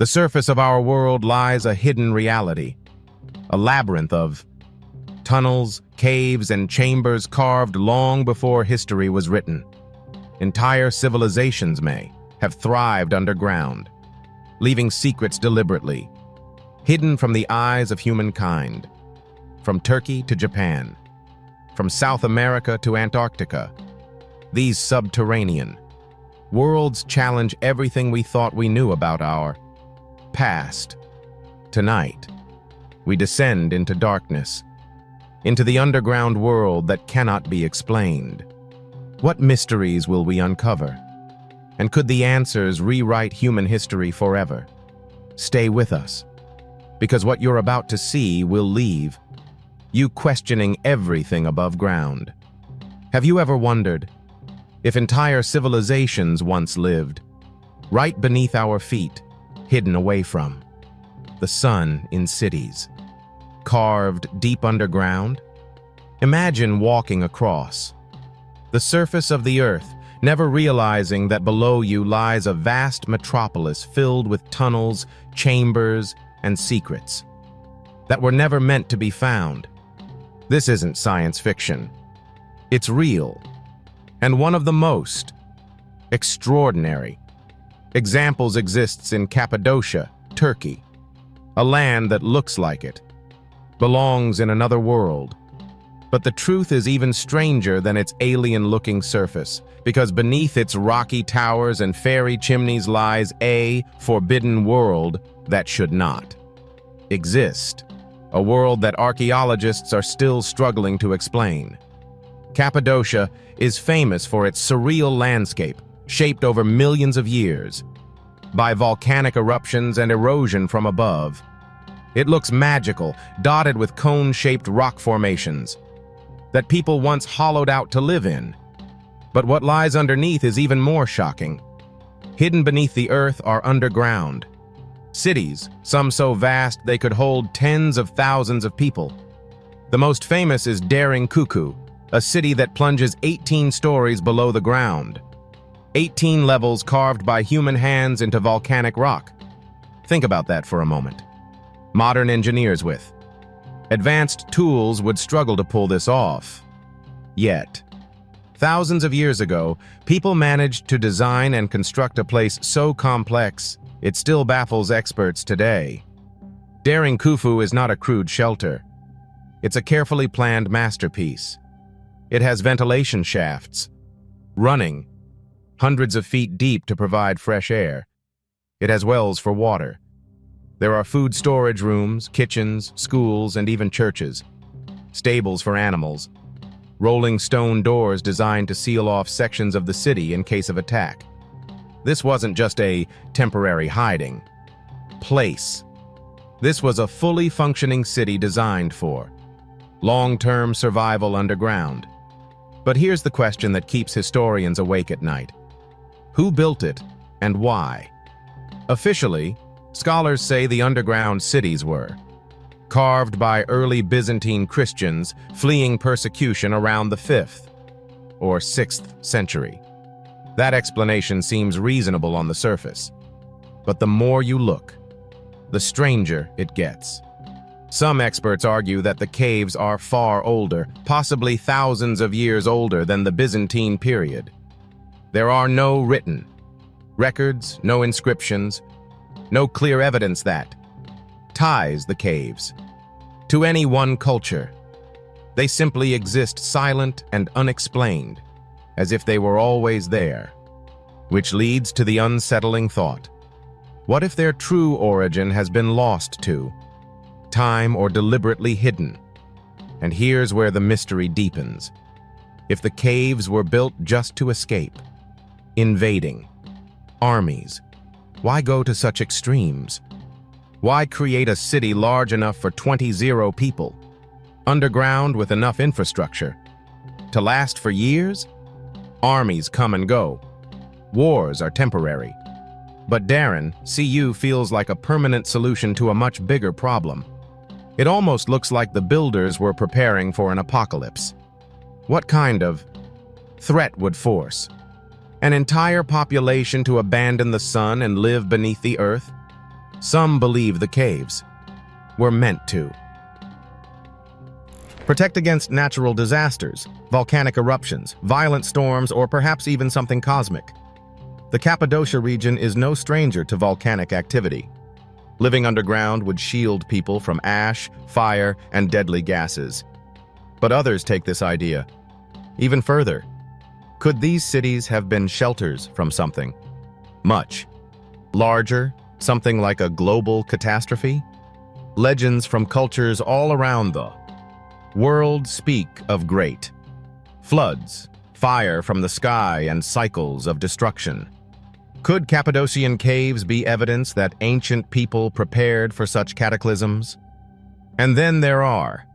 The surface of our world lies a hidden reality, a labyrinth of tunnels, caves, and chambers carved long before history was written. Entire civilizations may have thrived underground, leaving secrets deliberately, hidden from the eyes of humankind. From Turkey to Japan, from South America to Antarctica, these subterranean worlds challenge everything we thought we knew about our past. Tonight, we descend into darkness, into the underground world that cannot be explained. What mysteries will we uncover? And could the answers rewrite human history forever? Stay with us, because what you're about to see will leave you questioning everything above ground. Have you ever wondered if entire civilizations once lived right beneath our feet, hidden away from the sun in cities, carved deep underground? Imagine walking across the surface of the earth, never realizing that below you lies a vast metropolis filled with tunnels, chambers, and secrets that were never meant to be found. This isn't science fiction. It's real, and one of the most extraordinary examples exists in Cappadocia, Turkey, a land that looks like it, belongs in another world. But the truth is even stranger than its alien-looking surface, because beneath its rocky towers and fairy chimneys lies a forbidden world that should not exist. A world that archaeologists are still struggling to explain. Cappadocia is famous for its surreal landscape, shaped over millions of years by volcanic eruptions and erosion from above. It looks magical, dotted with cone-shaped rock formations that people once hollowed out to live in. But what lies underneath is even more shocking. Hidden beneath the earth are underground cities, some so vast they could hold tens of thousands of people. The most famous is Derinkuyu, a city that plunges 18 stories below the ground. 18 levels carved by human hands into volcanic rock. Think about that for a moment. Modern engineers with advanced tools would struggle to pull this off. Yet, thousands of years ago, people managed to design and construct a place so complex it still baffles experts today. Derinkuyu is not a crude shelter. It's a carefully planned masterpiece. It has ventilation shafts, running hundreds of feet deep to provide fresh air. It has wells for water. There are food storage rooms, kitchens, schools, and even churches. Stables for animals. Rolling stone doors designed to seal off sections of the city in case of attack. This wasn't just a temporary hiding place. This was a fully functioning city designed for long-term survival underground. But here's the question that keeps historians awake at night. Who built it and why? Officially, scholars say the underground cities were carved by early Byzantine Christians fleeing persecution around the 5th or 6th century. That explanation seems reasonable on the surface, but the more you look, the stranger it gets. Some experts argue that the caves are far older, possibly thousands of years older than the Byzantine period. There are no written records, no inscriptions, no clear evidence that ties the caves to any one culture. They simply exist silent and unexplained, as if they were always there, which leads to the unsettling thought. What if their true origin has been lost to time or deliberately hidden? And here's where the mystery deepens. If the caves were built just to escape, invading armies, why go to such extremes? Why create a city large enough for 20 people, underground with enough infrastructure to last for years? Armies come and go. Wars are temporary. But Darren, CU feels like a permanent solution to a much bigger problem. It almost looks like the builders were preparing for an apocalypse. What kind of threat would force an entire population to abandon the sun and live beneath the earth? Some believe the caves were meant to protect against natural disasters, volcanic eruptions, violent storms, or perhaps even something cosmic. The Cappadocia region is no stranger to volcanic activity. Living underground would shield people from ash, fire, and deadly gases. But others take this idea even further. Could these cities have been shelters from something much larger, something like a global catastrophe? Legends from cultures all around the world speak of great floods, fire from the sky, and cycles of destruction. Could Cappadocian caves be evidence that ancient people prepared for such cataclysms? And then there are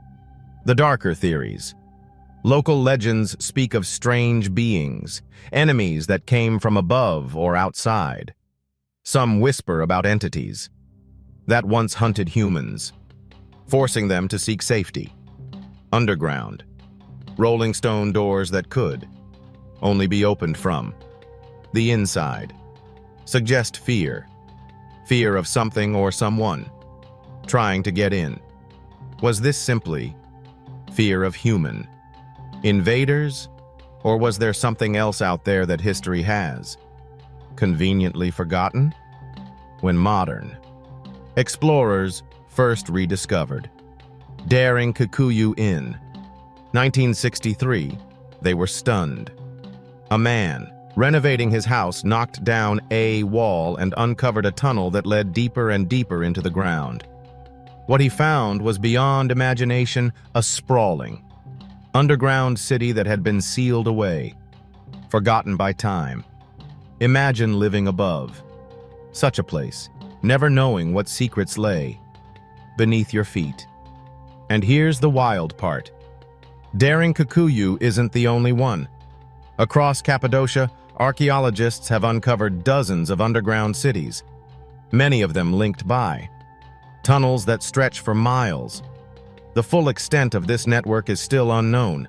the darker theories. Local legends speak of strange beings, enemies that came from above or outside. Some whisper about entities that once hunted humans, forcing them to seek safety. Underground, rolling stone doors that could only be opened from the inside, suggest fear of something or someone trying to get in. Was this simply fear of human invaders, or was there something else out there that history has conveniently forgotten? When modern explorers first rediscovered Derinkuyu in 1963, they were stunned. A man renovating his house knocked down a wall and uncovered a tunnel that led deeper and deeper into the ground. What he found was beyond imagination, a sprawling underground city that had been sealed away, forgotten by time. Imagine living above such a place, never knowing what secrets lay beneath your feet. And here's the wild part. Derinkuyu isn't the only one. Across Cappadocia, archaeologists have uncovered dozens of underground cities, many of them linked by tunnels that stretch for miles. The full extent of this network is still unknown.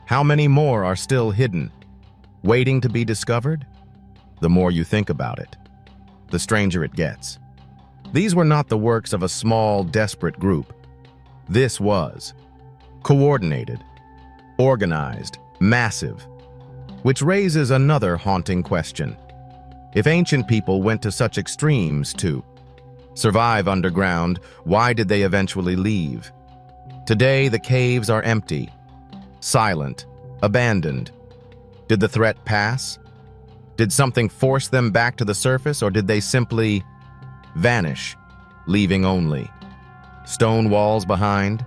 How many more are still hidden, waiting to be discovered? The more you think about it, the stranger it gets. These were not the works of a small, desperate group. This was coordinated, organized, massive, which raises another haunting question. If ancient people went to such extremes to survive underground, why did they eventually leave? Today, the caves are empty, silent, abandoned. Did the threat pass? Did something force them back to the surface, or did they simply vanish, leaving only stone walls behind?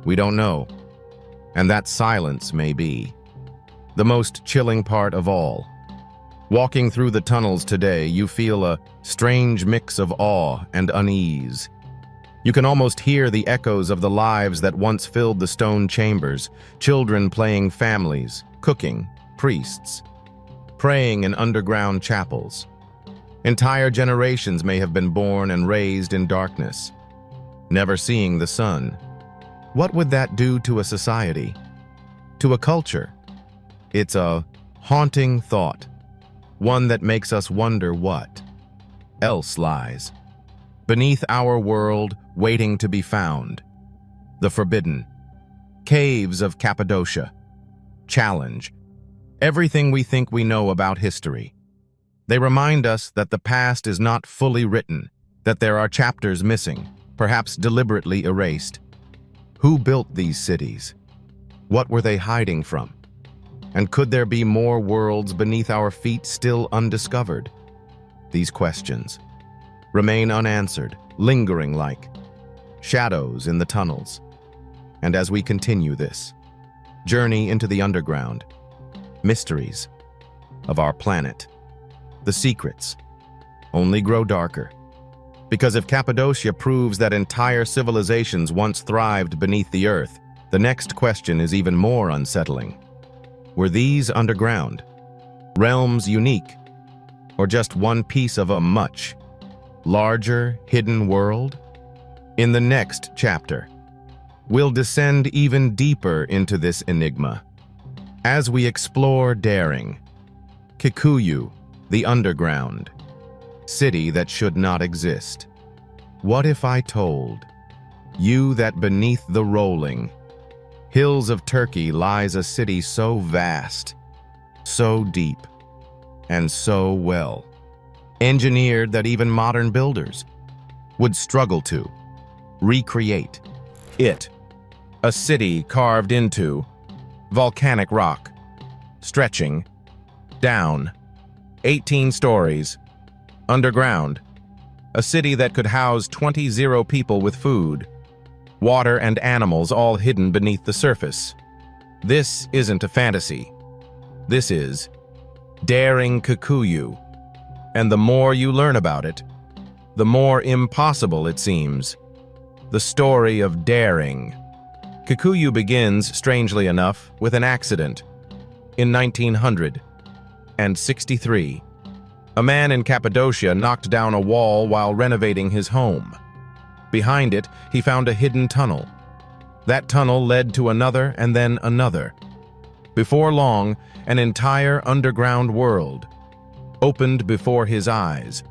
We don't know. And that silence may be the most chilling part of all. Walking through the tunnels today, you feel a strange mix of awe and unease. You can almost hear the echoes of the lives that once filled the stone chambers, children playing families, cooking, priests, praying in underground chapels. Entire generations may have been born and raised in darkness, never seeing the sun. What would that do to a society, to a culture? It's a haunting thought, one that makes us wonder what else lies beneath our world, waiting to be found. The forbidden caves of Cappadocia challenge everything we think we know about history. They remind us that the past is not fully written, that there are chapters missing, perhaps deliberately erased. Who built these cities? What were they hiding from? And could there be more worlds beneath our feet still undiscovered? These questions remain unanswered, lingering like shadows in the tunnels. And as we continue this journey into the underground, mysteries of our planet, the secrets only grow darker. Because if Cappadocia proves that entire civilizations once thrived beneath the earth, the next question is even more unsettling. Were these underground realms unique, or just one piece of a much larger hidden world? In the next chapter, we'll descend even deeper into this enigma as we explore Derinkuyu, the underground city that should not exist. What if I told you that beneath the rolling hills of Turkey lies a city so vast, so deep, and so well engineered that even modern builders would struggle to recreate it? A city carved into volcanic rock, stretching down 18 stories underground. A city that could house 20 people with food, water, and animals all hidden beneath the surface. This isn't a fantasy. This is Derinkuyu. And the more you learn about it, the more impossible it seems. The story of daring. Kikuyu begins, strangely enough, with an accident. In 1963, a man in Cappadocia knocked down a wall while renovating his home. Behind it, he found a hidden tunnel. That tunnel led to another and then another. Before long, an entire underground world opened before his eyes.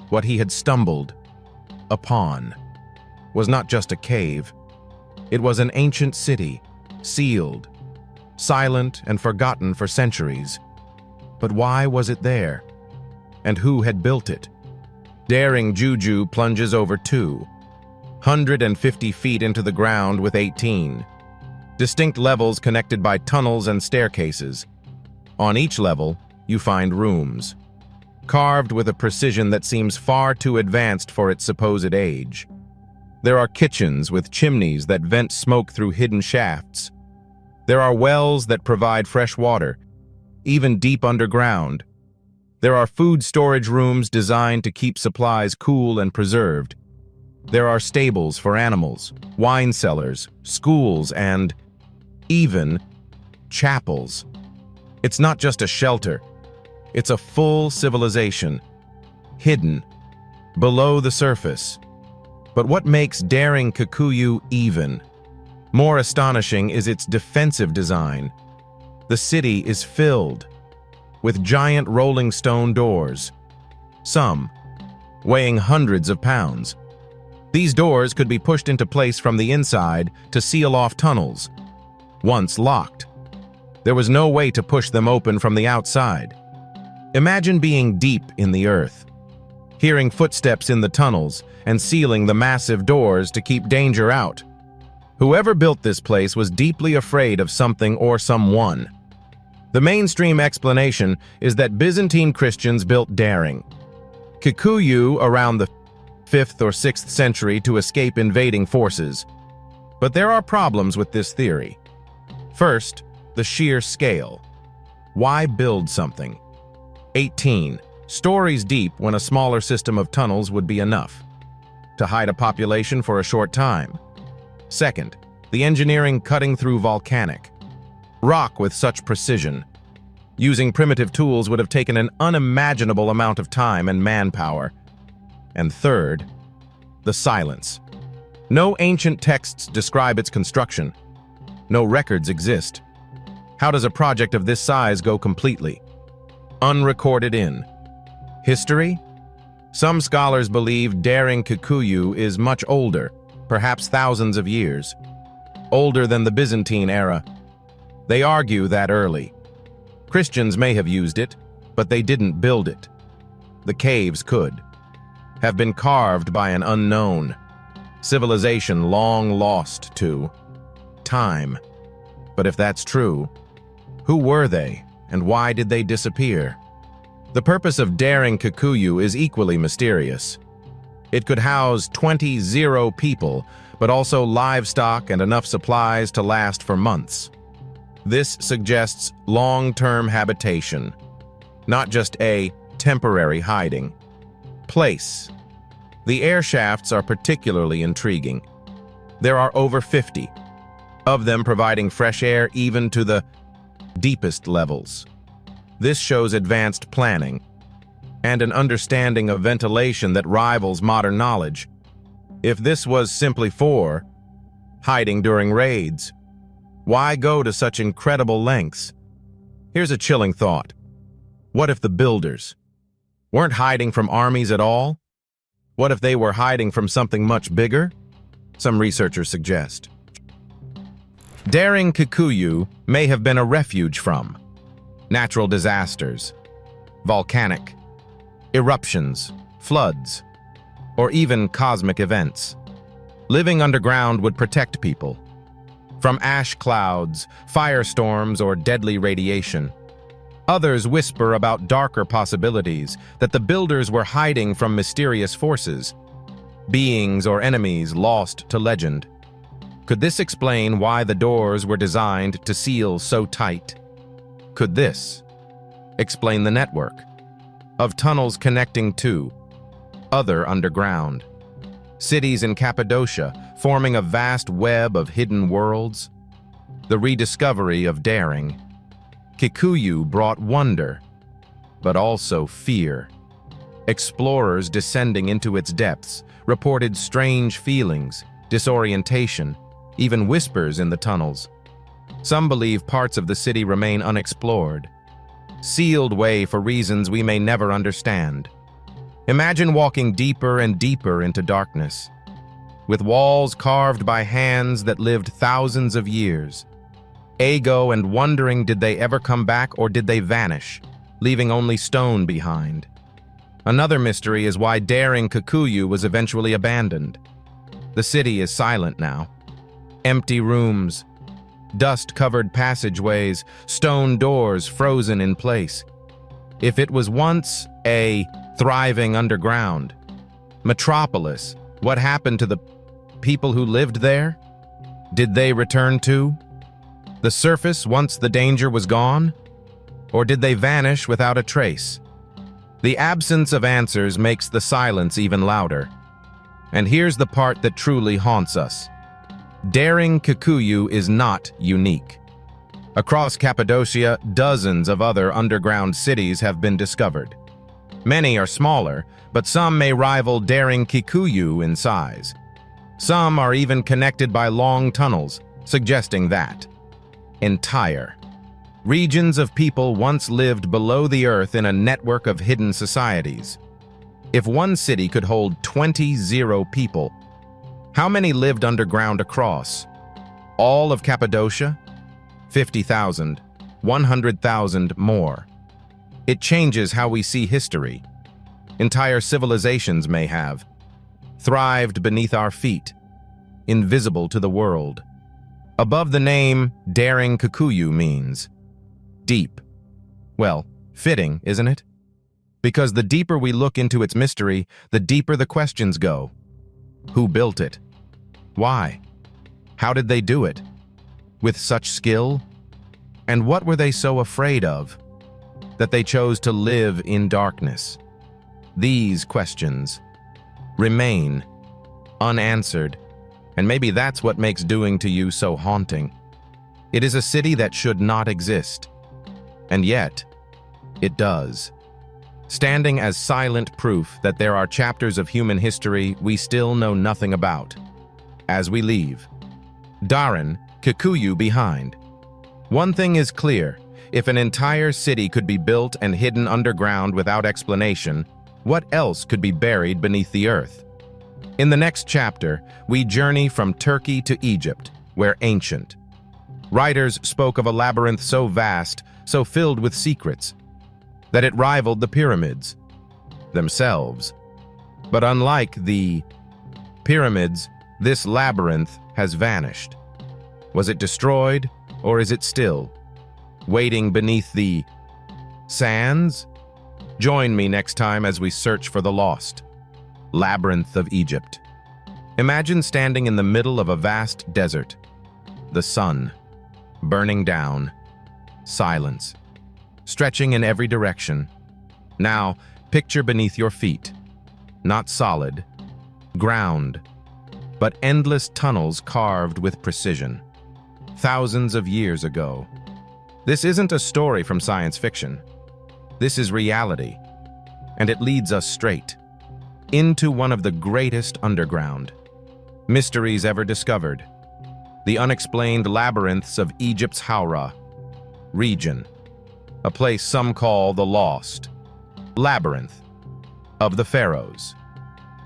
What he had stumbled upon was not just a cave. It was an ancient city, sealed, silent, and forgotten for centuries. But why was it there? And who had built it? Derinkuyu plunges over 250 feet into the ground with 18 distinct levels connected by tunnels and staircases. On each level, you find rooms, carved with a precision that seems far too advanced for its supposed age. There are kitchens with chimneys that vent smoke through hidden shafts. There are wells that provide fresh water, even deep underground. There are food storage rooms designed to keep supplies cool and preserved. There are stables for animals, wine cellars, schools, and even chapels. It's not just a shelter. It's a full civilization, hidden below the surface. But what makes Derinkuyu even more astonishing is its defensive design. The city is filled with giant rolling stone doors, some weighing hundreds of pounds. These doors could be pushed into place from the inside to seal off tunnels. Once locked, there was no way to push them open from the outside. Imagine being deep in the earth, hearing footsteps in the tunnels, and sealing the massive doors to keep danger out. Whoever built this place was deeply afraid of something or someone. The mainstream explanation is that Byzantine Christians built Derinkuyu around the 5th or 6th century to escape invading forces. But there are problems with this theory. First, the sheer scale. Why build something 18 stories deep when a smaller system of tunnels would be enough to hide a population for a short time? Second, the engineering cutting through volcanic rock with such precision. Using primitive tools would have taken an unimaginable amount of time and manpower. And third, the silence. No ancient texts describe its construction. No records exist. How does a project of this size go completely unrecorded in history? Some scholars believe Derinkuyu is much older, perhaps thousands of years, older than the Byzantine era. They argue that early Christians may have used it, but they didn't build it. The caves could have been carved by an unknown civilization long lost to time. But if that's true, who were they and why did they disappear? The purpose of Derinkuyu is equally mysterious. It could house 20 people, but also livestock and enough supplies to last for months. This suggests long-term habitation, not just a temporary hiding place. The air shafts are particularly intriguing. There are over 50 of them providing fresh air even to the deepest levels. This shows advanced planning and an understanding of ventilation that rivals modern knowledge. If this was simply for hiding during raids, why go to such incredible lengths? Here's a chilling thought. What if the builders weren't hiding from armies at all? What if they were hiding from something much bigger? Some researchers suggest. Derinkuyu may have been a refuge from natural disasters, volcanic eruptions, floods, or even cosmic events. Living underground would protect people from ash clouds, firestorms, or deadly radiation. Others whisper about darker possibilities, that the builders were hiding from mysterious forces, beings or enemies lost to legend. Could this explain why the doors were designed to seal so tight? Could this explain the network of tunnels connecting to other underground cities in Cappadocia, forming a vast web of hidden worlds? The rediscovery of Derinkuyu brought wonder, but also fear. Explorers descending into its depths reported strange feelings, disorientation, even whispers in the tunnels. Some believe parts of the city remain unexplored, sealed away for reasons we may never understand. Imagine walking deeper and deeper into darkness, with walls carved by hands that lived thousands of years. Ego and wondering, did they ever come back or did they vanish, leaving only stone behind? Another mystery is why Derinkuyu was eventually abandoned. The city is silent now. Empty rooms, dust-covered passageways, stone doors frozen in place. If it was once a thriving underground metropolis, what happened to the people who lived there? Did they return to the surface once the danger was gone? Or did they vanish without a trace? The absence of answers makes the silence even louder. And here's the part that truly haunts us. Derinkuyu is not unique. Across Cappadocia, dozens of other underground cities have been discovered. Many are smaller, but some may rival Derinkuyu in size. Some are even connected by long tunnels, suggesting that entire regions of people once lived below the earth in a network of hidden societies. If one city could hold 20 people, how many lived underground across all of Cappadocia? 50,000, 100,000 more. It changes how we see history. Entire civilizations may have thrived beneath our feet, invisible to the world. Above the name, Derinkuyu means deep. Well, fitting, isn't it? Because the deeper we look into its mystery, the deeper the questions go. Who built it? Why? How did they do it? With such skill? And what were they so afraid of that they chose to live in darkness? These questions remain unanswered, and maybe that's what makes Derinkuyu so haunting. It is a city that should not exist, and yet it does, standing as silent proof that there are chapters of human history we still know nothing about. As we leave Derinkuyu behind, one thing is clear: if an entire city could be built and hidden underground without explanation, what else could be buried beneath the earth? In the next chapter, we journey from Turkey to Egypt, where ancient writers spoke of a labyrinth so vast, so filled with secrets, that it rivaled the pyramids themselves. But unlike the pyramids, this labyrinth has vanished. Was it destroyed, or is it still waiting beneath the sands? Join me next time as we search for the lost labyrinth of Egypt. Imagine standing in the middle of a vast desert, the sun burning down, silence stretching in every direction. Now, picture beneath your feet, not solid ground, but endless tunnels carved with precision. Thousands of years ago. This isn't a story from science fiction. This is reality, and it leads us straight into one of the greatest underground mysteries ever discovered, the unexplained labyrinths of Egypt's Hawara region, a place some call the lost labyrinth of the pharaohs.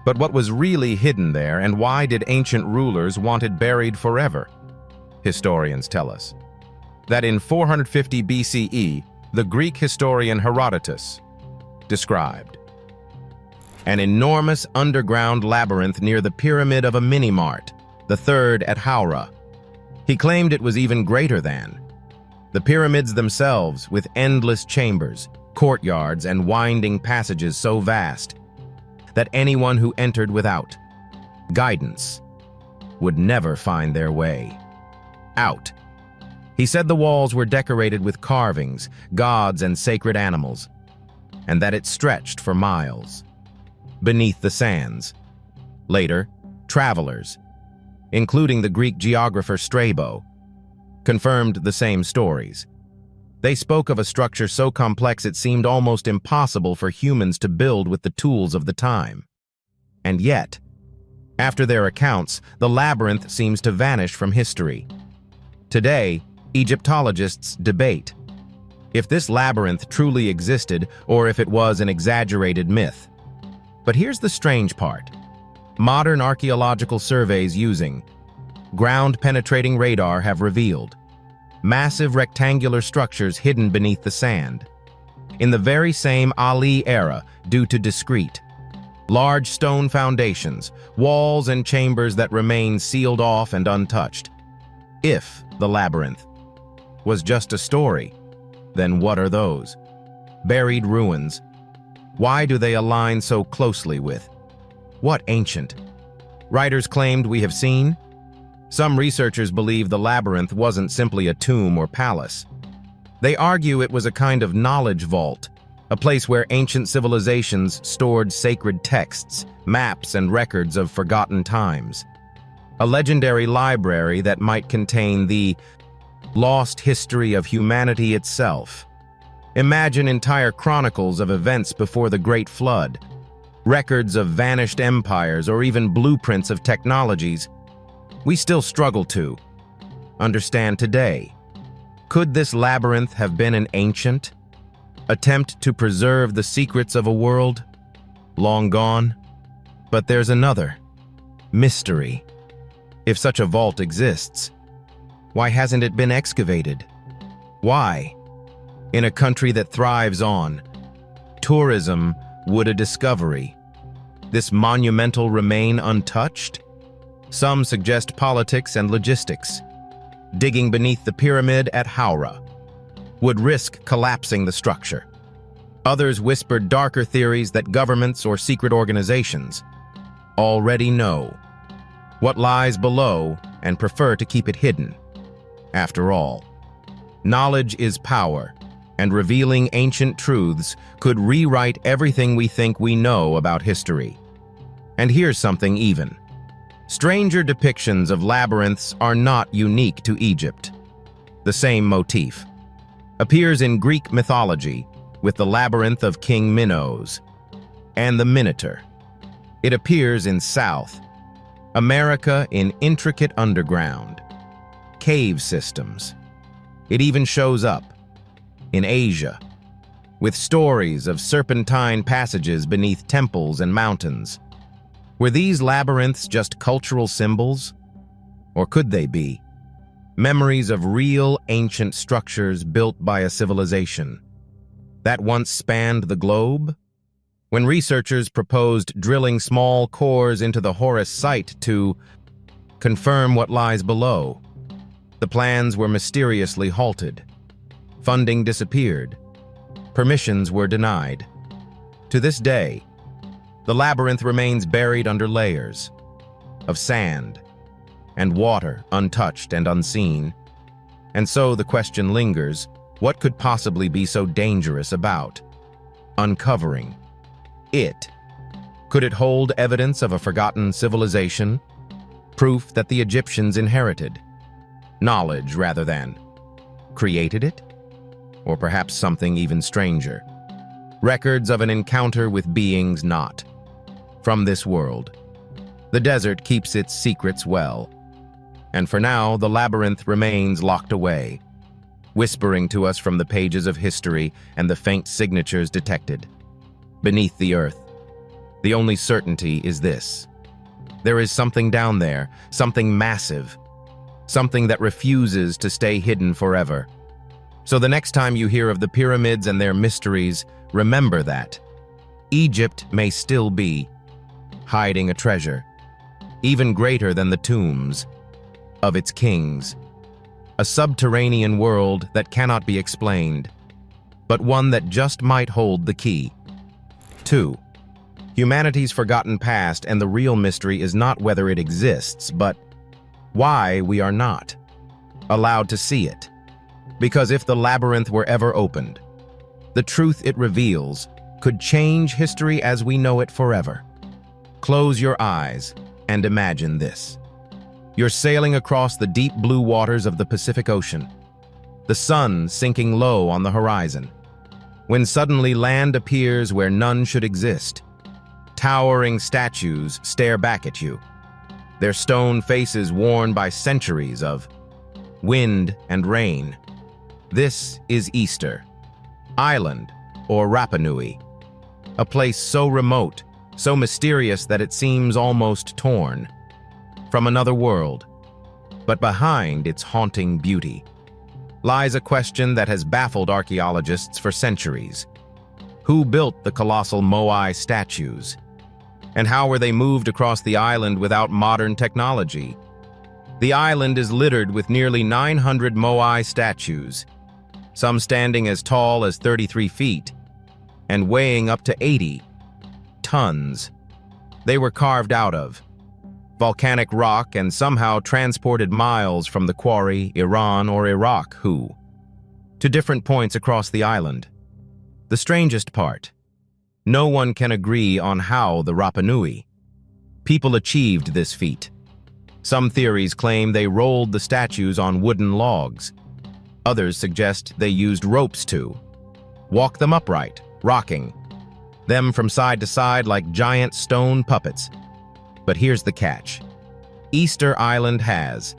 But what was really hidden there, and why did ancient rulers want it buried forever? Historians tell us that in 450 BCE, the Greek historian Herodotus described an enormous underground labyrinth near the pyramid of a mini-mart, the third at Howrah. He claimed it was even greater than the pyramids themselves, with endless chambers, courtyards, and winding passages so vast that anyone who entered without guidance would never find their way out. He said the walls were decorated with carvings, gods, and sacred animals, and that it stretched for miles beneath the sands. Later, travelers, including the Greek geographer Strabo, confirmed the same stories. They spoke of a structure so complex it seemed almost impossible for humans to build with the tools of the time. And yet, after their accounts, the labyrinth seems to vanish from history. Today, Egyptologists debate if this labyrinth truly existed or if it was an exaggerated myth. But here's the strange part. Modern archaeological surveys using ground-penetrating radar have revealed massive rectangular structures hidden beneath the sand. In the very same Ali era, due to discrete, large stone foundations, walls and chambers that remain sealed off and untouched. If the labyrinth was just a story, then what are those? Buried ruins. Why do they align so closely with what ancient writers claimed we have seen? Some researchers believe the labyrinth wasn't simply a tomb or palace. They argue it was a kind of knowledge vault, a place where ancient civilizations stored sacred texts, maps, and records of forgotten times. A legendary library that might contain the lost history of humanity itself. Imagine entire chronicles of events before the Great Flood, records of vanished empires, or even blueprints of technologies we still struggle to understand today. Could this labyrinth have been an ancient attempt to preserve the secrets of a world long gone? But there's another mystery. If such a vault exists, why hasn't it been excavated? Why, in a country that thrives on tourism, would a discovery, this monumental, remain untouched? Some suggest politics and logistics. Digging beneath the pyramid at Howrah would risk collapsing the structure. Others whispered darker theories that governments or secret organizations already know what lies below and prefer to keep it hidden. After all, knowledge is power, and revealing ancient truths could rewrite everything we think we know about history. And here's something even stranger: depictions of labyrinths are not unique to Egypt. The same motif appears in Greek mythology with the labyrinth of King Minos and the Minotaur. It appears in South America in intricate underground cave systems. It even shows up in Asia with stories of serpentine passages beneath temples and mountains. Were these labyrinths just cultural symbols? Or could they be memories of real ancient structures built by a civilization that once spanned the globe? When researchers proposed drilling small cores into the Horus site to confirm what lies below, the plans were mysteriously halted. Funding disappeared. Permissions were denied. To this day, the labyrinth remains buried under layers of sand and water, untouched and unseen. And so the question lingers, what could possibly be so dangerous about uncovering it? Could it hold evidence of a forgotten civilization? Proof that the Egyptians inherited knowledge rather than created it? Or perhaps something even stranger, records of an encounter with beings not from this world. The desert keeps its secrets well, and for now the labyrinth remains locked away, whispering to us from the pages of history and the faint signatures detected beneath the earth. The only certainty is this: there is something down there, something massive, something that refuses to stay hidden forever. So the next time you hear of the pyramids and their mysteries, remember that Egypt may still be hiding a treasure, even greater than the tombs of its kings. A subterranean world that cannot be explained, but one that just might hold the key. 2. Humanity's forgotten past, and the real mystery is not whether it exists, but why we are not allowed to see it. Because if the labyrinth were ever opened, the truth it reveals could change history as we know it forever. Close your eyes and imagine this. You're sailing across the deep blue waters of the Pacific Ocean, the sun sinking low on the horizon, when suddenly land appears where none should exist. Towering statues stare back at you, their stone faces worn by centuries of wind and rain. This is Easter Island, or Rapa Nui, a place so remote, so mysterious that it seems almost torn from another world. But behind its haunting beauty lies a question that has baffled archaeologists for centuries. Who built the colossal Moai statues? And how were they moved across the island without modern technology? The island is littered with nearly 900 Moai statues, some standing as tall as 33 feet and weighing up to 80 tons. They were carved out of volcanic rock and somehow transported miles from the quarry, Iran or Iraq, to different points across the island. The strangest part: no one can agree on how the Rapa Nui people achieved this feat. Some theories claim they rolled the statues on wooden logs. Others suggest they used ropes to walk them upright, rocking them from side to side like giant stone puppets. But here's the catch. Easter Island has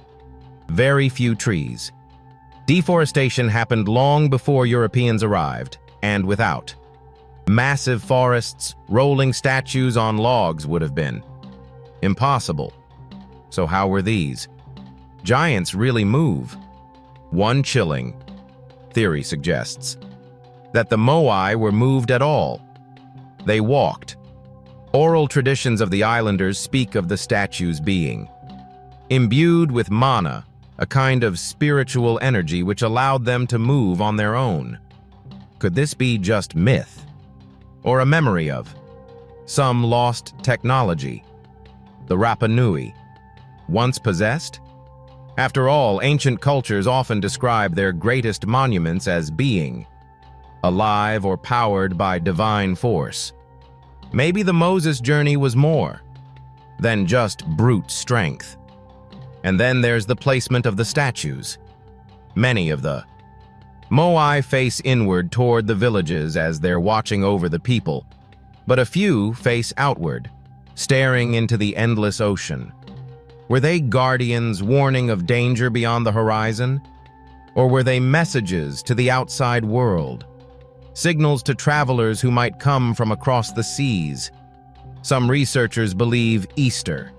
very few trees. Deforestation happened long before Europeans arrived, and without massive forests, rolling statues on logs would have been impossible. So how were these giants really move? One chilling theory suggests that the Moai were moved at all. They walked. Oral traditions of the islanders speak of the statues being imbued with mana, a kind of spiritual energy which allowed them to move on their own. Could this be just myth, or a memory of some lost technology the Rapa Nui once possessed? After all, ancient cultures often describe their greatest monuments as being alive or powered by divine force. Maybe the Moses journey was more than just brute strength. And then there's the placement of the statues. Many of the Moai face inward toward the villages as they're watching over the people, but a few face outward, staring into the endless ocean. Were they guardians warning of danger beyond the horizon? Or were they messages to the outside world? Signals to travelers who might come from across the seas? Some researchers believe Easter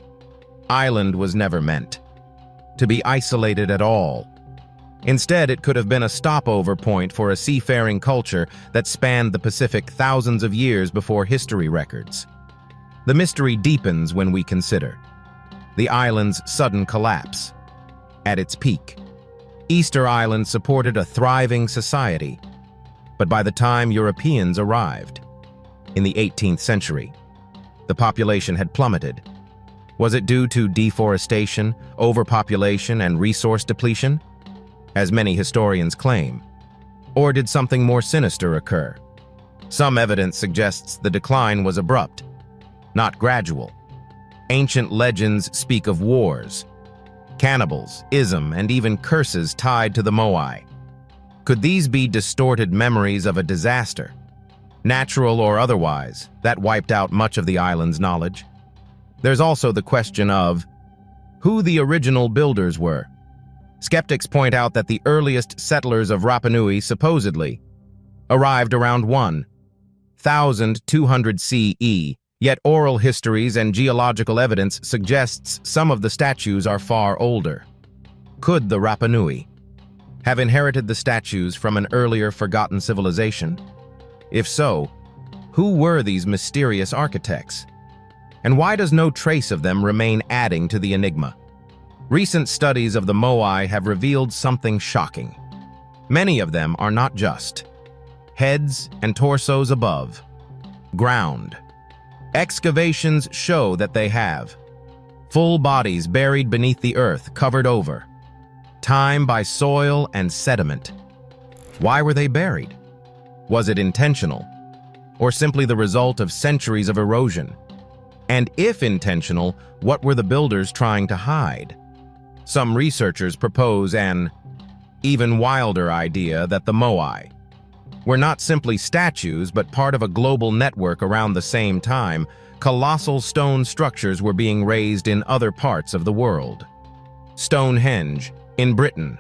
Island was never meant to be isolated at all. Instead, it could have been a stopover point for a seafaring culture that spanned the Pacific thousands of years before history records. The mystery deepens when we consider the island's sudden collapse. At its peak, Easter Island supported a thriving society. But by the time Europeans arrived, in the 18th century, the population had plummeted. Was it due to deforestation, overpopulation, and resource depletion, as many historians claim? Or did something more sinister occur? Some evidence suggests the decline was abrupt, not gradual. Ancient legends speak of wars, cannibals, ism, and even curses tied to the Moai. Could these be distorted memories of a disaster, natural or otherwise, that wiped out much of the island's knowledge? There's also the question of who the original builders were. Skeptics point out that the earliest settlers of Rapa Nui supposedly arrived around 1200 CE, Yet oral histories and geological evidence suggests some of the statues are far older. Could the Rapa Nui have inherited the statues from an earlier forgotten civilization? If so, who were these mysterious architects? And why does no trace of them remain, adding to the enigma? Recent studies of the Moai have revealed something shocking. Many of them are not just heads and torsos above ground. Excavations show that they have full bodies buried beneath the earth, covered over time by soil and sediment. Why were they buried? Was it intentional, or simply the result of centuries of erosion? And if intentional, what were the builders trying to hide? Some researchers propose an even wilder idea that the Moai were not simply statues, but part of a global network. Around the same time, colossal stone structures were being raised in other parts of the world. Stonehenge in Britain,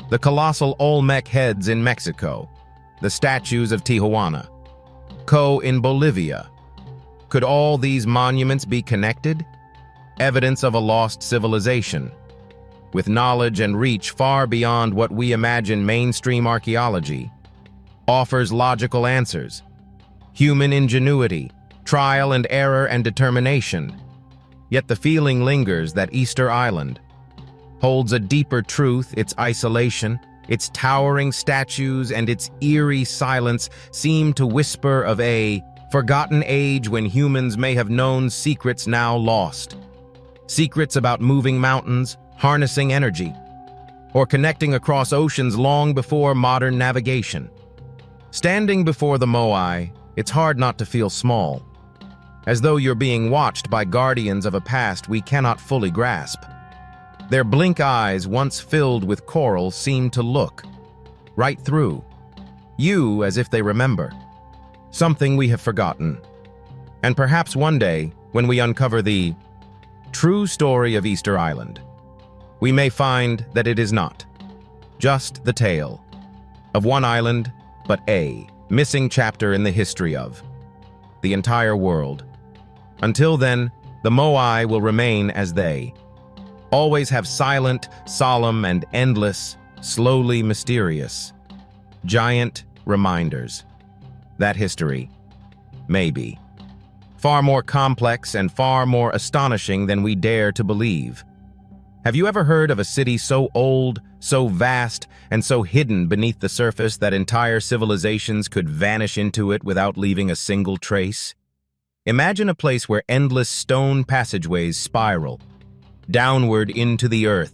the colossal Olmec heads in Mexico, the statues of Tijuana, in Bolivia. Could all these monuments be connected? Evidence of a lost civilization, with knowledge and reach far beyond what we imagine. Mainstream archaeology offers logical answers. Human ingenuity, trial and error, and determination. Yet the feeling lingers that Easter Island holds a deeper truth. Its isolation, its towering statues, and its eerie silence seem to whisper of a forgotten age when humans may have known secrets now lost. Secrets about moving mountains, harnessing energy, or connecting across oceans long before modern navigation. Standing before the Moai, it's hard not to feel small, as though you're being watched by guardians of a past we cannot fully grasp. Their blink eyes, once filled with coral, seem to look right through you, as if they remember something we have forgotten. And perhaps one day, when we uncover the true story of Easter Island, we may find that it is not just the tale of one island, but a missing chapter in the history of the entire world. Until then, the Moai will remain as they always have: silent, solemn, and endless, slowly mysterious, giant reminders that history may be far more complex and far more astonishing than we dare to believe. Have you ever heard of a city so old, so vast, and so hidden beneath the surface that entire civilizations could vanish into it without leaving a single trace? Imagine a place where endless stone passageways spiral downward into the earth,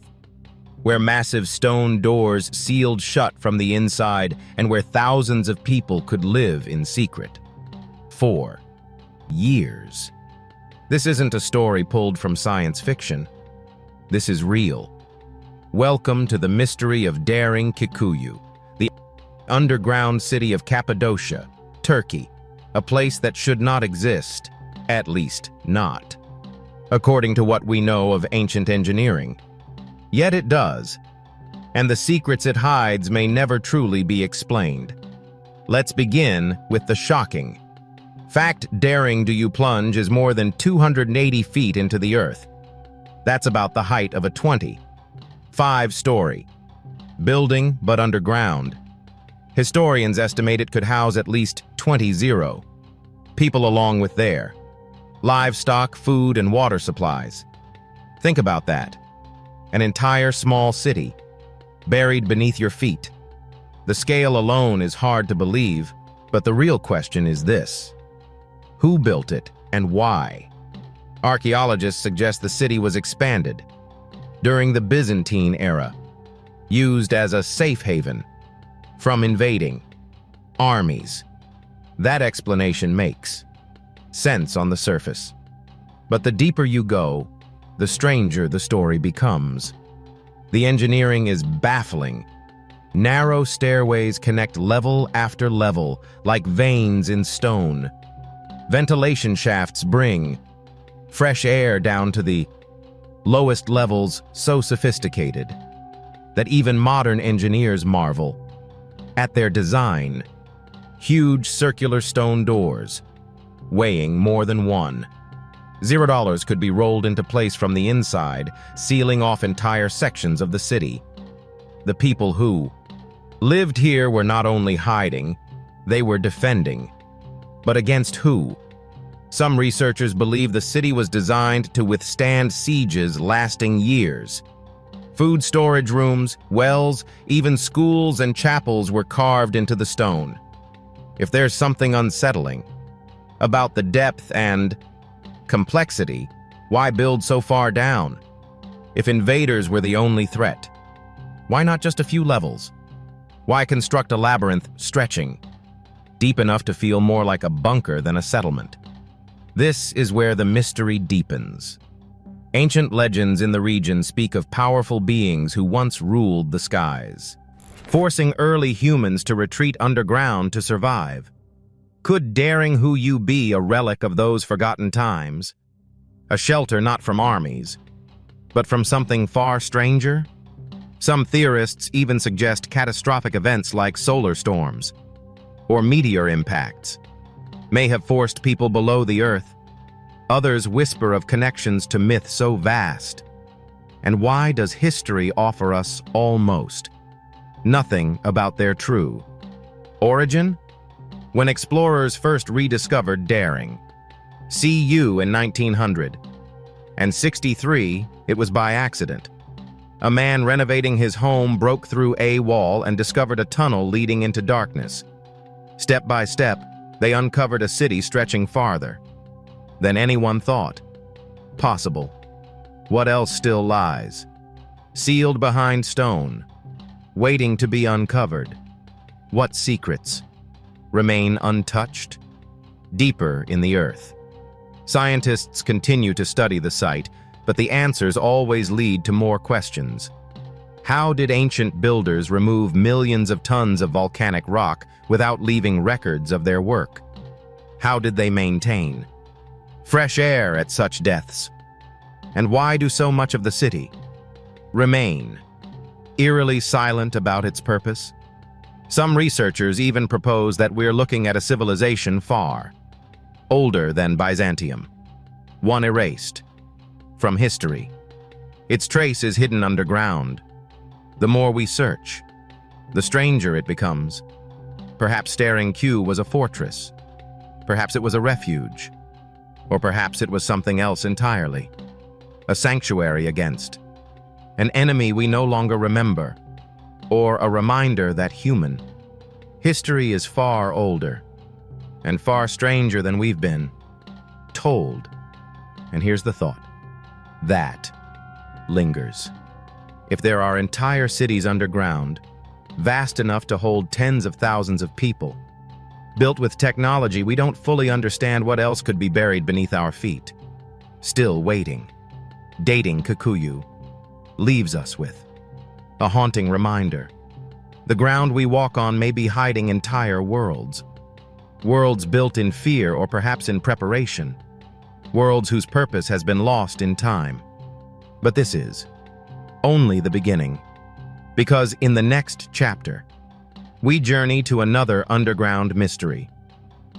where massive stone doors sealed shut from the inside, and where thousands of people could live in secret for years. This isn't a story pulled from science fiction. This is real. Welcome to the mystery of Derinkuyu, the underground city of Cappadocia, Turkey, a place that should not exist, at least not according to what we know of ancient engineering. Yet it does, and the secrets it hides may never truly be explained. Let's begin with the shocking fact: Derinkuyu plunge is more than 280 feet into the earth. That's about the height of a 25-story building, but underground. Historians estimate it could house at least 20 people, along with their livestock, food, and water supplies. Think about that. An entire small city buried beneath your feet. The scale alone is hard to believe, but the real question is this: who built it and why? Archaeologists suggest the city was expanded during the Byzantine era, used as a safe haven from invading armies. That explanation makes sense on the surface. But the deeper you go, the stranger the story becomes. The engineering is baffling. Narrow stairways connect level after level, like veins in stone. Ventilation shafts bring fresh air down to the lowest levels, so sophisticated that even modern engineers marvel at their design. Huge circular stone doors, weighing more than one. $0 could be rolled into place from the inside, sealing off entire sections of the city. The people who lived here were not only hiding, they were defending. But against who? Some researchers believe the city was designed to withstand sieges lasting years. Food storage rooms, wells, even schools and chapels were carved into the stone. If there's something unsettling about the depth and complexity, why build so far down? If invaders were the only threat, why not just a few levels? Why construct a labyrinth stretching deep enough to feel more like a bunker than a settlement? This is where the mystery deepens. Ancient legends in the region speak of powerful beings who once ruled the skies, forcing early humans to retreat underground to survive. Could Derinkuyu be a relic of those forgotten times? A shelter not from armies, but from something far stranger? Some theorists even suggest catastrophic events like solar storms or meteor impacts may have forced people below the earth. Others whisper of connections to myth so vast. And why does history offer us almost nothing about their true origin? When explorers first rediscovered Daring, CU in 1900, and 63, it was by accident. A man renovating his home broke through a wall and discovered a tunnel leading into darkness. Step by step, they uncovered a city stretching farther than anyone thought possible. What else still lies, sealed behind stone, waiting to be uncovered? What secrets remain untouched deeper in the earth? Scientists continue to study the site, but the answers always lead to more questions. How did ancient builders remove millions of tons of volcanic rock without leaving records of their work? How did they maintain fresh air at such depths? And why do so much of the city remain eerily silent about its purpose? Some researchers even propose that we're looking at a civilization far older than Byzantium, one erased from history. Its trace is hidden underground. The more we search, the stranger it becomes. Perhaps Derinkuyu was a fortress. Perhaps it was a refuge. Or perhaps it was something else entirely. A sanctuary against an enemy we no longer remember, or a reminder that human history is far older and far stranger than we've been told. And here's the thought that lingers. If there are entire cities underground, vast enough to hold tens of thousands of people, built with technology we don't fully understand, what else could be buried beneath our feet? Still waiting. Derinkuyu leaves us with a haunting reminder. The ground we walk on may be hiding entire worlds. Worlds built in fear or perhaps in preparation. Worlds whose purpose has been lost in time. But this is only the beginning, because in the next chapter, we journey to another underground mystery,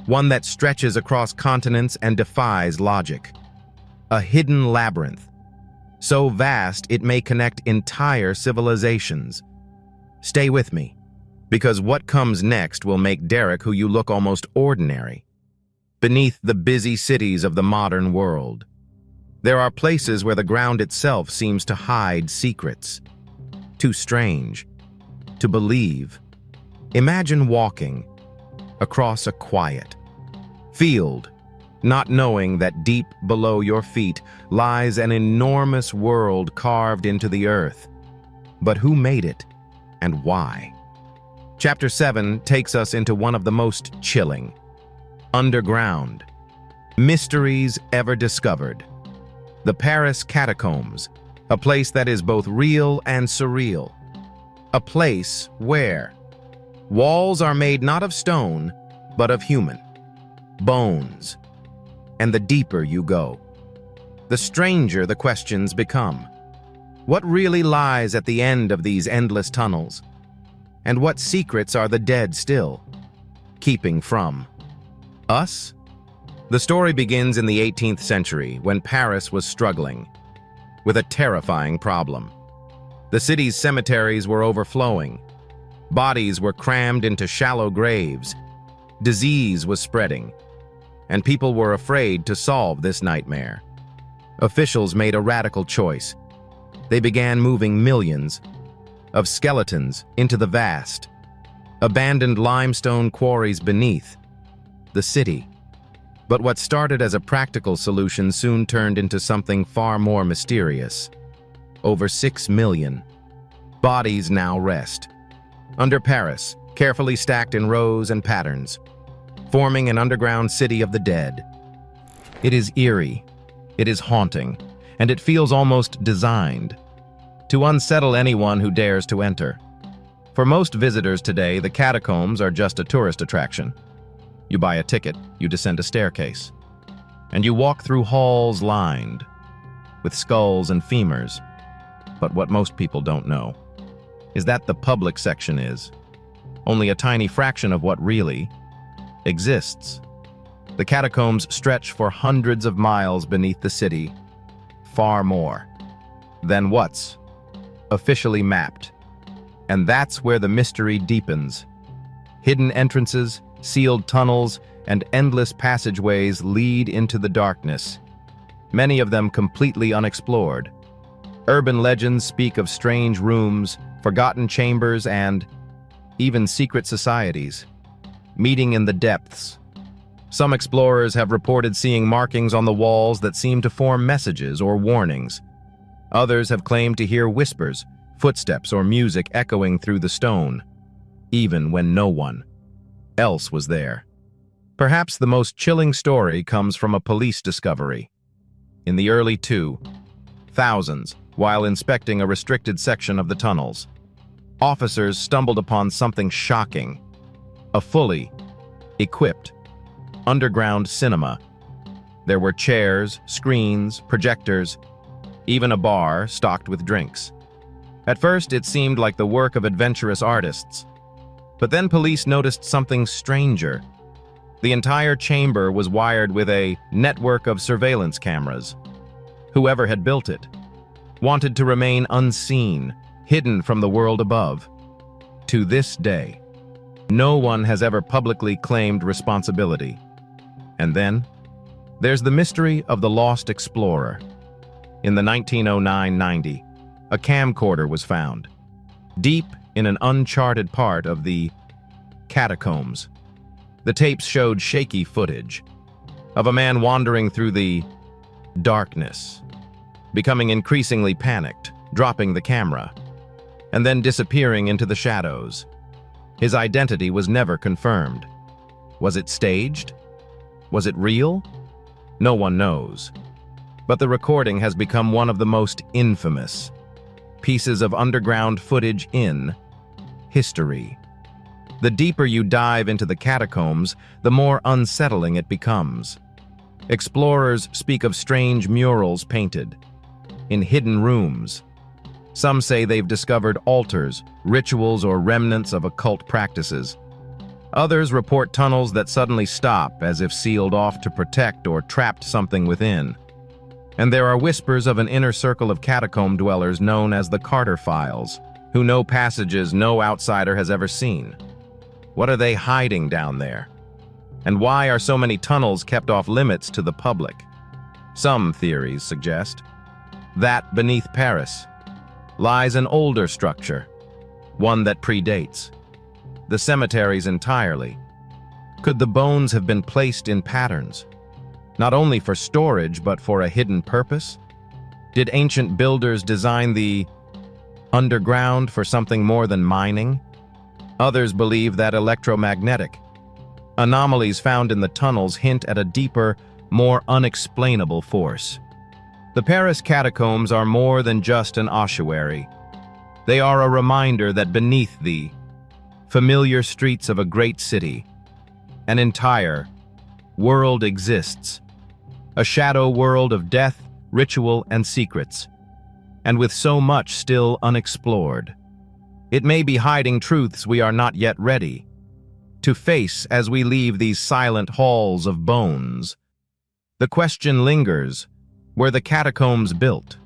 one that stretches across continents and defies logic. A hidden labyrinth, so vast it may connect entire civilizations. Stay with me, because what comes next will make Derinkuyu look almost ordinary beneath the busy cities of the modern world. There are places where the ground itself seems to hide secrets, too strange to believe. Imagine walking across a quiet field, not knowing that deep below your feet lies an enormous world carved into the earth. But who made it and why? Chapter 7 takes us into one of the most chilling, underground mysteries ever discovered. The Paris Catacombs, a place that is both real and surreal. A place where walls are made not of stone, but of human bones. And the deeper you go, the stranger the questions become. What really lies at the end of these endless tunnels? And what secrets are the dead still keeping from us? The story begins in the 18th century when Paris was struggling with a terrifying problem. The city's cemeteries were overflowing. Bodies were crammed into shallow graves. Disease was spreading, and people were afraid to solve this nightmare. Officials made a radical choice. They began moving millions of skeletons into the vast, abandoned limestone quarries beneath the city. But what started as a practical solution soon turned into something far more mysterious. Over 6 million bodies now rest under Paris, carefully stacked in rows and patterns, forming an underground city of the dead. It is eerie, it is haunting, and it feels almost designed to unsettle anyone who dares to enter. For most visitors today, the catacombs are just a tourist attraction. You buy a ticket, you descend a staircase, and you walk through halls lined with skulls and femurs. But what most people don't know is that the public section is only a tiny fraction of what really exists. The catacombs stretch for hundreds of miles beneath the city, far more than what's officially mapped. And that's where the mystery deepens. Hidden entrances, sealed tunnels, and endless passageways lead into the darkness, many of them completely unexplored. Urban legends speak of strange rooms, forgotten chambers, and even secret societies meeting in the depths. Some explorers have reported seeing markings on the walls that seem to form messages or warnings. Others have claimed to hear whispers, footsteps, or music echoing through the stone, even when no one else was there. Perhaps the most chilling story comes from a police discovery. In the early 2000s, while inspecting a restricted section of the tunnels, officers stumbled upon something shocking: a fully equipped underground cinema. There were chairs, screens, projectors, even a bar stocked with drinks. At first, it seemed like the work of adventurous artists. But then police noticed something stranger. The entire chamber was wired with a network of surveillance cameras. Whoever had built it wanted to remain unseen, hidden from the world above. To this day, no one has ever publicly claimed responsibility. And then, there's the mystery of the lost explorer. In the 1909-90, a camcorder was found, deep in an uncharted part of the catacombs. The tapes showed shaky footage of a man wandering through the darkness, becoming increasingly panicked, dropping the camera, and then disappearing into the shadows. His identity was never confirmed. Was it staged? Was it real? No one knows. But the recording has become one of the most infamous pieces of underground footage in history. The deeper you dive into the catacombs, the more unsettling it becomes. Explorers speak of strange murals painted in hidden rooms. Some say they've discovered altars, rituals, or remnants of occult practices. Others report tunnels that suddenly stop, as if sealed off to protect or trapped something within. And there are whispers of an inner circle of catacomb dwellers known as the Carter Files, who know passages no outsider has ever seen. What are they hiding down there? And why are so many tunnels kept off limits to the public? Some theories suggest that beneath Paris lies an older structure, one that predates the cemeteries entirely. Could the bones have been placed in patterns, not only for storage but for a hidden purpose? Did ancient builders design the underground for something more than mining? Others believe that electromagnetic anomalies found in the tunnels hint at a deeper, more unexplainable force. The Paris Catacombs are more than just an ossuary. They are a reminder that beneath the familiar streets of a great city, an entire world exists. A shadow world of death, ritual, and secrets. And with so much still unexplored, it may be hiding truths we are not yet ready to face as we leave these silent halls of bones. The question lingers, were the catacombs built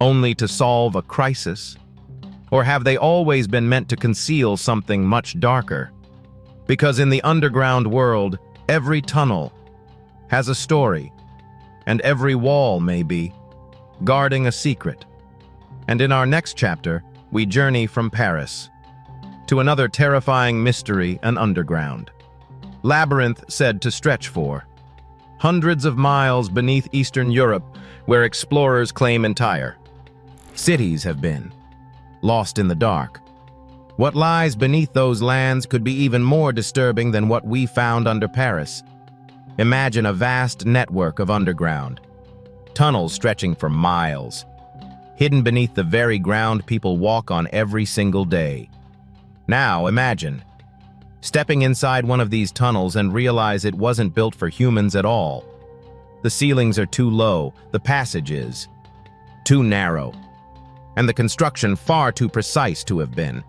only to solve a crisis? Or have they always been meant to conceal something much darker? Because in the underground world, every tunnel has a story, and every wall may be guarding a secret. And in our next chapter, we journey from Paris to another terrifying mystery and underground. Labyrinth said to stretch for hundreds of miles beneath Eastern Europe, where explorers claim entire cities have been lost in the dark. What lies beneath those lands could be even more disturbing than what we found under Paris. Imagine a vast network of underground tunnels stretching for miles, hidden beneath the very ground people walk on every single day. Now imagine stepping inside one of these tunnels and realize it wasn't built for humans at all. The ceilings are too low, the passage is too narrow, and the construction far too precise to have been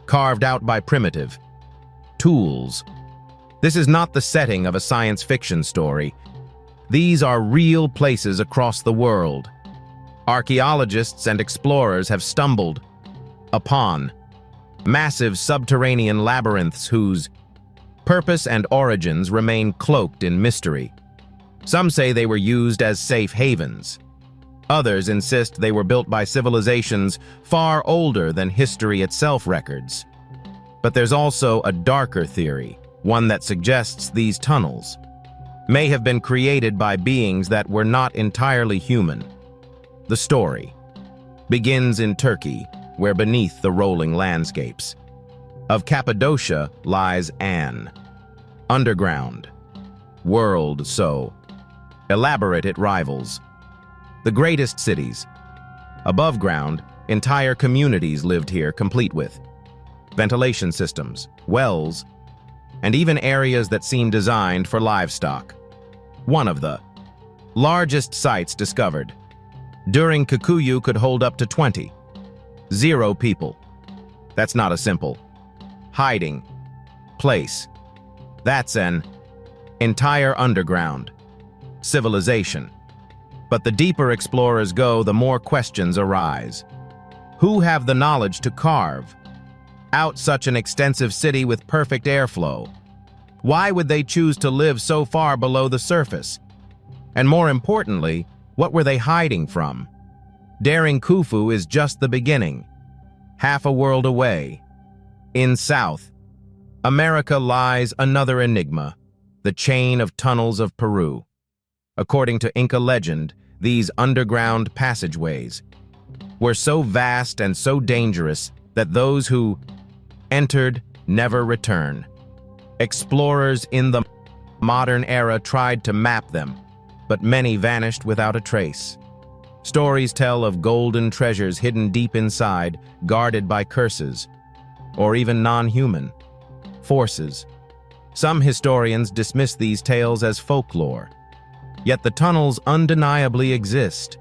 carved out by primitive tools. This is not the setting of a science fiction story. These are real places across the world. Archaeologists and explorers have stumbled upon massive subterranean labyrinths whose purpose and origins remain cloaked in mystery. Some say they were used as safe havens. Others insist they were built by civilizations far older than history itself records. But there's also a darker theory, one that suggests these tunnels may have been created by beings that were not entirely human. The story begins in Turkey, where beneath the rolling landscapes of Cappadocia lies an underground world so elaborate it rivals the greatest cities. Above ground, entire communities lived here, complete with ventilation systems, wells, and even areas that seem designed for livestock. One of the largest sites discovered, Derinkuyu, could hold up to 0 people. That's not a simple hiding place. That's an entire underground civilization. But the deeper explorers go, the more questions arise. Who have the knowledge to carve out such an extensive city with perfect airflow? Why would they choose to live so far below the surface? And more importantly, what were they hiding from? Derinkuyu is just the beginning. Half a world away, in South America, lies another enigma, the chain of tunnels of Peru. According to Inca legend, these underground passageways were so vast and so dangerous that those who entered never return. Explorers in the modern era tried to map them, but many vanished without a trace. Stories tell of golden treasures hidden deep inside, guarded by curses, or even non-human forces. Some historians dismiss these tales as folklore. Yet the tunnels undeniably exist.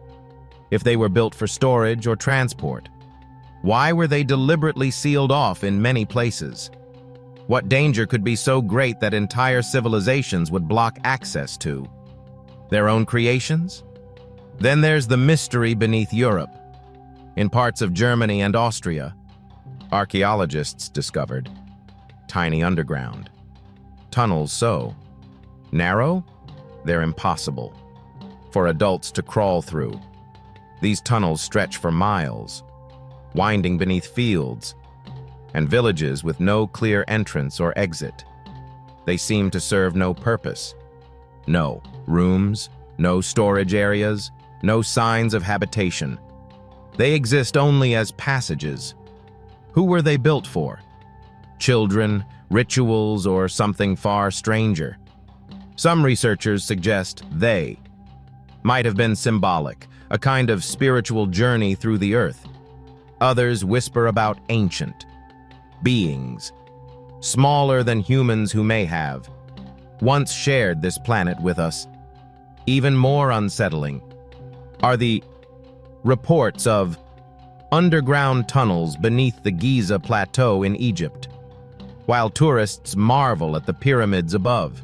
If they were built for storage or transport, why were they deliberately sealed off in many places? What danger could be so great that entire civilizations would block access to their own creations? Then there's the mystery beneath Europe. In parts of Germany and Austria, archaeologists discovered tiny underground tunnels so narrow, they're impossible for adults to crawl through. These tunnels stretch for miles, winding beneath fields and villages with no clear entrance or exit. They seem to serve no purpose. No rooms, no storage areas, no signs of habitation. They exist only as passages. Who were they built for? Children, rituals, or something far stranger? Some researchers suggest they might have been symbolic, a kind of spiritual journey through the earth. Others whisper about ancient beings, smaller than humans, who may have once shared this planet with us. Even more unsettling are the reports of underground tunnels beneath the Giza Plateau in Egypt, while tourists marvel at the pyramids above.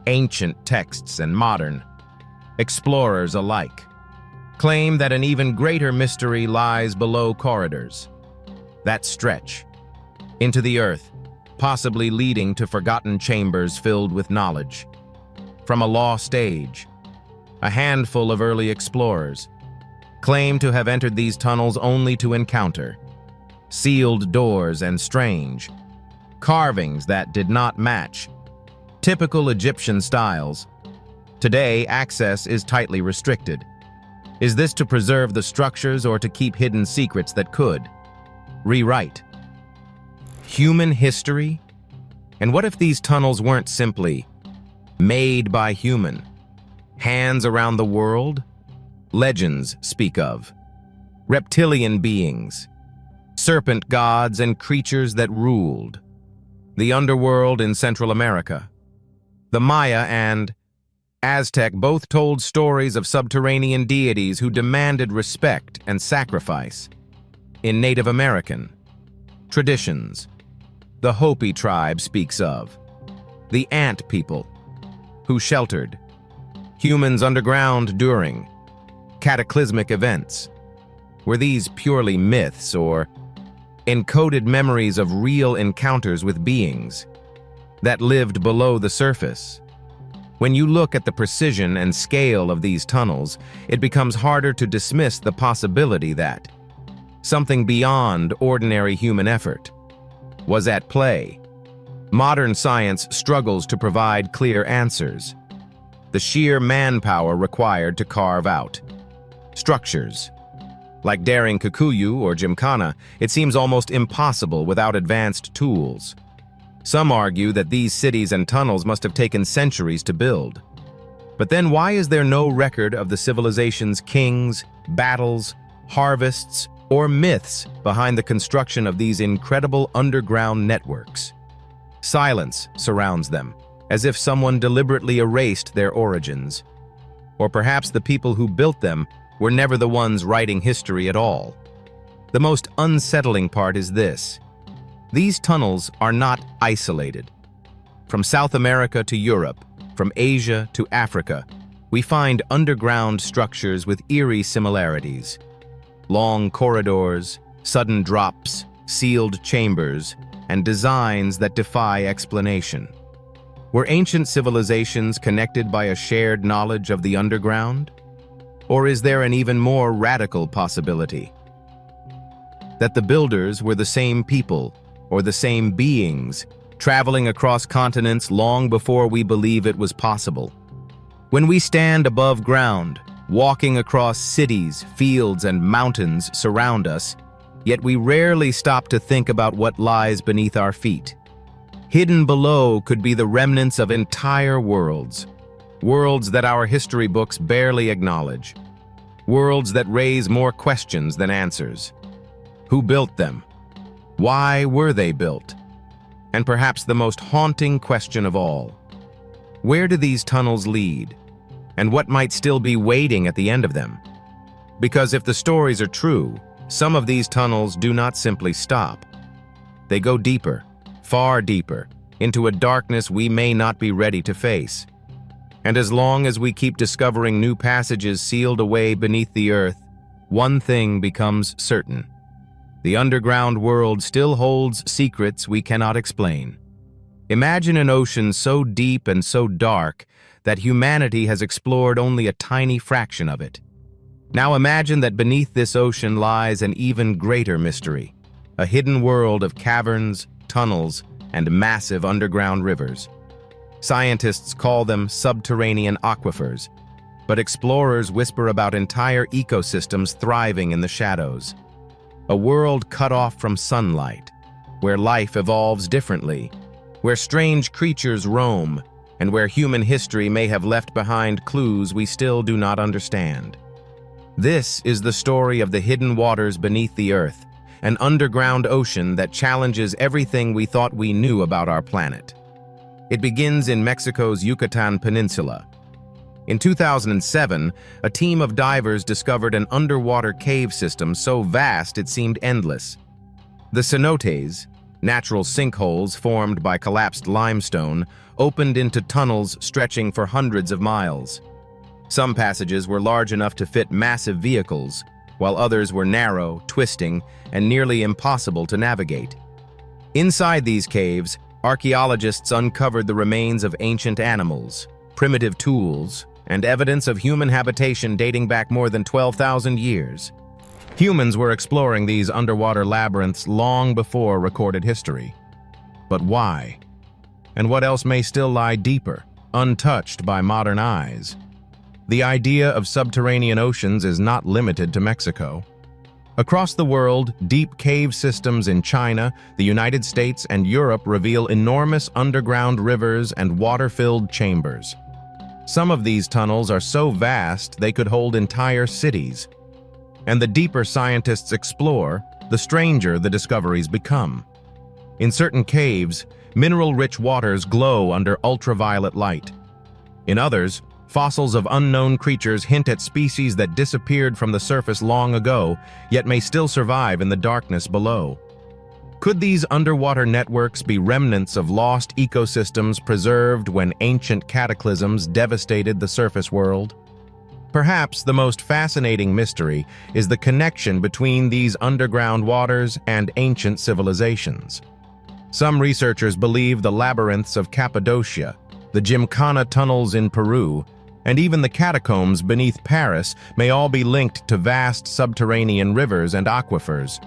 Ancient texts and modern explorers alike, claim that an even greater mystery lies below corridors that stretch into the earth, possibly leading to forgotten chambers filled with knowledge. From a lost age, a handful of early explorers claim to have entered these tunnels only to encounter sealed doors and strange carvings that did not match typical Egyptian styles. Today, access is tightly restricted. Is this to preserve the structures or to keep hidden secrets that could rewrite human history? And what if these tunnels weren't simply made by human hands around the world? Legends speak of reptilian beings, serpent gods, and creatures that ruled the underworld in Central America. The Maya and Aztec both told stories of subterranean deities who demanded respect and sacrifice. In Native American traditions, the Hopi tribe speaks of the ant people who sheltered humans underground during cataclysmic events. Were these purely myths or encoded memories of real encounters with beings that lived below the surface? When you look at the precision and scale of these tunnels, it becomes harder to dismiss the possibility that something beyond ordinary human effort was at play. Modern science struggles to provide clear answers. The sheer manpower required to carve out structures like Derinkuyu or Gymkhana, it seems almost impossible without advanced tools. Some argue that these cities and tunnels must have taken centuries to build. But then why is there no record of the civilization's kings, battles, harvests, or myths behind the construction of these incredible underground networks? Silence surrounds them, as if someone deliberately erased their origins. Or perhaps the people who built them were never the ones writing history at all. The most unsettling part is this: these tunnels are not isolated. From South America to Europe, from Asia to Africa, we find underground structures with eerie similarities. Long corridors, sudden drops, sealed chambers, and designs that defy explanation. Were ancient civilizations connected by a shared knowledge of the underground? Or is there an even more radical possibility? That the builders were the same people, or the same beings, traveling across continents long before we believe it was possible. When we stand above ground, walking across cities, fields, and mountains surround us, yet we rarely stop to think about what lies beneath our feet. Hidden below could be the remnants of entire worlds. Worlds that our history books barely acknowledge. Worlds that raise more questions than answers. Who built them? Why were they built? And perhaps the most haunting question of all: where do these tunnels lead? And what might still be waiting at the end of them? Because if the stories are true, some of these tunnels do not simply stop. They go deeper, far deeper, into a darkness we may not be ready to face. And as long as we keep discovering new passages sealed away beneath the earth, one thing becomes certain: the underground world still holds secrets we cannot explain. Imagine an ocean so deep and so dark that humanity has explored only a tiny fraction of it. Now imagine that beneath this ocean lies an even greater mystery, a hidden world of caverns, tunnels, and massive underground rivers. Scientists call them subterranean aquifers, but explorers whisper about entire ecosystems thriving in the shadows. A world cut off from sunlight, where life evolves differently, where strange creatures roam, and where human history may have left behind clues we still do not understand. This is the story of the hidden waters beneath the earth, an underground ocean that challenges everything we thought we knew about our planet. It begins in Mexico's Yucatan Peninsula. In 2007, a team of divers discovered an underwater cave system so vast it seemed endless. The cenotes, natural sinkholes formed by collapsed limestone, opened into tunnels stretching for hundreds of miles. Some passages were large enough to fit massive vehicles, while others were narrow, twisting, and nearly impossible to navigate. Inside these caves, archaeologists uncovered the remains of ancient animals, primitive tools, and evidence of human habitation dating back more than 12,000 years. Humans were exploring these underwater labyrinths long before recorded history. But why? And what else may still lie deeper, untouched by modern eyes? The idea of subterranean oceans is not limited to Mexico. Across the world, deep cave systems in China, the United States, and Europe reveal enormous underground rivers and water-filled chambers. Some of these tunnels are so vast they could hold entire cities. And the deeper scientists explore, the stranger the discoveries become. In certain caves, mineral-rich waters glow under ultraviolet light. In others, fossils of unknown creatures hint at species that disappeared from the surface long ago, yet may still survive in the darkness below. Could these underwater networks be remnants of lost ecosystems preserved when ancient cataclysms devastated the surface world? Perhaps the most fascinating mystery is the connection between these underground waters and ancient civilizations. Some researchers believe the labyrinths of Cappadocia, the Gymkhana tunnels in Peru, and even the catacombs beneath Paris may all be linked to vast subterranean rivers and aquifers.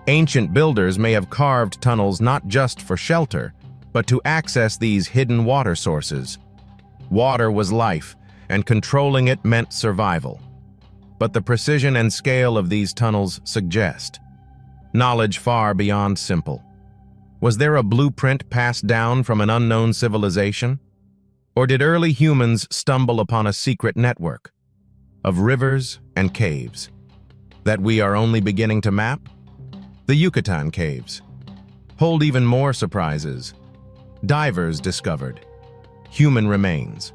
Ancient builders may have carved tunnels not just for shelter, but to access these hidden water sources. Water was life, and controlling it meant survival. But the precision and scale of these tunnels suggest knowledge far beyond simple. Was there a blueprint passed down from an unknown civilization? Or did early humans stumble upon a secret network of rivers and caves that we are only beginning to map? The Yucatan Caves hold even more surprises. Divers discovered human remains,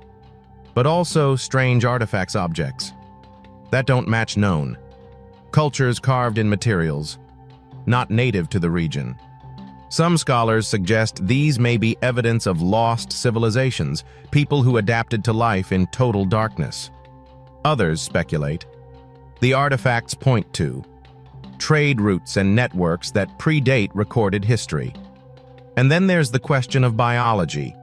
but also strange artifacts objects that don't match known. Cultures carved in materials not native to the region. Some scholars suggest these may be evidence of lost civilizations, people who adapted to life in total darkness. Others speculate the artifacts point to trade routes and networks that predate recorded history. And then there's the question of biology.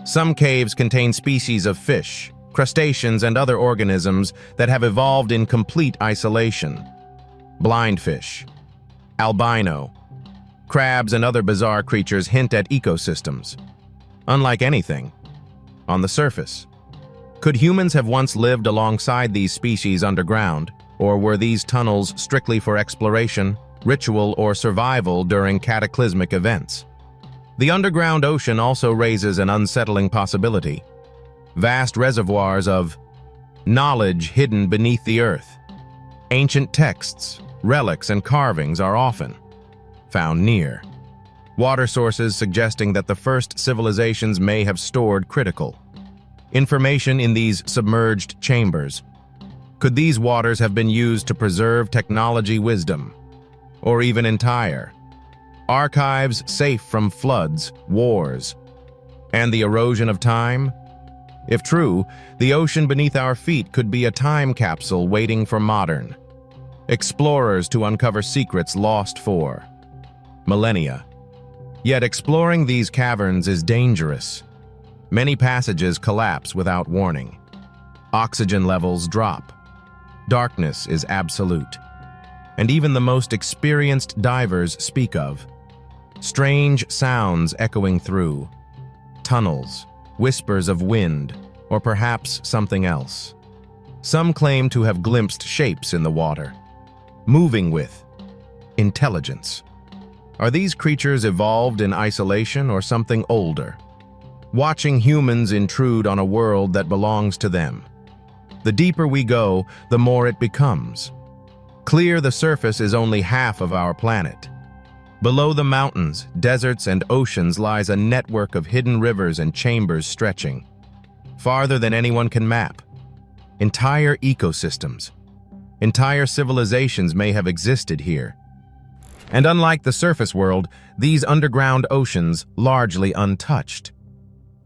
Some caves contain species of fish, crustaceans, and other organisms that have evolved in complete isolation. Blindfish, albino, crabs, and other bizarre creatures hint at ecosystems. Unlike anything on the surface. Could humans have once lived alongside these species underground, or were these tunnels strictly for exploration, ritual, or survival during cataclysmic events? The underground ocean also raises an unsettling possibility. Vast reservoirs of knowledge hidden beneath the earth. Ancient texts, relics, and carvings are often found near. Water sources suggesting that the first civilizations may have stored critical information in these submerged chambers. Could these waters have been used to preserve technology wisdom, or even entire archives safe from floods, wars, and the erosion of time? If true, the ocean beneath our feet could be a time capsule waiting for modern explorers to uncover secrets lost for millennia. Yet exploring these caverns is dangerous. Many passages collapse without warning. Oxygen levels drop. Darkness is absolute. And even the most experienced divers speak of strange sounds echoing through tunnels, whispers of wind, or perhaps something else. Some claim to have glimpsed shapes in the water, moving with intelligence. Are these creatures evolved in isolation or something older, watching humans intrude on a world that belongs to them? The deeper we go, the more it becomes clear the surface is only half of our planet. Below the mountains, deserts, and oceans lies a network of hidden rivers and chambers stretching farther than anyone can map. Entire ecosystems, entire civilizations may have existed here. And unlike the surface world, these underground oceans largely untouched.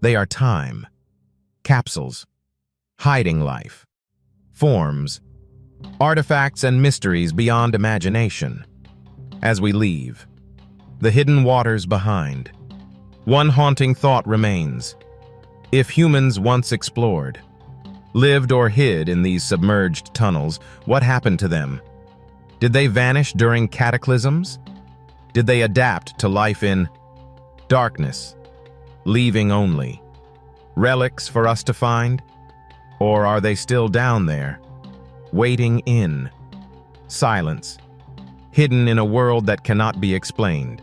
They are time capsules, hiding life. forms, artifacts and mysteries beyond imagination. As we leave, the hidden waters behind, one haunting thought remains. If humans once explored, lived or hid in these submerged tunnels, what happened to them? Did they vanish during cataclysms? Did they adapt to life in darkness, leaving only relics for us to find? Or are they still down there, waiting in silence, hidden in a world that cannot be explained?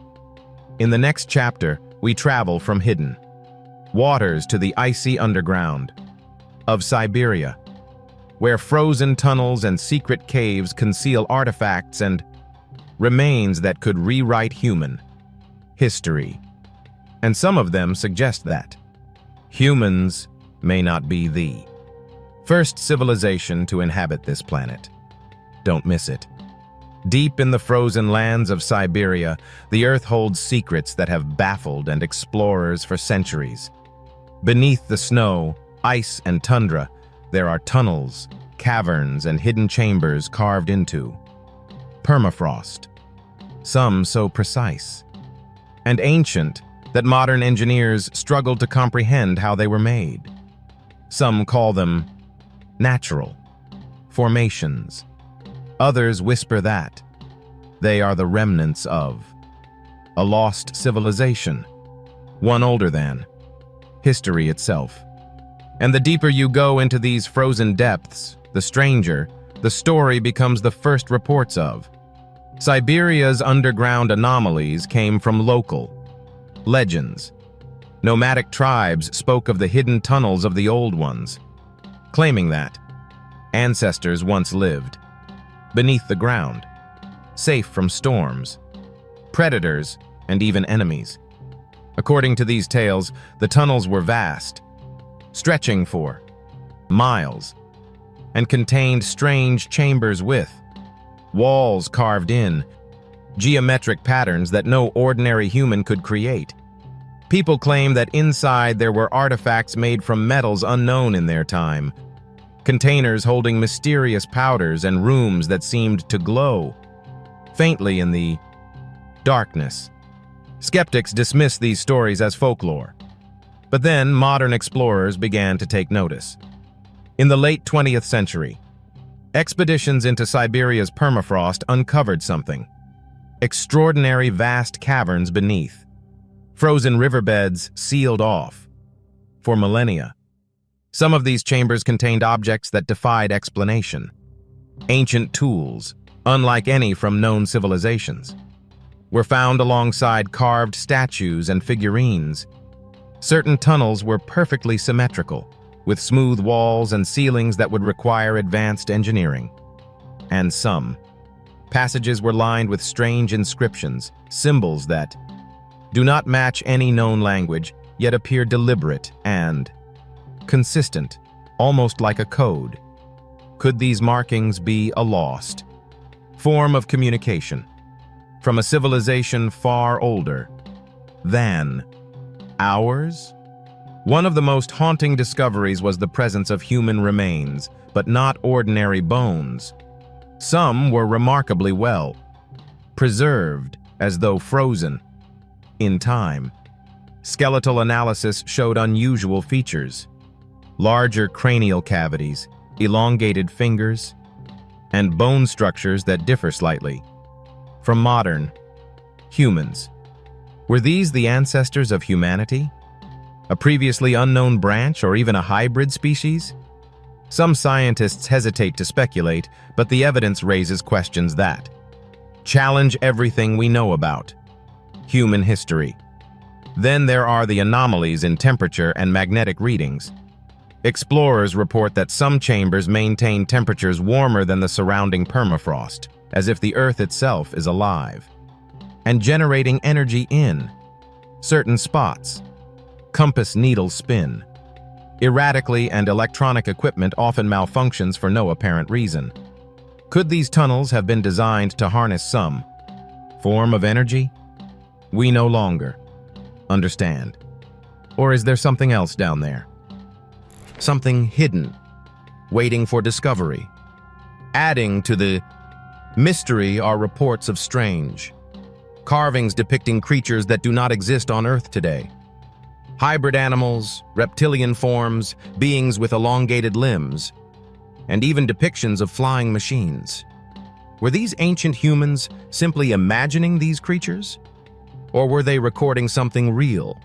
In the next chapter, we travel from hidden waters to the icy underground of Siberia, where frozen tunnels and secret caves conceal artifacts and remains that could rewrite human history. And some of them suggest that humans may not be the first civilization to inhabit this planet. Don't miss it. Deep in the frozen lands of Siberia, the Earth holds secrets that have baffled and explorers for centuries. Beneath the snow, ice, and tundra, there are tunnels, caverns, and hidden chambers carved into permafrost, some so precise and ancient that modern engineers struggled to comprehend how they were made. Some call them natural formations. Others whisper that they are the remnants of a lost civilization, one older than history itself. And the deeper you go into these frozen depths, the stranger the story becomes. The first reports of Siberia's underground anomalies came from local legends. Nomadic tribes spoke of the hidden tunnels of the old ones, claiming that ancestors once lived beneath the ground, safe from storms, predators, and even enemies. According to these tales, the tunnels were vast, stretching for miles, and contained strange chambers with walls carved in geometric patterns that no ordinary human could create. People claim that inside there were artifacts made from metals unknown in their time, containers holding mysterious powders, and rooms that seemed to glow faintly in the darkness. Skeptics dismiss these stories as folklore, but then modern explorers began to take notice. In the late 20th century, expeditions into Siberia's permafrost uncovered something: extraordinary vast caverns beneath, frozen riverbeds sealed off for millennia. Some of these chambers contained objects that defied explanation. Ancient tools, unlike any from known civilizations, were found alongside carved statues and figurines. Certain tunnels were perfectly symmetrical, with smooth walls and ceilings that would require advanced engineering. And some passages were lined with strange inscriptions, symbols that do not match any known language, yet appear deliberate and consistent, almost like a code. Could these markings be a lost form of communication from a civilization far older than ours? One of the most haunting discoveries was the presence of human remains, but not ordinary bones. Some were remarkably well preserved, as though frozen in time. Skeletal analysis showed unusual features: larger cranial cavities, elongated fingers, and bone structures that differ slightly from modern humans. Were these the ancestors of humanity? A previously unknown branch, or even a hybrid species? Some scientists hesitate to speculate, but the evidence raises questions that challenge everything we know about human history. Then there are the anomalies in temperature and magnetic readings. Explorers report that some chambers maintain temperatures warmer than the surrounding permafrost, as if the Earth itself is alive and generating energy in certain spots. Compass needles spin erratically, and electronic equipment often malfunctions for no apparent reason. Could these tunnels have been designed to harness some form of energy we no longer understand? Or is there something else down there? Something hidden waiting for discovery. Adding to the mystery are reports of strange carvings depicting creatures that do not exist on Earth today. Hybrid animals, reptilian forms, beings with elongated limbs, and even depictions of flying machines. Were these ancient humans simply imagining these creatures? Or were they recording something real?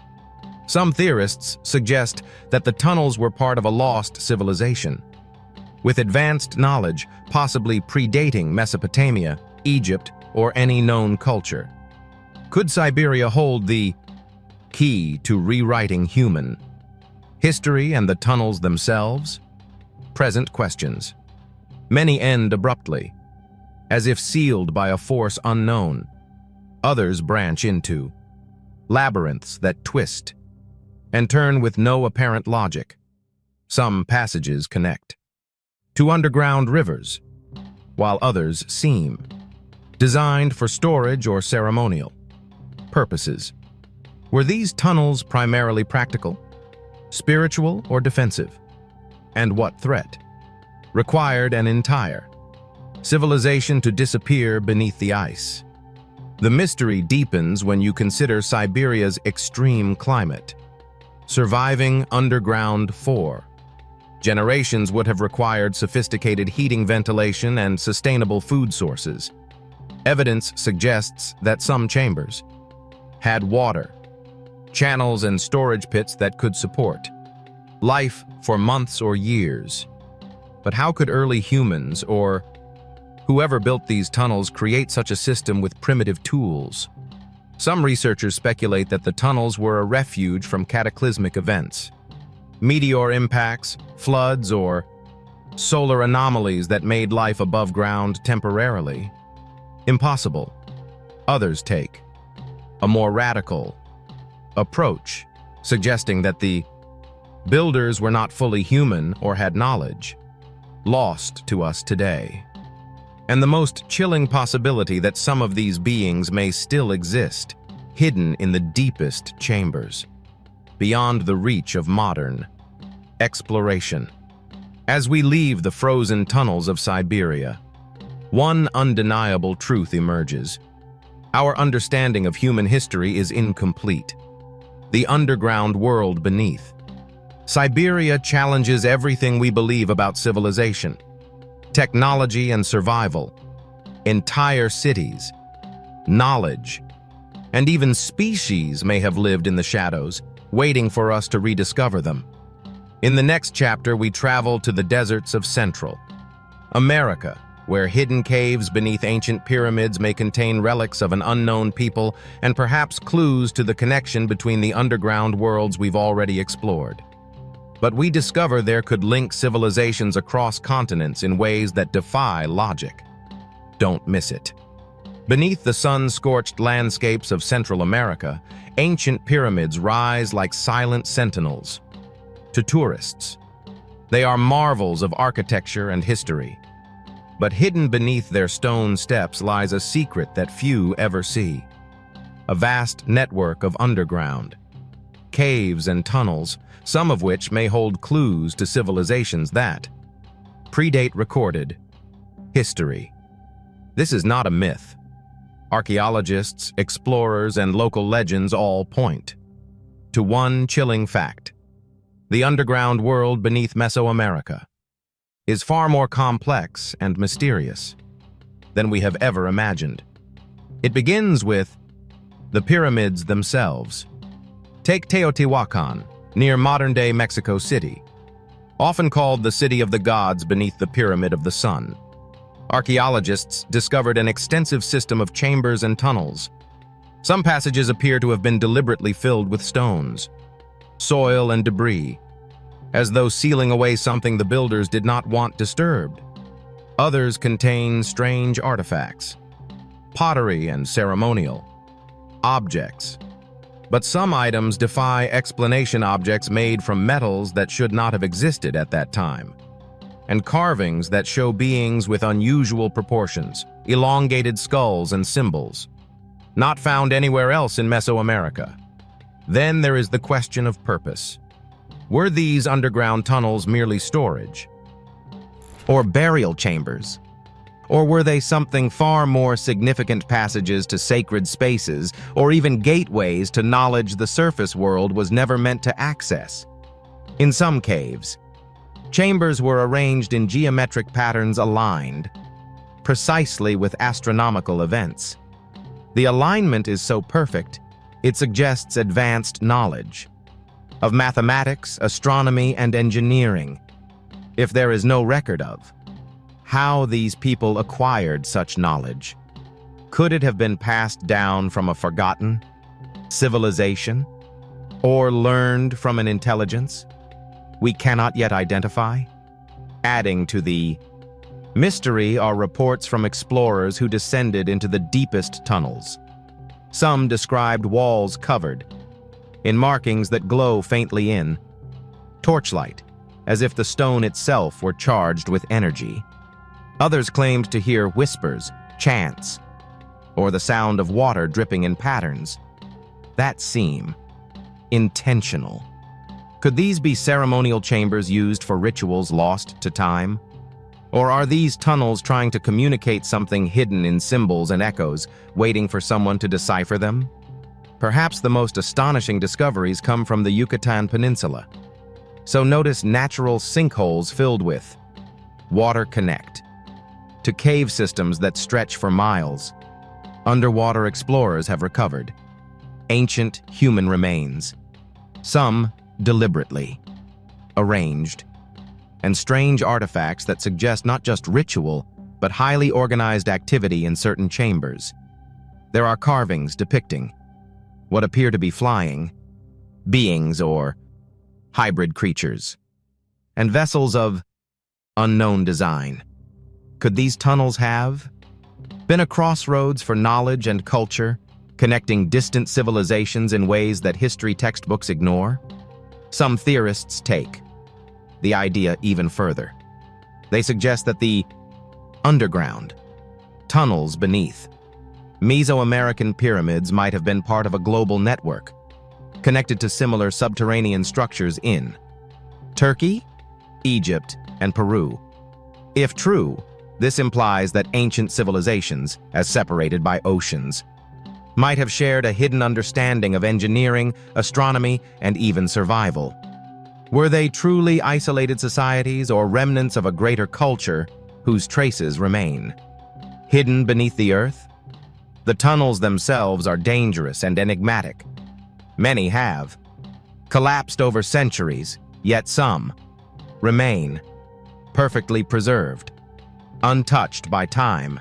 Some theorists suggest that the tunnels were part of a lost civilization, with advanced knowledge possibly predating Mesopotamia, Egypt, or any known culture. Could Siberia hold the key to rewriting human history and the tunnels themselves? Present questions. Many end abruptly, as if sealed by a force unknown. Others branch into labyrinths that twist and turn with no apparent logic. Some passages connect to underground rivers, while others seem designed for storage or ceremonial purposes. Were these tunnels primarily practical, spiritual, or defensive? And what threat required an entire civilization to disappear beneath the ice? The mystery deepens when you consider Siberia's extreme climate. Surviving underground for generations would have required sophisticated heating, ventilation, and sustainable food sources. Evidence suggests that some chambers had water, channels, and storage pits that could support life for months or years. But how could early humans, or whoever built these tunnels, create such a system with primitive tools? Some researchers speculate that the tunnels were a refuge from cataclysmic events, meteor impacts, floods, or solar anomalies that made life above ground temporarily impossible. Others take a more radical approach, suggesting that the builders were not fully human or had knowledge lost to us today. And the most chilling possibility that some of these beings may still exist, hidden in the deepest chambers, beyond the reach of modern exploration. As we leave the frozen tunnels of Siberia, one undeniable truth emerges. Our understanding of human history is incomplete. The underground world beneath Siberia challenges everything we believe about civilization, technology, and survival. Entire cities, knowledge, and even species may have lived in the shadows, waiting for us to rediscover them. In the next chapter, we travel to the deserts of Central America, where hidden caves beneath ancient pyramids may contain relics of an unknown people and perhaps clues to the connection between the underground worlds we've already explored. But we discover there could link civilizations across continents in ways that defy logic. Don't miss it. Beneath the sun-scorched landscapes of Central America, ancient pyramids rise like silent sentinels. To tourists, they are marvels of architecture and history. But hidden beneath their stone steps lies a secret that few ever see. A vast network of underground caves and tunnels, some of which may hold clues to civilizations that predate recorded history. This is not a myth. Archaeologists, explorers, and local legends all point to one chilling fact. The underground world beneath Mesoamerica is far more complex and mysterious than we have ever imagined. It begins with the pyramids themselves. Take Teotihuacan, near modern-day Mexico City, often called the City of the Gods beneath the Pyramid of the Sun. Archaeologists discovered an extensive system of chambers and tunnels. Some passages appear to have been deliberately filled with stones, soil, and debris, as though sealing away something the builders did not want disturbed. Others contain strange artifacts, pottery, and ceremonial objects. But some items defy explanation, objects made from metals that should not have existed at that time, and carvings that show beings with unusual proportions, elongated skulls, and symbols, not found anywhere else in Mesoamerica. Then there is the question of purpose. Were these underground tunnels merely storage, Or burial chambers? Or were they something far more significant, passages to sacred spaces, or even gateways to knowledge the surface world was never meant to access? In some caves, chambers were arranged in geometric patterns aligned precisely with astronomical events. The alignment is so perfect, it suggests advanced knowledge of mathematics, astronomy, and engineering, if there is no record of how these people acquired such knowledge. Could it have been passed down from a forgotten civilization or learned from an intelligence we cannot yet identify? Adding to the mystery are reports from explorers who descended into the deepest tunnels. Some described walls covered in markings that glow faintly in torchlight, as if the stone itself were charged with energy. Others claimed to hear whispers, chants, or the sound of water dripping in patterns that seem intentional. Could these be ceremonial chambers used for rituals lost to time? Or are these tunnels trying to communicate something hidden in symbols and echoes, waiting for someone to decipher them? Perhaps the most astonishing discoveries come from the Yucatan Peninsula. So notice natural sinkholes filled with water connect to cave systems that stretch for miles. Underwater explorers have recovered ancient human remains, some deliberately arranged, and strange artifacts that suggest not just ritual, but highly organized activity in certain chambers. There are carvings depicting what appear to be flying beings or hybrid creatures, and vessels of unknown design. Could these tunnels have been a crossroads for knowledge and culture, connecting distant civilizations in ways that history textbooks ignore? Some theorists take the idea even further. They suggest that the underground tunnels beneath Mesoamerican pyramids might have been part of a global network, connected to similar subterranean structures in Turkey, Egypt, and Peru. If true, this implies that ancient civilizations, as separated by oceans, might have shared a hidden understanding of engineering, astronomy, and even survival. Were they truly isolated societies or remnants of a greater culture whose traces remain hidden beneath the earth? The tunnels themselves are dangerous and enigmatic. Many have collapsed over centuries, yet some remain perfectly preserved, untouched by time.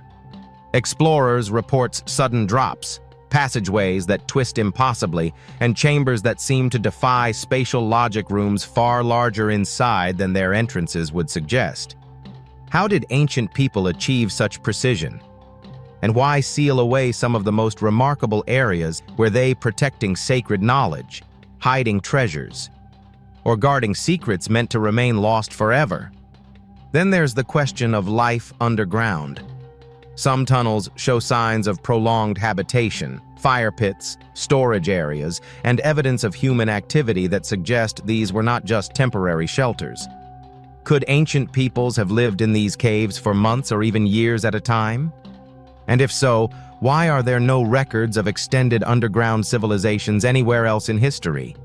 Explorers report sudden drops, passageways that twist impossibly, and chambers that seem to defy spatial logic, rooms far larger inside than their entrances would suggest. How did ancient people achieve such precision? And why seal away some of the most remarkable areas? Were they protecting sacred knowledge, hiding treasures, or guarding secrets meant to remain lost forever? Then there's the question of life underground. Some tunnels show signs of prolonged habitation, fire pits, storage areas, and evidence of human activity that suggest these were not just temporary shelters. Could ancient peoples have lived in these caves for months or even years at a time? And if so, why are there no records of extended underground civilizations anywhere else in history?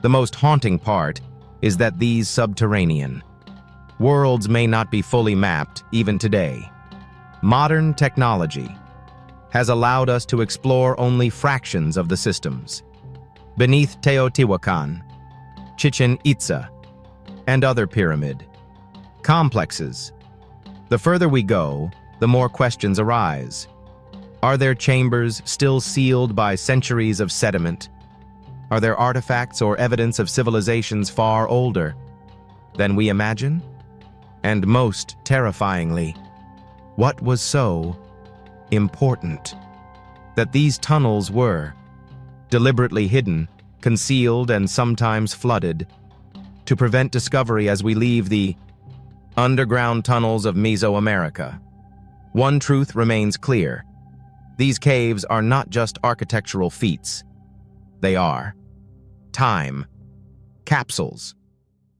The most haunting part is that these subterranean worlds may not be fully mapped even today. Modern technology has allowed us to explore only fractions of the systems beneath Teotihuacan, Chichen Itza, and other pyramid complexes. The further we go, the more questions arise. Are there chambers still sealed by centuries of sediment? Are there artifacts or evidence of civilizations far older than we imagine? And most terrifyingly, what was so important that these tunnels were deliberately hidden, concealed, and sometimes flooded to prevent discovery as we leave the underground tunnels of Mesoamerica? One truth remains clear. These caves are not just architectural feats. They are time capsules,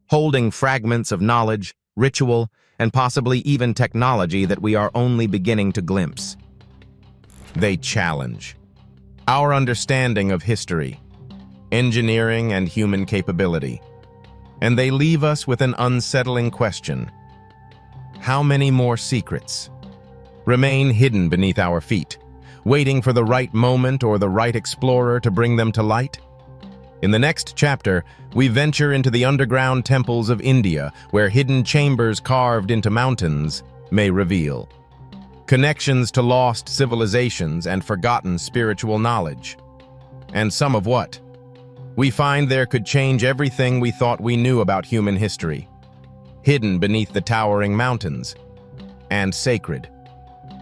holding fragments of knowledge, ritual, and possibly even technology that we are only beginning to glimpse. They challenge our understanding of history, engineering, and human capability. And they leave us with an unsettling question. How many more secrets remain hidden beneath our feet, waiting for the right moment or the right explorer to bring them to light? In the next chapter, we venture into the underground temples of India, where hidden chambers carved into mountains may reveal connections to lost civilizations and forgotten spiritual knowledge. And some of what we find there could change everything we thought we knew about human history, hidden beneath the towering mountains and sacred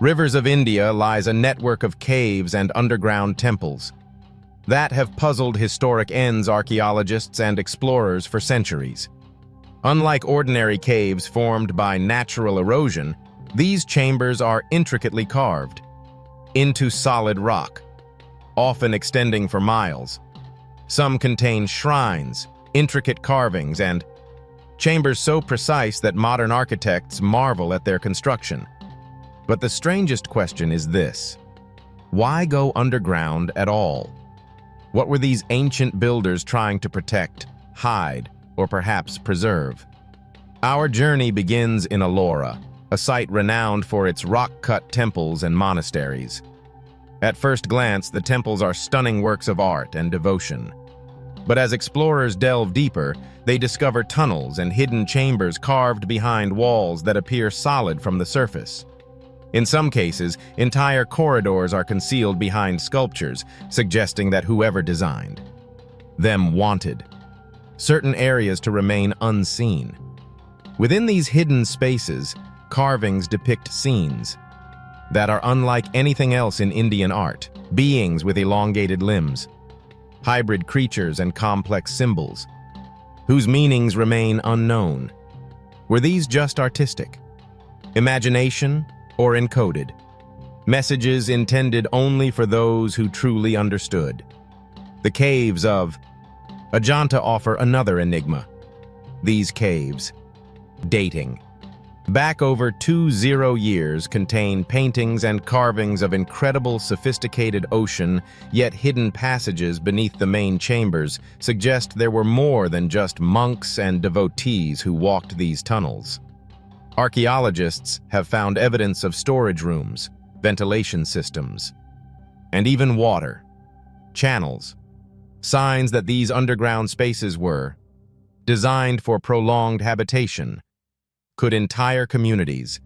rivers of India lies a network of caves and underground temples that have puzzled historic archaeologists and explorers for centuries. Unlike ordinary caves formed by natural erosion, these chambers are intricately carved into solid rock, often extending for miles. Some contain shrines, intricate carvings, and chambers so precise that modern architects marvel at their construction. But the strangest question is this: why go underground at all? What were these ancient builders trying to protect, hide, or perhaps preserve? Our journey begins in Ellora, a site renowned for its rock-cut temples and monasteries. At first glance, the temples are stunning works of art and devotion. But as explorers delve deeper, they discover tunnels and hidden chambers carved behind walls that appear solid from the surface. In some cases, entire corridors are concealed behind sculptures, suggesting that whoever designed them wanted certain areas to remain unseen. Within these hidden spaces, carvings depict scenes that are unlike anything else in Indian art: beings with elongated limbs, hybrid creatures, and complex symbols, whose meanings remain unknown. Were these just artistic imagination, or encoded messages intended only for those who truly understood? The caves of Ajanta offer another enigma. These caves, dating back over 20 years, contain paintings and carvings of incredible sophisticated ocean, yet hidden passages beneath the main chambers suggest there were more than just monks and devotees who walked these tunnels. Archaeologists have found evidence of storage rooms, ventilation systems, and even water channels, signs that these underground spaces were designed for prolonged habitation. Could entire communities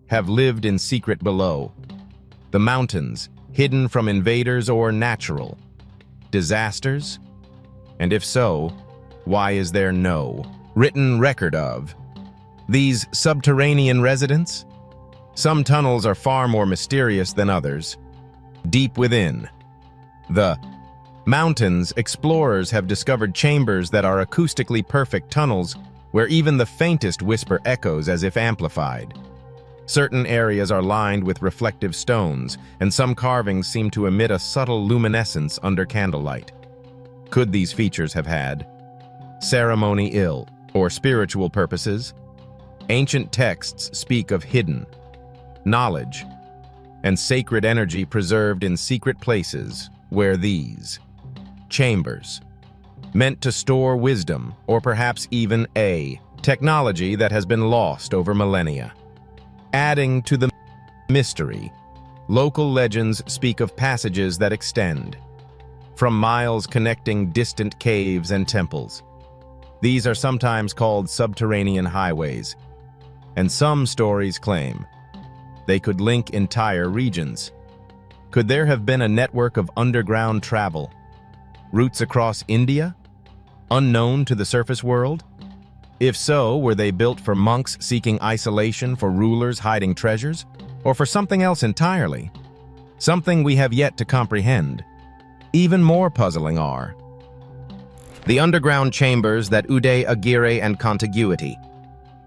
have lived in secret below the mountains, hidden from invaders or natural disasters? And if so, why is there no written record of these subterranean residents? Some tunnels are far more mysterious than others. Deep within the mountains, explorers have discovered chambers that are acoustically perfect tunnels where even the faintest whisper echoes as if amplified. Certain areas are lined with reflective stones, and some carvings seem to emit a subtle luminescence under candlelight. Could these features have had ceremonial or spiritual purposes? Ancient texts speak of hidden knowledge and sacred energy preserved in secret places where these chambers meant to store wisdom, or perhaps even a technology that has been lost over millennia. Adding to the mystery, local legends speak of passages that extend from miles connecting distant caves and temples. These are sometimes called subterranean highways, and some stories claim they could link entire regions. Could there have been a network of underground travel, routes across India, unknown to the surface world? If so, were they built for monks seeking isolation, for rulers hiding treasures, or for something else entirely? Something we have yet to comprehend. Even more puzzling are the underground chambers that Uday Aguirre and contiguity.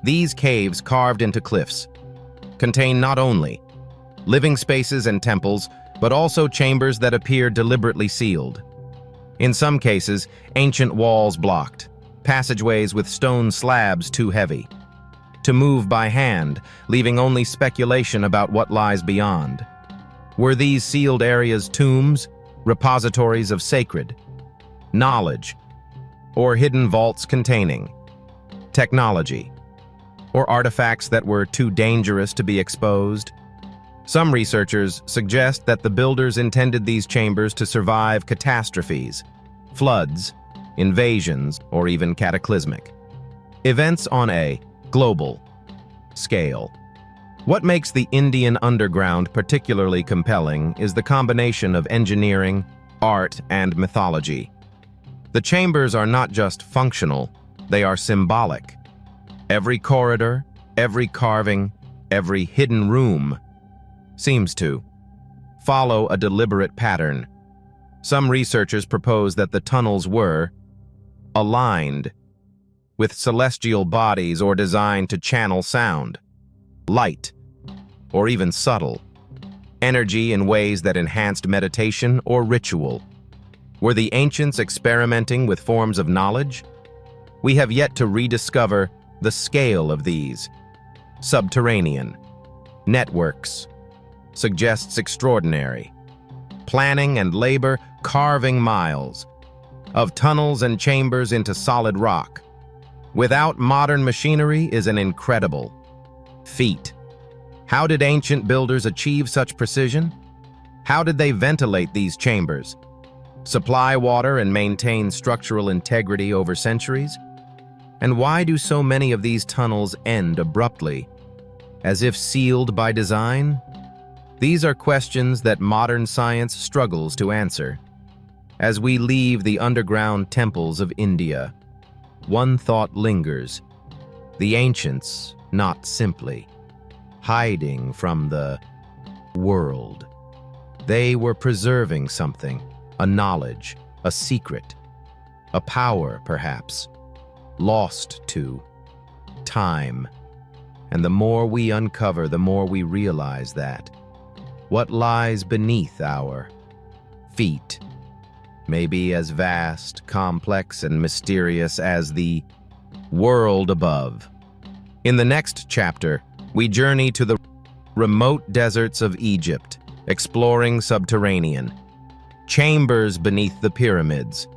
These caves carved into cliffs contain not only living spaces and temples, but also chambers that appear deliberately sealed. In some cases, ancient walls blocked, passageways with stone slabs too heavy, to move by hand, leaving only speculation about what lies beyond. Were these sealed areas tombs, repositories of sacred knowledge, or hidden vaults containing technology, or artifacts that were too dangerous to be exposed? Some researchers suggest that the builders intended these chambers to survive catastrophes, floods, invasions, or even cataclysmic events on a global scale. What makes the Indian underground particularly compelling is the combination of engineering, art, and mythology. The chambers are not just functional, they are symbolic. Every corridor, every carving, every hidden room seems to follow a deliberate pattern. Some researchers propose that the tunnels were aligned with celestial bodies or designed to channel sound, light, or even subtle energy in ways that enhanced meditation or ritual. Were the ancients experimenting with forms of knowledge? We have yet to rediscover the scale of these subterranean networks. Suggests extraordinary planning and labor, carving miles of tunnels and chambers into solid rock without modern machinery is an incredible feat. How did ancient builders achieve such precision? How did they ventilate these chambers, supply water, and maintain structural integrity over centuries? And why do so many of these tunnels end abruptly, as if sealed by design? These are questions that modern science struggles to answer. As we leave the underground temples of India, one thought lingers: the ancients not simply hiding from the world. They were preserving something, a knowledge, a secret, a power perhaps, lost to time. And the more we uncover, the more we realize that what lies beneath our feet may be as vast, complex, and mysterious as the world above. In the next chapter, we journey to the remote deserts of Egypt, exploring subterranean chambers beneath the pyramids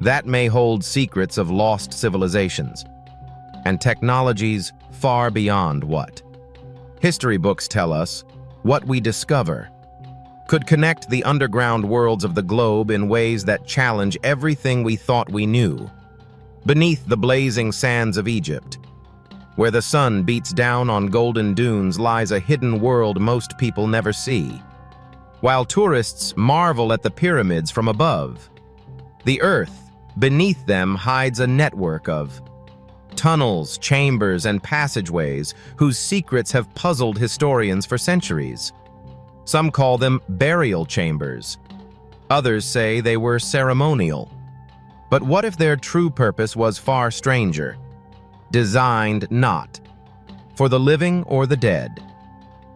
that may hold secrets of lost civilizations and technologies far beyond what history books tell us. What we discover could connect the underground worlds of the globe in ways that challenge everything we thought we knew. Beneath the blazing sands of Egypt, where the sun beats down on golden dunes, lies a hidden world most people never see. While tourists marvel at the pyramids from above, the earth beneath them hides a network of tunnels, chambers, and passageways whose secrets have puzzled historians for centuries. Some call them burial chambers. Others say they were ceremonial. But what if their true purpose was far stranger? Designed not for the living or the dead,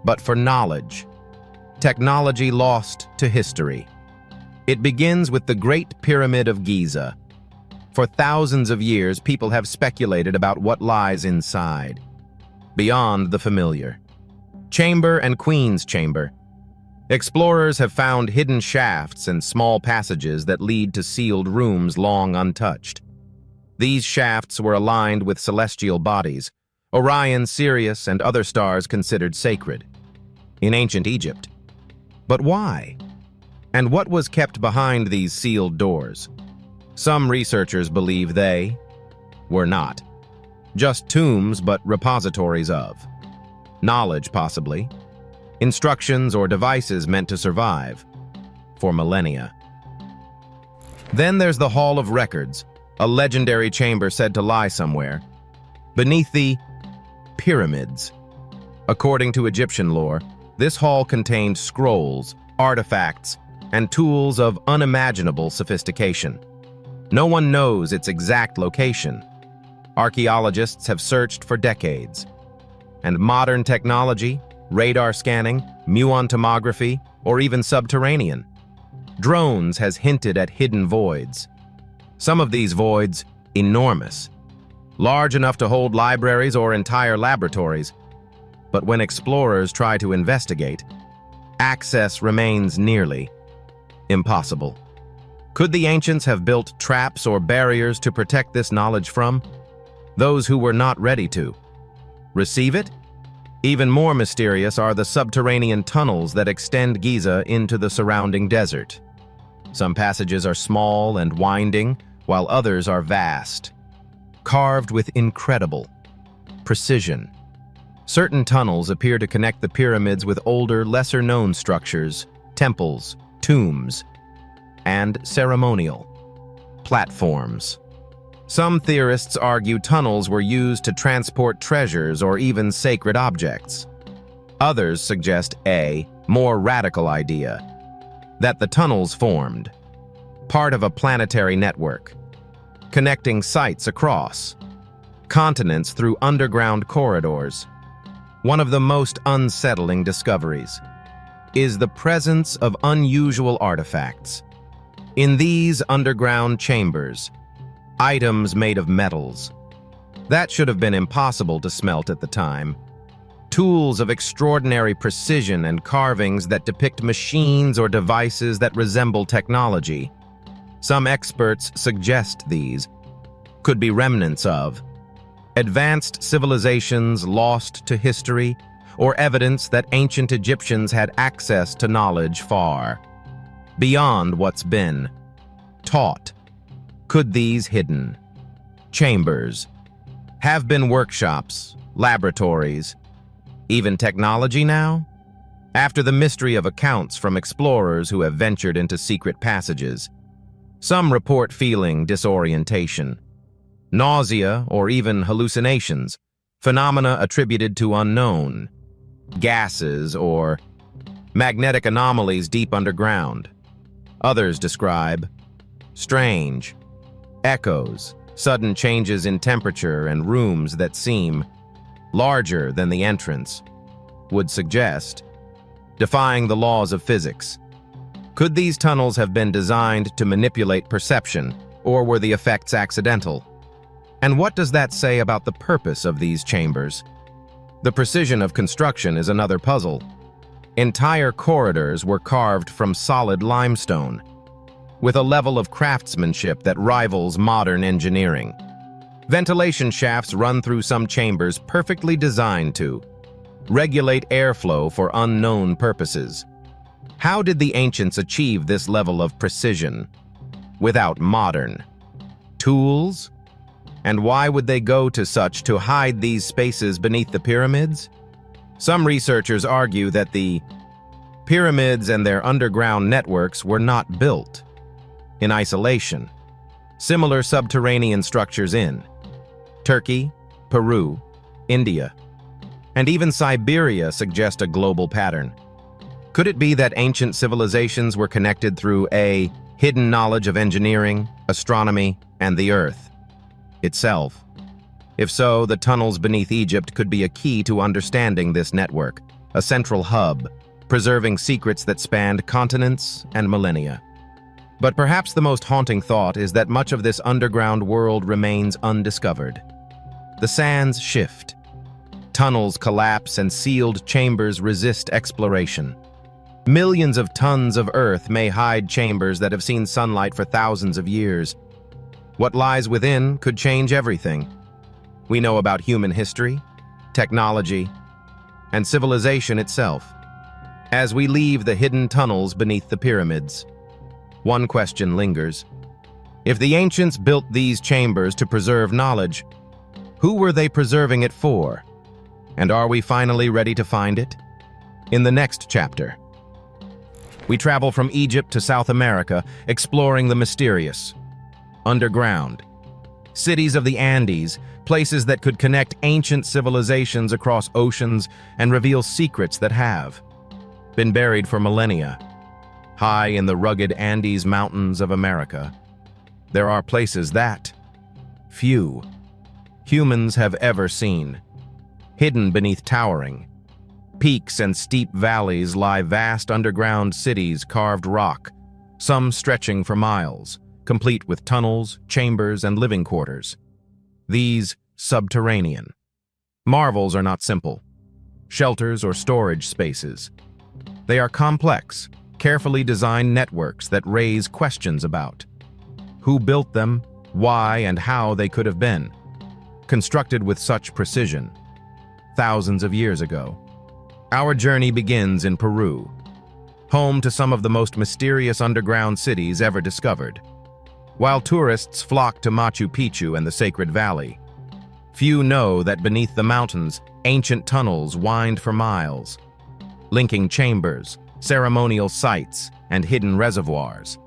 but for knowledge, technology lost to history. It begins with the Great Pyramid of Giza. For thousands of years, people have speculated about what lies inside, beyond the familiar. Chamber and Queen's Chamber. Explorers have found hidden shafts and small passages that lead to sealed rooms long untouched. These shafts were aligned with celestial bodies, Orion, Sirius, and other stars considered sacred in ancient Egypt. But why? And what was kept behind these sealed doors? Some researchers believe they were not just tombs, but repositories of knowledge, possibly instructions or devices meant to survive for millennia. Then there's the Hall of Records, a legendary chamber said to lie somewhere beneath the pyramids. According to Egyptian lore, this hall contained scrolls, artifacts, and tools of unimaginable sophistication. No one knows its exact location. Archaeologists have searched for decades, and modern technology, radar scanning, muon tomography, or even subterranean drones has hinted at hidden voids. Some of these voids enormous, large enough to hold libraries or entire laboratories. But when explorers try to investigate, access remains nearly impossible. Could the ancients have built traps or barriers to protect this knowledge from those who were not ready to receive it? Even more mysterious are the subterranean tunnels that extend Giza into the surrounding desert. Some passages are small and winding, while others are vast, carved with incredible precision. Certain tunnels appear to connect the pyramids with older, lesser-known structures, temples, tombs, and ceremonial platforms. Some theorists argue tunnels were used to transport treasures or even sacred objects. Others suggest a more radical idea, that the tunnels formed part of a planetary network, connecting sites across continents through underground corridors. One of the most unsettling discoveries is the presence of unusual artifacts. In these underground chambers, items made of metals that should have been impossible to smelt at the time, tools of extraordinary precision and carvings that depict machines or devices that resemble technology. Some experts suggest these could be remnants of advanced civilizations lost to history, or evidence that ancient Egyptians had access to knowledge far beyond what's been taught. Could these hidden chambers have been workshops, laboratories, even technology now? After the mystery of accounts from explorers who have ventured into secret passages, some report feeling disorientation, nausea, or even hallucinations, phenomena attributed to unknown gases or magnetic anomalies deep underground. Others describe strange echoes, sudden changes in temperature, and rooms that seem larger than the entrance would suggest, defying the laws of physics. Could these tunnels have been designed to manipulate perception, or were the effects accidental? And what does that say about the purpose of these chambers? The precision of construction is another puzzle. Entire corridors were carved from solid limestone, with a level of craftsmanship that rivals modern engineering. Ventilation shafts run through some chambers perfectly designed to regulate airflow for unknown purposes. How did the ancients achieve this level of precision without modern tools? And why would they go to such to hide these spaces beneath the pyramids? Some researchers argue that the pyramids and their underground networks were not built in isolation. Similar subterranean structures in Turkey, Peru, India, and even Siberia suggest a global pattern. Could it be that ancient civilizations were connected through a hidden knowledge of engineering, astronomy, and the Earth itself? If so, the tunnels beneath Egypt could be a key to understanding this network, a central hub, preserving secrets that spanned continents and millennia. But perhaps the most haunting thought is that much of this underground world remains undiscovered. The sands shift, tunnels collapse, and sealed chambers resist exploration. Millions of tons of earth may hide chambers that have seen sunlight for thousands of years. What lies within could change everything we know about human history, technology, and civilization itself. As we leave the hidden tunnels beneath the pyramids, one question lingers. If the ancients built these chambers to preserve knowledge, who were they preserving it for? And are we finally ready to find it? In the next chapter, we travel from Egypt to South America, exploring the mysterious underground cities of the Andes, places that could connect ancient civilizations across oceans and reveal secrets that have been buried for millennia. High in the rugged Andes mountains of America, there are places that few humans have ever seen. Hidden beneath towering peaks and steep valleys lie vast underground cities carved rock, some stretching for miles, complete with tunnels, chambers, and living quarters. These subterranean. Marvels are not simple, shelters or storage spaces. They are complex, carefully designed networks that raise questions about who built them, why and how they could have been, constructed with such precision, thousands of years ago. Our journey begins in Peru, home to some of the most mysterious underground cities ever discovered. While tourists flock to Machu Picchu and the Sacred Valley, few know that beneath the mountains, ancient tunnels wind for miles, linking chambers, ceremonial sites, and hidden reservoirs.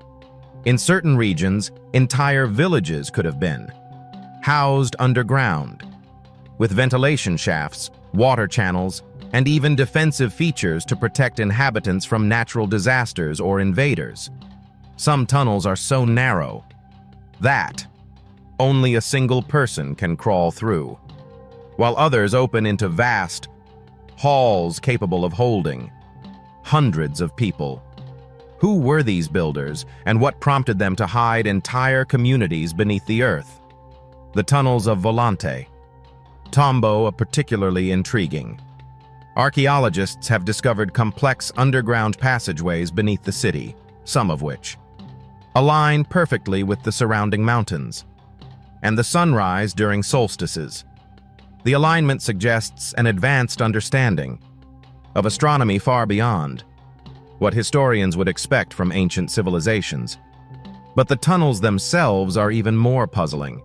In certain regions, entire villages could have been housed underground, with ventilation shafts, water channels, and even defensive features to protect inhabitants from natural disasters or invaders. Some tunnels are so narrow that only a single person can crawl through, while others open into vast halls capable of holding hundreds of people. Who were these builders, and what prompted them to hide entire communities beneath the earth? The tunnels of Volante. Tombo are particularly intriguing. Archaeologists have discovered complex underground passageways beneath the city, some of which align perfectly with the surrounding mountains and the sunrise during solstices. The alignment suggests an advanced understanding of astronomy far beyond what historians would expect from ancient civilizations. But the tunnels themselves are even more puzzling.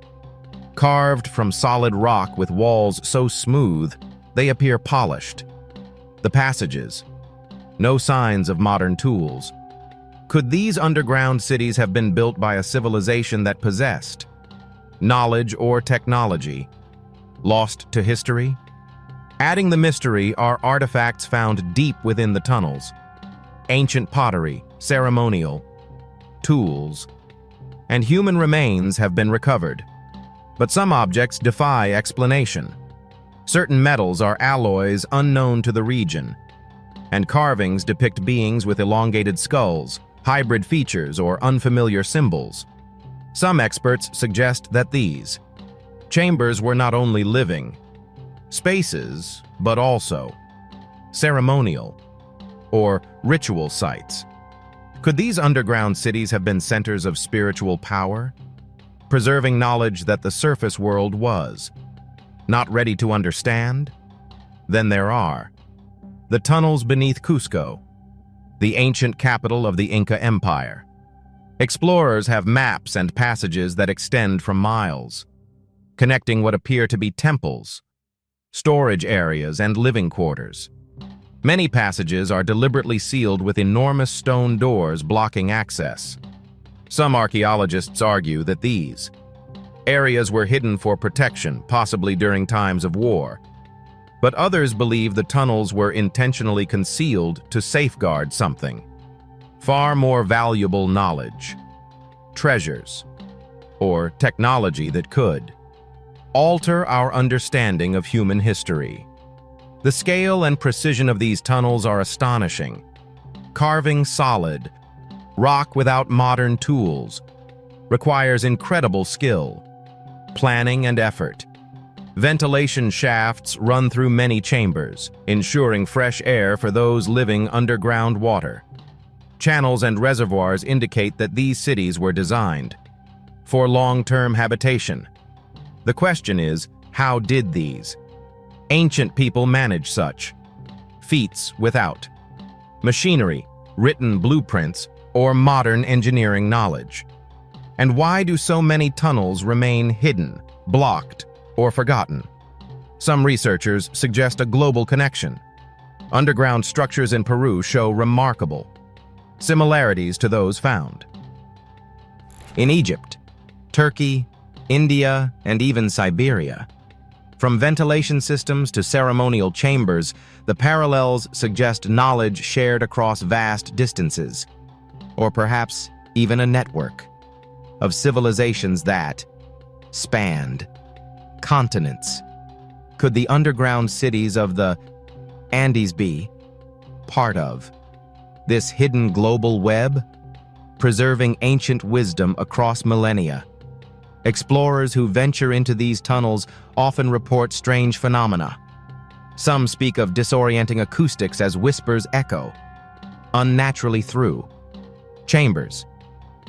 Carved from solid rock with walls so smooth, they appear polished. The passages, no signs of modern tools. Could these underground cities have been built by a civilization that possessed knowledge or technology, lost to history? Adding the mystery are artifacts found deep within the tunnels. Ancient pottery, ceremonial tools, and human remains have been recovered. But some objects defy explanation. Certain metals are alloys unknown to the region, and carvings depict beings with elongated skulls, hybrid features, or unfamiliar symbols. Some experts suggest that these chambers were not only living spaces, but also ceremonial or ritual sites. Could these underground cities have been centers of spiritual power, preserving knowledge that the surface world was not ready to understand? Then there are the tunnels beneath Cusco, the ancient capital of the Inca Empire. Explorers have maps and passages that extend for miles, connecting what appear to be temples, storage areas, and living quarters. Many passages are deliberately sealed with enormous stone doors blocking access. Some archaeologists argue that these areas were hidden for protection, possibly during times of war. But others believe the tunnels were intentionally concealed to safeguard something far more valuable: knowledge, treasures, or technology that could alter our understanding of human history. The scale and precision of these tunnels are astonishing. Carving solid rock without modern tools requires incredible skill, planning, and effort. Ventilation shafts run through many chambers, ensuring fresh air for those living underground water. Channels and reservoirs indicate that these cities were designed for long-term habitation. The question is, how did these ancient people manage such feats without machinery, written blueprints, or modern engineering knowledge? And why do so many tunnels remain hidden, blocked, or forgotten? Some researchers suggest a global connection. Underground structures in Peru show remarkable similarities to those found in Egypt, Turkey, India, and even Siberia. From ventilation systems to ceremonial chambers, the parallels suggest knowledge shared across vast distances, or perhaps even a network of civilizations that spanned continents. Could the underground cities of the Andes be part of this hidden global web, preserving ancient wisdom across millennia? Explorers who venture into these tunnels often report strange phenomena. Some speak of disorienting acoustics as whispers echo unnaturally through chambers.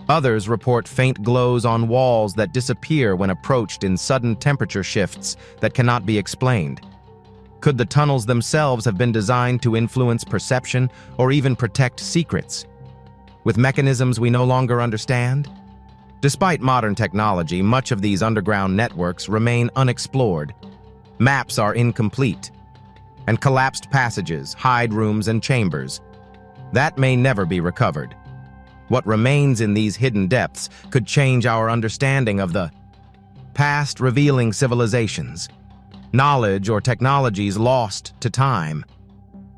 Others report faint glows on walls that disappear when approached in sudden temperature shifts that cannot be explained. Could the tunnels themselves have been designed to influence perception or even protect secrets, with mechanisms we no longer understand? Despite modern technology, much of these underground networks remain unexplored. Maps are incomplete, and collapsed passages, hide rooms, and chambers that may never be recovered. What remains in these hidden depths could change our understanding of the past, revealing civilizations, knowledge, or technologies lost to time.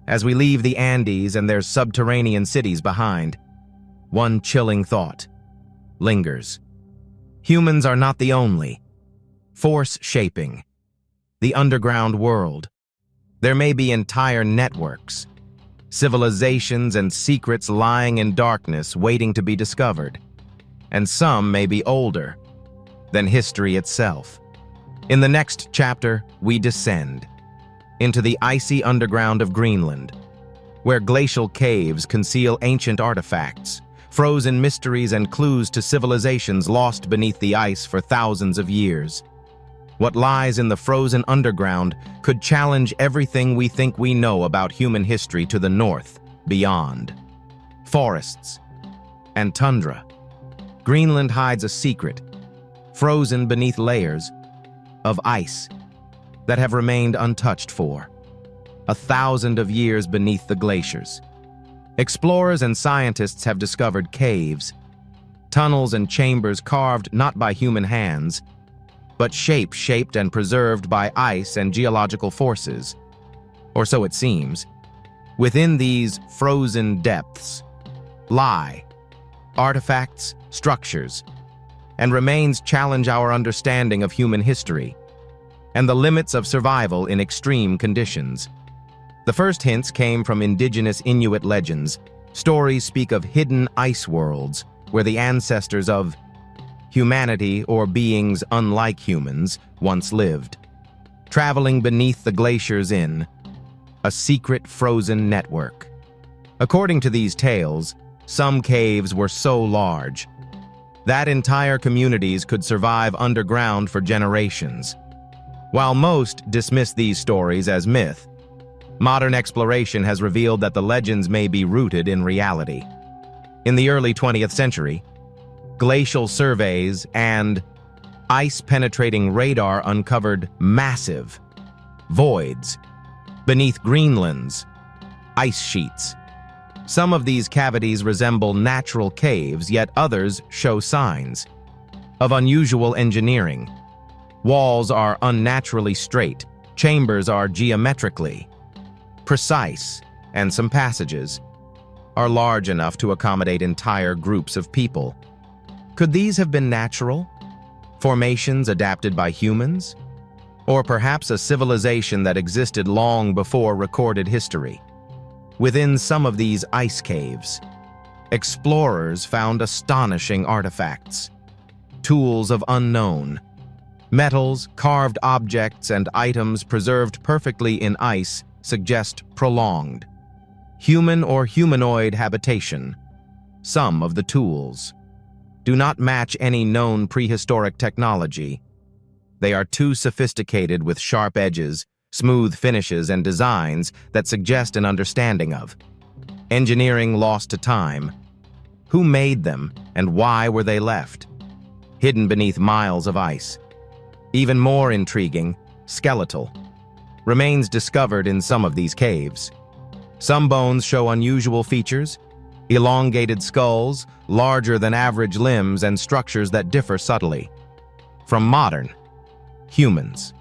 As we leave the Andes and their subterranean cities behind, one chilling thought lingers. Humans are not the only force shaping the underground world. There may be entire networks, civilizations, and secrets lying in darkness waiting to be discovered. And some may be older than history itself. In the next chapter, we descend into the icy underground of Greenland, where glacial caves conceal ancient artifacts, frozen mysteries, and clues to civilizations lost beneath the ice for thousands of years. What lies in the frozen underground could challenge everything we think we know about human history to the north, beyond. Forests and tundra. Greenland hides a secret, frozen beneath layers of ice that have remained untouched for 1,000 of years beneath the glaciers. Explorers and scientists have discovered caves, tunnels, and chambers carved not by human hands, but shaped and preserved by ice and geological forces, or so it seems. Within these frozen depths lie artifacts, structures, and remains challenge our understanding of human history and the limits of survival in extreme conditions. The first hints came from indigenous Inuit legends. Stories speak of hidden ice worlds where the ancestors of humanity, or beings unlike humans, once lived, traveling beneath the glaciers in a secret frozen network. According to these tales, some caves were so large that entire communities could survive underground for generations. While most dismiss these stories as myth, modern exploration has revealed that the legends may be rooted in reality. In the early 20th century, glacial surveys and ice-penetrating radar uncovered massive voids beneath Greenland's ice sheets. Some of these cavities resemble natural caves, yet others show signs of unusual engineering. Walls are unnaturally straight, chambers are geometrically precise, and some passages are large enough to accommodate entire groups of people. Could these have been natural formations adapted by humans? Or perhaps a civilization that existed long before recorded history? Within some of these ice caves, explorers found astonishing artifacts, tools of unknown, metals, carved objects, and items preserved perfectly in ice suggest prolonged human or humanoid habitation. Some of the tools do not match any known prehistoric technology. They are too sophisticated, with sharp edges, smooth finishes, and designs that suggest an understanding of engineering lost to time. Who made them, and why were they left hidden beneath miles of ice? Even more intriguing, skeletal remains discovered in some of these caves. Some bones show unusual features, elongated skulls, larger than average limbs, and structures that differ subtly from modern humans.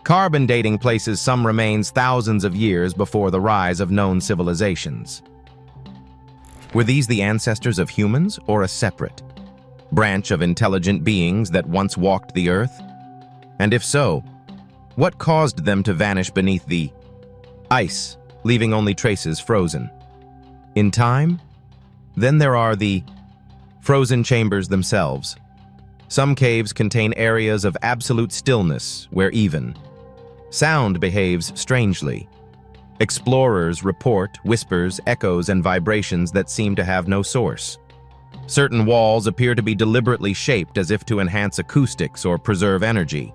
Carbon dating places some remains thousands of years before the rise of known civilizations. Were these the ancestors of humans, or a separate branch of intelligent beings that once walked the earth? And if so, what caused them to vanish beneath the ice, leaving only traces frozen in time? Then there are the frozen chambers themselves. Some caves contain areas of absolute stillness where even sound behaves strangely. Explorers report whispers, echoes, and vibrations that seem to have no source. Certain walls appear to be deliberately shaped as if to enhance acoustics or preserve energy.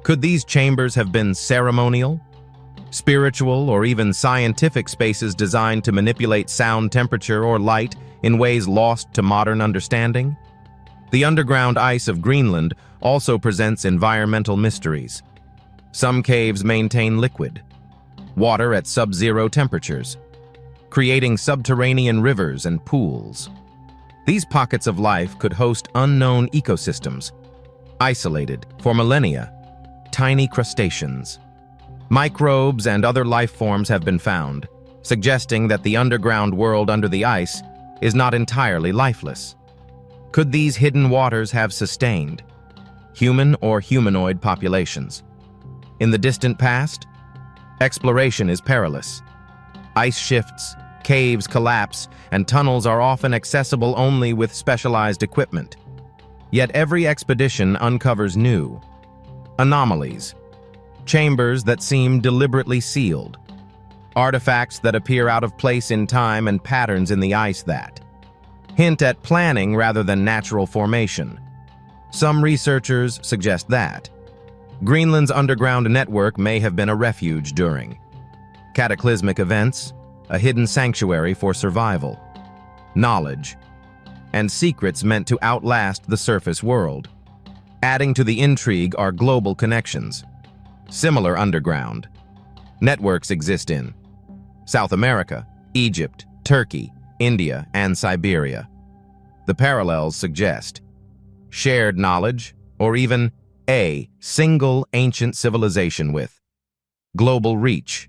Could these chambers have been ceremonial, spiritual, or even scientific spaces designed to manipulate sound, temperature, or light in ways lost to modern understanding? The underground ice of Greenland also presents environmental mysteries. Some caves maintain liquid water at sub-zero temperatures, creating subterranean rivers and pools. These pockets of life could host unknown ecosystems, isolated for millennia. Tiny crustaceans, microbes, and other life forms have been found, suggesting that the underground world under the ice is not entirely lifeless. Could these hidden waters have sustained human or humanoid populations? In the distant past, exploration is perilous. Ice shifts, caves collapse, and tunnels are often accessible only with specialized equipment. Yet every expedition uncovers new anomalies, chambers that seem deliberately sealed, artifacts that appear out of place in time, and patterns in the ice that hint at planning rather than natural formation. Some researchers suggest that Greenland's underground network may have been a refuge during cataclysmic events, a hidden sanctuary for survival, knowledge, and secrets meant to outlast the surface world. Adding to the intrigue are global connections. Similar underground networks exist in South America, Egypt, Turkey, India, and Siberia. The parallels suggest shared knowledge or even a single ancient civilization with global reach.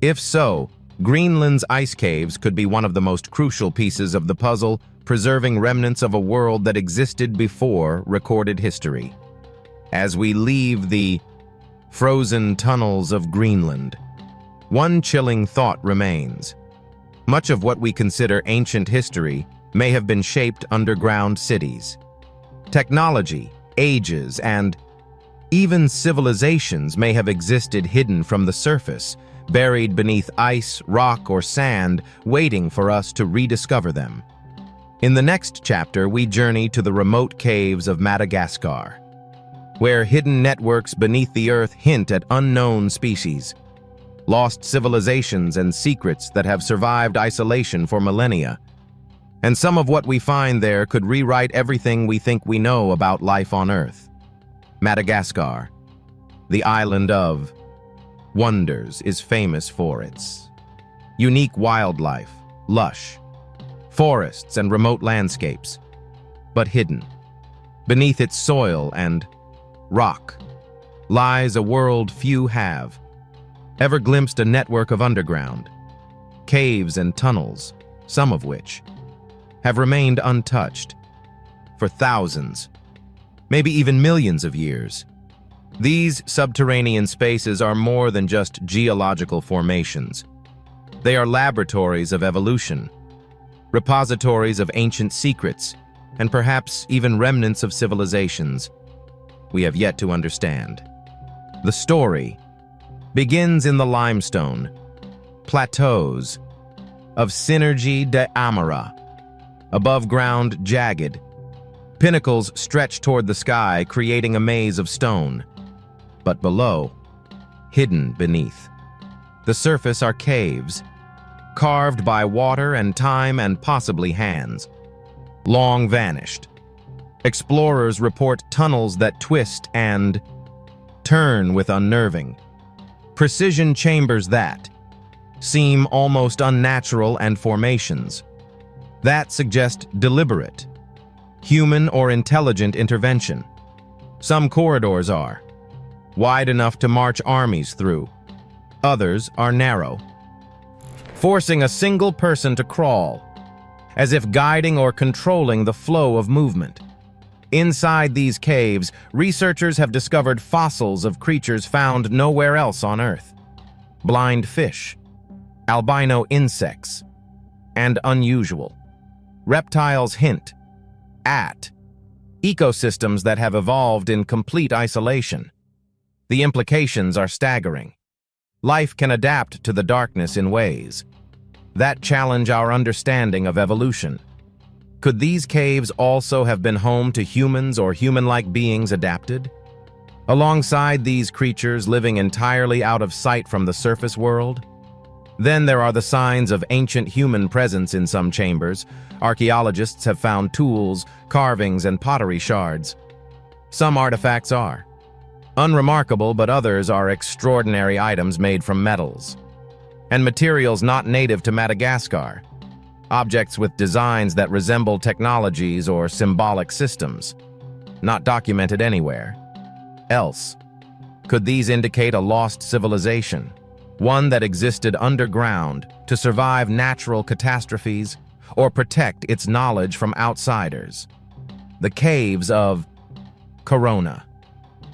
If so, Greenland's ice caves could be one of the most crucial pieces of the puzzle, preserving remnants of a world that existed before recorded history. As we leave the frozen tunnels of Greenland, one chilling thought remains. Much of what we consider ancient history may have been shaped underground cities. Technology, ages, and even civilizations may have existed hidden from the surface, buried beneath ice, rock, or sand, waiting for us to rediscover them. In the next chapter, we journey to the remote caves of Madagascar, where hidden networks beneath the earth hint at unknown species, lost civilizations, and secrets that have survived isolation for millennia. And some of what we find there could rewrite everything we think we know about life on Earth. Madagascar, the island of wonders, is famous for its unique wildlife, lush forests, and remote landscapes. But hidden beneath its soil and rock lies a world few have ever glimpsed, a network of underground caves and tunnels, some of which have remained untouched for thousands, maybe even millions of years. These subterranean spaces are more than just geological formations. They are laboratories of evolution, repositories of ancient secrets, and perhaps even remnants of civilizations we have yet to understand. The story begins in the limestone plateaus of Synergy de Amara. Above ground, jagged pinnacles stretch toward the sky, creating a maze of stone. But below, hidden beneath the surface, are caves, carved by water and time and possibly hands, long vanished. Explorers report tunnels that twist and turn with unnerving precision, chambers that seem almost unnatural, and formations that suggest deliberate, human or intelligent intervention. Some corridors are wide enough to march armies through. Others are narrow, forcing a single person to crawl, as if guiding or controlling the flow of movement. Inside these caves, researchers have discovered fossils of creatures found nowhere else on Earth. Blind fish, albino insects, and unusual reptiles hint at ecosystems that have evolved in complete isolation. The implications are staggering. Life can adapt to the darkness in ways that challenge our understanding of evolution. Could these caves also have been home to humans or human-like beings adapted? Alongside these creatures living entirely out of sight from the surface world? Then there are the signs of ancient human presence in some chambers. Archaeologists have found tools, carvings, and pottery shards. Some artifacts are unremarkable, but others are extraordinary items made from metals and materials not native to Madagascar. Objects with designs that resemble technologies or symbolic systems, not documented anywhere else. Could these indicate a lost civilization? One that existed underground to survive natural catastrophes or protect its knowledge from outsiders. The caves of Corona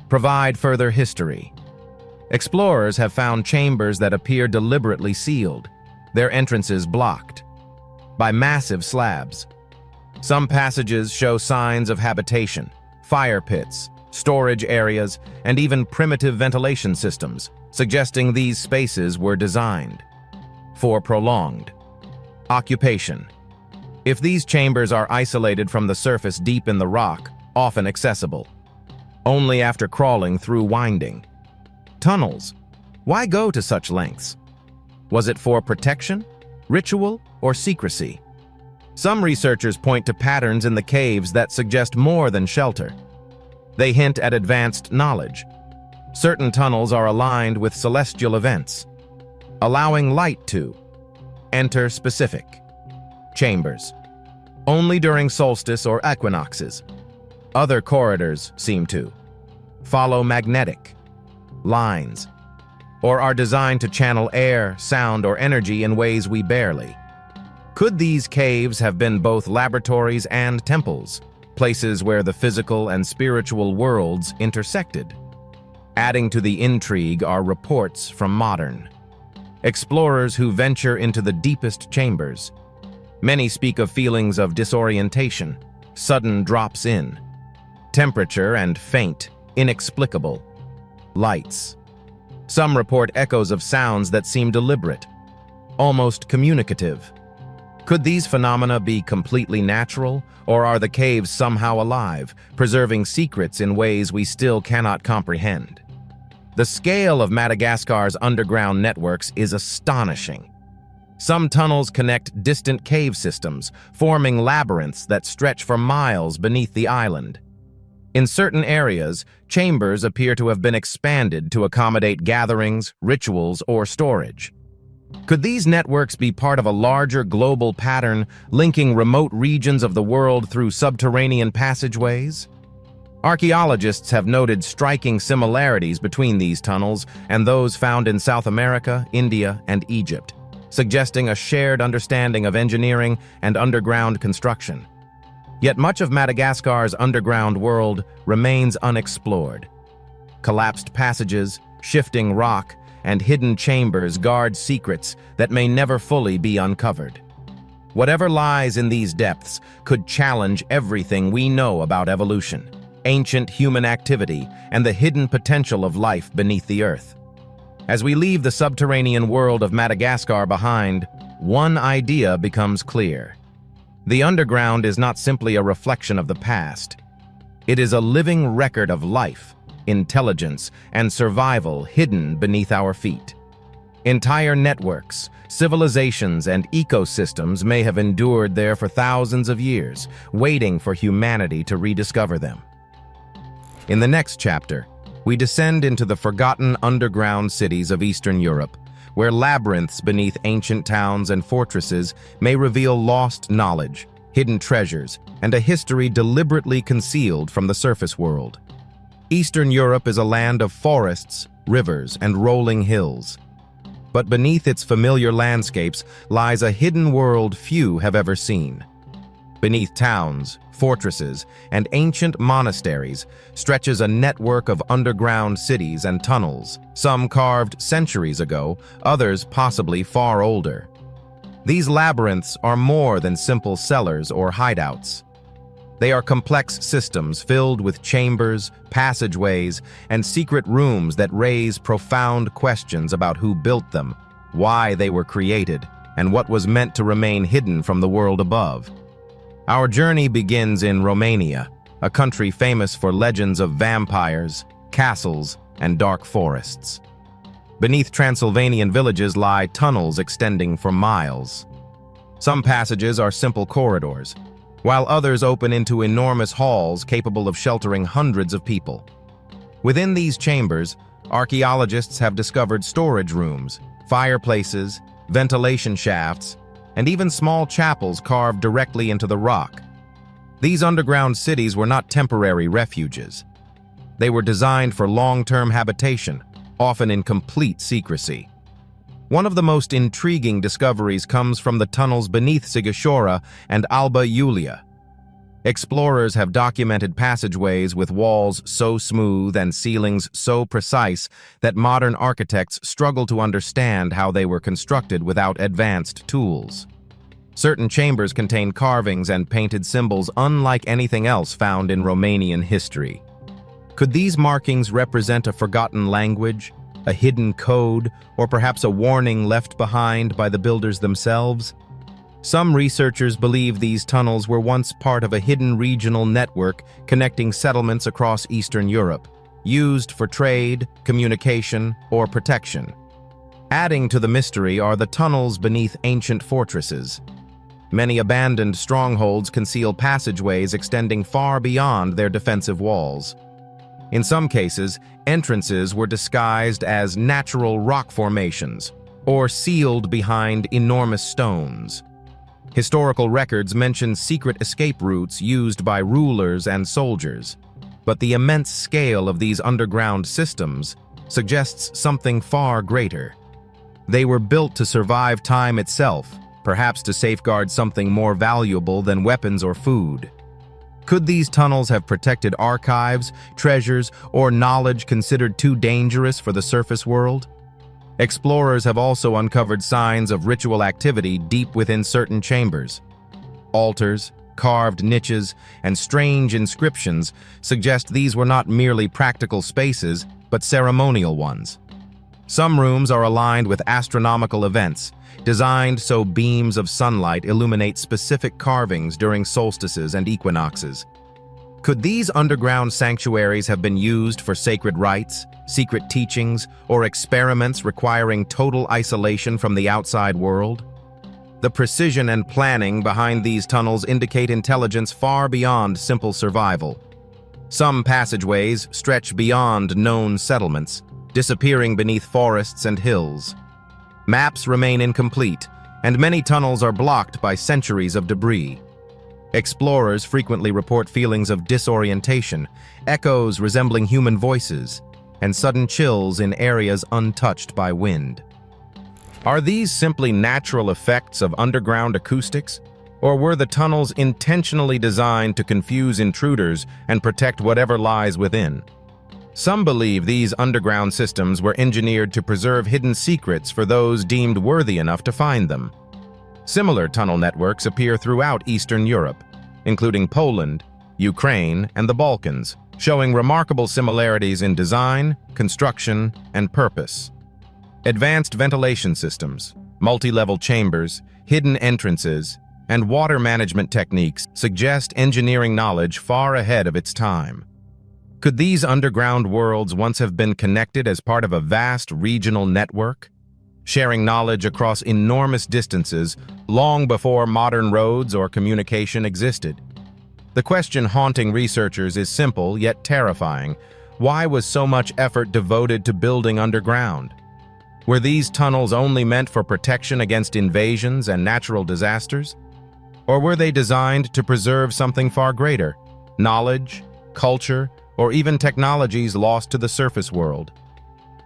provide further history. Explorers have found chambers that appear deliberately sealed, their entrances blocked by massive slabs. Some passages show signs of habitation, fire pits, storage areas, and even primitive ventilation systems, suggesting these spaces were designed for prolonged occupation. If these chambers are isolated from the surface deep in the rock, often accessible only after crawling through winding tunnels, why go to such lengths? Was it for protection, ritual, or secrecy? Some researchers point to patterns in the caves that suggest more than shelter. They hint at advanced knowledge. Certain tunnels are aligned with celestial events, allowing light to enter specific chambers only during solstice or equinoxes. Other corridors seem to follow magnetic lines or are designed to channel air, sound, or energy in ways we barely. Could these caves have been both laboratories and temples, places where the physical and spiritual worlds intersected? Adding to the intrigue are reports from modern explorers who venture into the deepest chambers. Many speak of feelings of disorientation, sudden drops in temperature, and faint, inexplicable lights. Some report echoes of sounds that seem deliberate, almost communicative. Could these phenomena be completely natural, or are the caves somehow alive, preserving secrets in ways we still cannot comprehend? The scale of Madagascar's underground networks is astonishing. Some tunnels connect distant cave systems, forming labyrinths that stretch for miles beneath the island. In certain areas, chambers appear to have been expanded to accommodate gatherings, rituals, or storage. Could these networks be part of a larger global pattern linking remote regions of the world through subterranean passageways? Archaeologists have noted striking similarities between these tunnels and those found in South America, India, and Egypt, suggesting a shared understanding of engineering and underground construction. Yet much of Madagascar's underground world remains unexplored. Collapsed passages, shifting rock, and hidden chambers guard secrets that may never fully be uncovered. Whatever lies in these depths could challenge everything we know about evolution, ancient human activity, and the hidden potential of life beneath the earth. As we leave the subterranean world of Madagascar behind, one idea becomes clear. The underground is not simply a reflection of the past. It is a living record of life, intelligence, and survival hidden beneath our feet. Entire networks, civilizations, and ecosystems may have endured there for thousands of years, waiting for humanity to rediscover them. In the next chapter, we descend into the forgotten underground cities of Eastern Europe, where labyrinths beneath ancient towns and fortresses may reveal lost knowledge, hidden treasures, and a history deliberately concealed from the surface world. Eastern Europe is a land of forests, rivers, and rolling hills. But beneath its familiar landscapes lies a hidden world few have ever seen. Beneath towns, fortresses, and ancient monasteries stretches a network of underground cities and tunnels, some carved centuries ago, others possibly far older. These labyrinths are more than simple cellars or hideouts. They are complex systems filled with chambers, passageways, and secret rooms that raise profound questions about who built them, why they were created, and what was meant to remain hidden from the world above. Our journey begins in Romania, a country famous for legends of vampires, castles, and dark forests. Beneath Transylvanian villages lie tunnels extending for miles. Some passages are simple corridors, while others open into enormous halls capable of sheltering hundreds of people. Within these chambers, archaeologists have discovered storage rooms, fireplaces, ventilation shafts, and even small chapels carved directly into the rock. These underground cities were not temporary refuges. They were designed for long-term habitation, often in complete secrecy. One of the most intriguing discoveries comes from the tunnels beneath Sighișoara and Alba Iulia. Explorers have documented passageways with walls so smooth and ceilings so precise that modern architects struggle to understand how they were constructed without advanced tools. Certain chambers contain carvings and painted symbols unlike anything else found in Romanian history. Could these markings represent a forgotten language, a hidden code, or perhaps a warning left behind by the builders themselves? Some researchers believe these tunnels were once part of a hidden regional network connecting settlements across Eastern Europe, used for trade, communication, or protection. Adding to the mystery are the tunnels beneath ancient fortresses. Many abandoned strongholds conceal passageways extending far beyond their defensive walls. In some cases, entrances were disguised as natural rock formations or sealed behind enormous stones. Historical records mention secret escape routes used by rulers and soldiers, but the immense scale of these underground systems suggests something far greater. They were built to survive time itself, perhaps to safeguard something more valuable than weapons or food. Could these tunnels have protected archives, treasures, or knowledge considered too dangerous for the surface world? Explorers have also uncovered signs of ritual activity deep within certain chambers. Altars, carved niches, and strange inscriptions suggest these were not merely practical spaces, but ceremonial ones. Some rooms are aligned with astronomical events, designed so beams of sunlight illuminate specific carvings during solstices and equinoxes. Could these underground sanctuaries have been used for sacred rites, secret teachings, or experiments requiring total isolation from the outside world? The precision and planning behind these tunnels indicate intelligence far beyond simple survival. Some passageways stretch beyond known settlements, disappearing beneath forests and hills. Maps remain incomplete, and many tunnels are blocked by centuries of debris. Explorers frequently report feelings of disorientation, echoes resembling human voices, and sudden chills in areas untouched by wind. Are these simply natural effects of underground acoustics, or were the tunnels intentionally designed to confuse intruders and protect whatever lies within? Some believe these underground systems were engineered to preserve hidden secrets for those deemed worthy enough to find them. Similar tunnel networks appear throughout Eastern Europe, including Poland, Ukraine, and the Balkans, showing remarkable similarities in design, construction, and purpose. Advanced ventilation systems, multi-level chambers, hidden entrances, and water management techniques suggest engineering knowledge far ahead of its time. Could these underground worlds once have been connected as part of a vast regional network, sharing knowledge across enormous distances long before modern roads or communication existed? The question haunting researchers is simple yet terrifying. Why was so much effort devoted to building underground? Were these tunnels only meant for protection against invasions and natural disasters? Or were they designed to preserve something far greater, knowledge, culture, or even technologies lost to the surface world?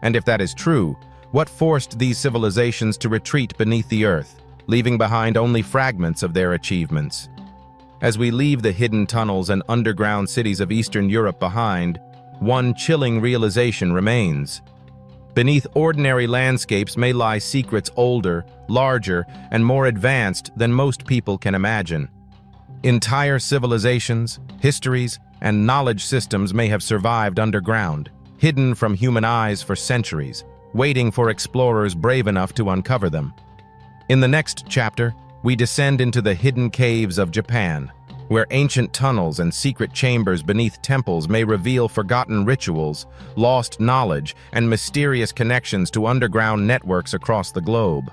And if that is true, what forced these civilizations to retreat beneath the earth, leaving behind only fragments of their achievements? As we leave the hidden tunnels and underground cities of Eastern Europe behind, one chilling realization remains. Beneath ordinary landscapes may lie secrets older, larger, and more advanced than most people can imagine. Entire civilizations, histories, and knowledge systems may have survived underground, hidden from human eyes for centuries, waiting for explorers brave enough to uncover them. In the next chapter, we descend into the hidden caves of Japan, where ancient tunnels and secret chambers beneath temples may reveal forgotten rituals, lost knowledge, and mysterious connections to underground networks across the globe.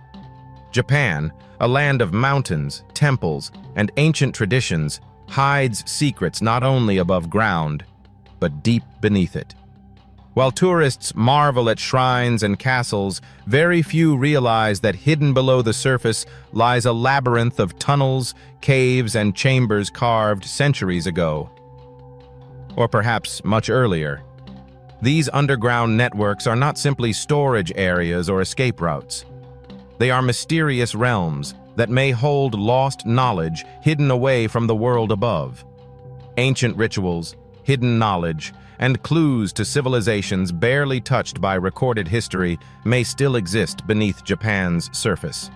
Japan, a land of mountains, temples, and ancient traditions, hides secrets not only above ground, but deep beneath it. While tourists marvel at shrines and castles, very few realize that hidden below the surface lies a labyrinth of tunnels, caves, and chambers carved centuries ago. Or perhaps much earlier. These underground networks are not simply storage areas or escape routes. They are mysterious realms that may hold lost knowledge hidden away from the world above. Ancient rituals, hidden knowledge, and clues to civilizations barely touched by recorded history may still exist beneath Japan's surface.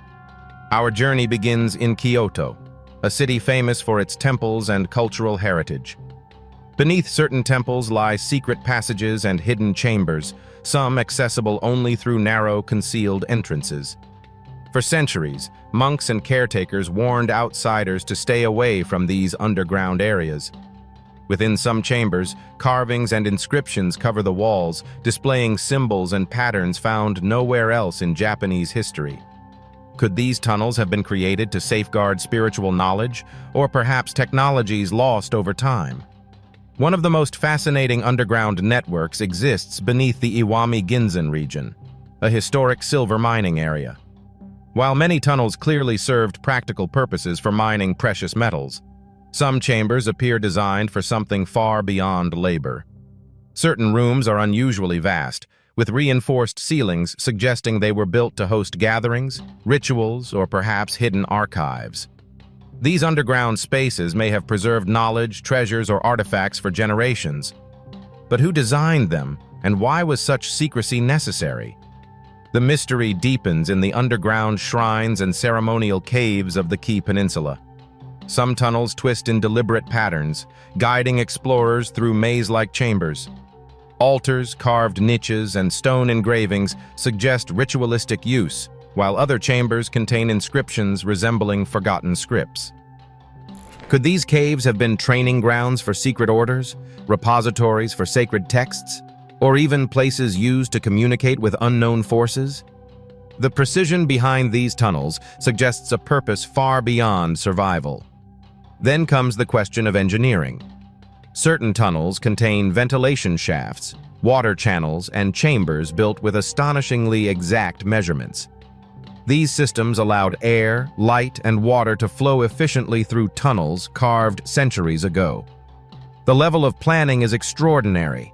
Our journey begins in Kyoto, a city famous for its temples and cultural heritage. Beneath certain temples lie secret passages and hidden chambers, some accessible only through narrow, concealed entrances. For centuries, monks and caretakers warned outsiders to stay away from these underground areas. Within some chambers, carvings and inscriptions cover the walls, displaying symbols and patterns found nowhere else in Japanese history. Could these tunnels have been created to safeguard spiritual knowledge, or perhaps technologies lost over time? One of the most fascinating underground networks exists beneath the Iwami-Ginzan region, a historic silver mining area. While many tunnels clearly served practical purposes for mining precious metals, some chambers appear designed for something far beyond labor. Certain rooms are unusually vast, with reinforced ceilings suggesting they were built to host gatherings, rituals, or perhaps hidden archives. These underground spaces may have preserved knowledge, treasures, or artifacts for generations. But who designed them, and why was such secrecy necessary? The mystery deepens in the underground shrines and ceremonial caves of the Kii Peninsula. Some tunnels twist in deliberate patterns, guiding explorers through maze-like chambers. Altars, carved niches, and stone engravings suggest ritualistic use, while other chambers contain inscriptions resembling forgotten scripts. Could these caves have been training grounds for secret orders, repositories for sacred texts, or even places used to communicate with unknown forces? The precision behind these tunnels suggests a purpose far beyond survival. Then comes the question of engineering. Certain tunnels contain ventilation shafts, water channels, and chambers built with astonishingly exact measurements. These systems allowed air, light, and water to flow efficiently through tunnels carved centuries ago. The level of planning is extraordinary.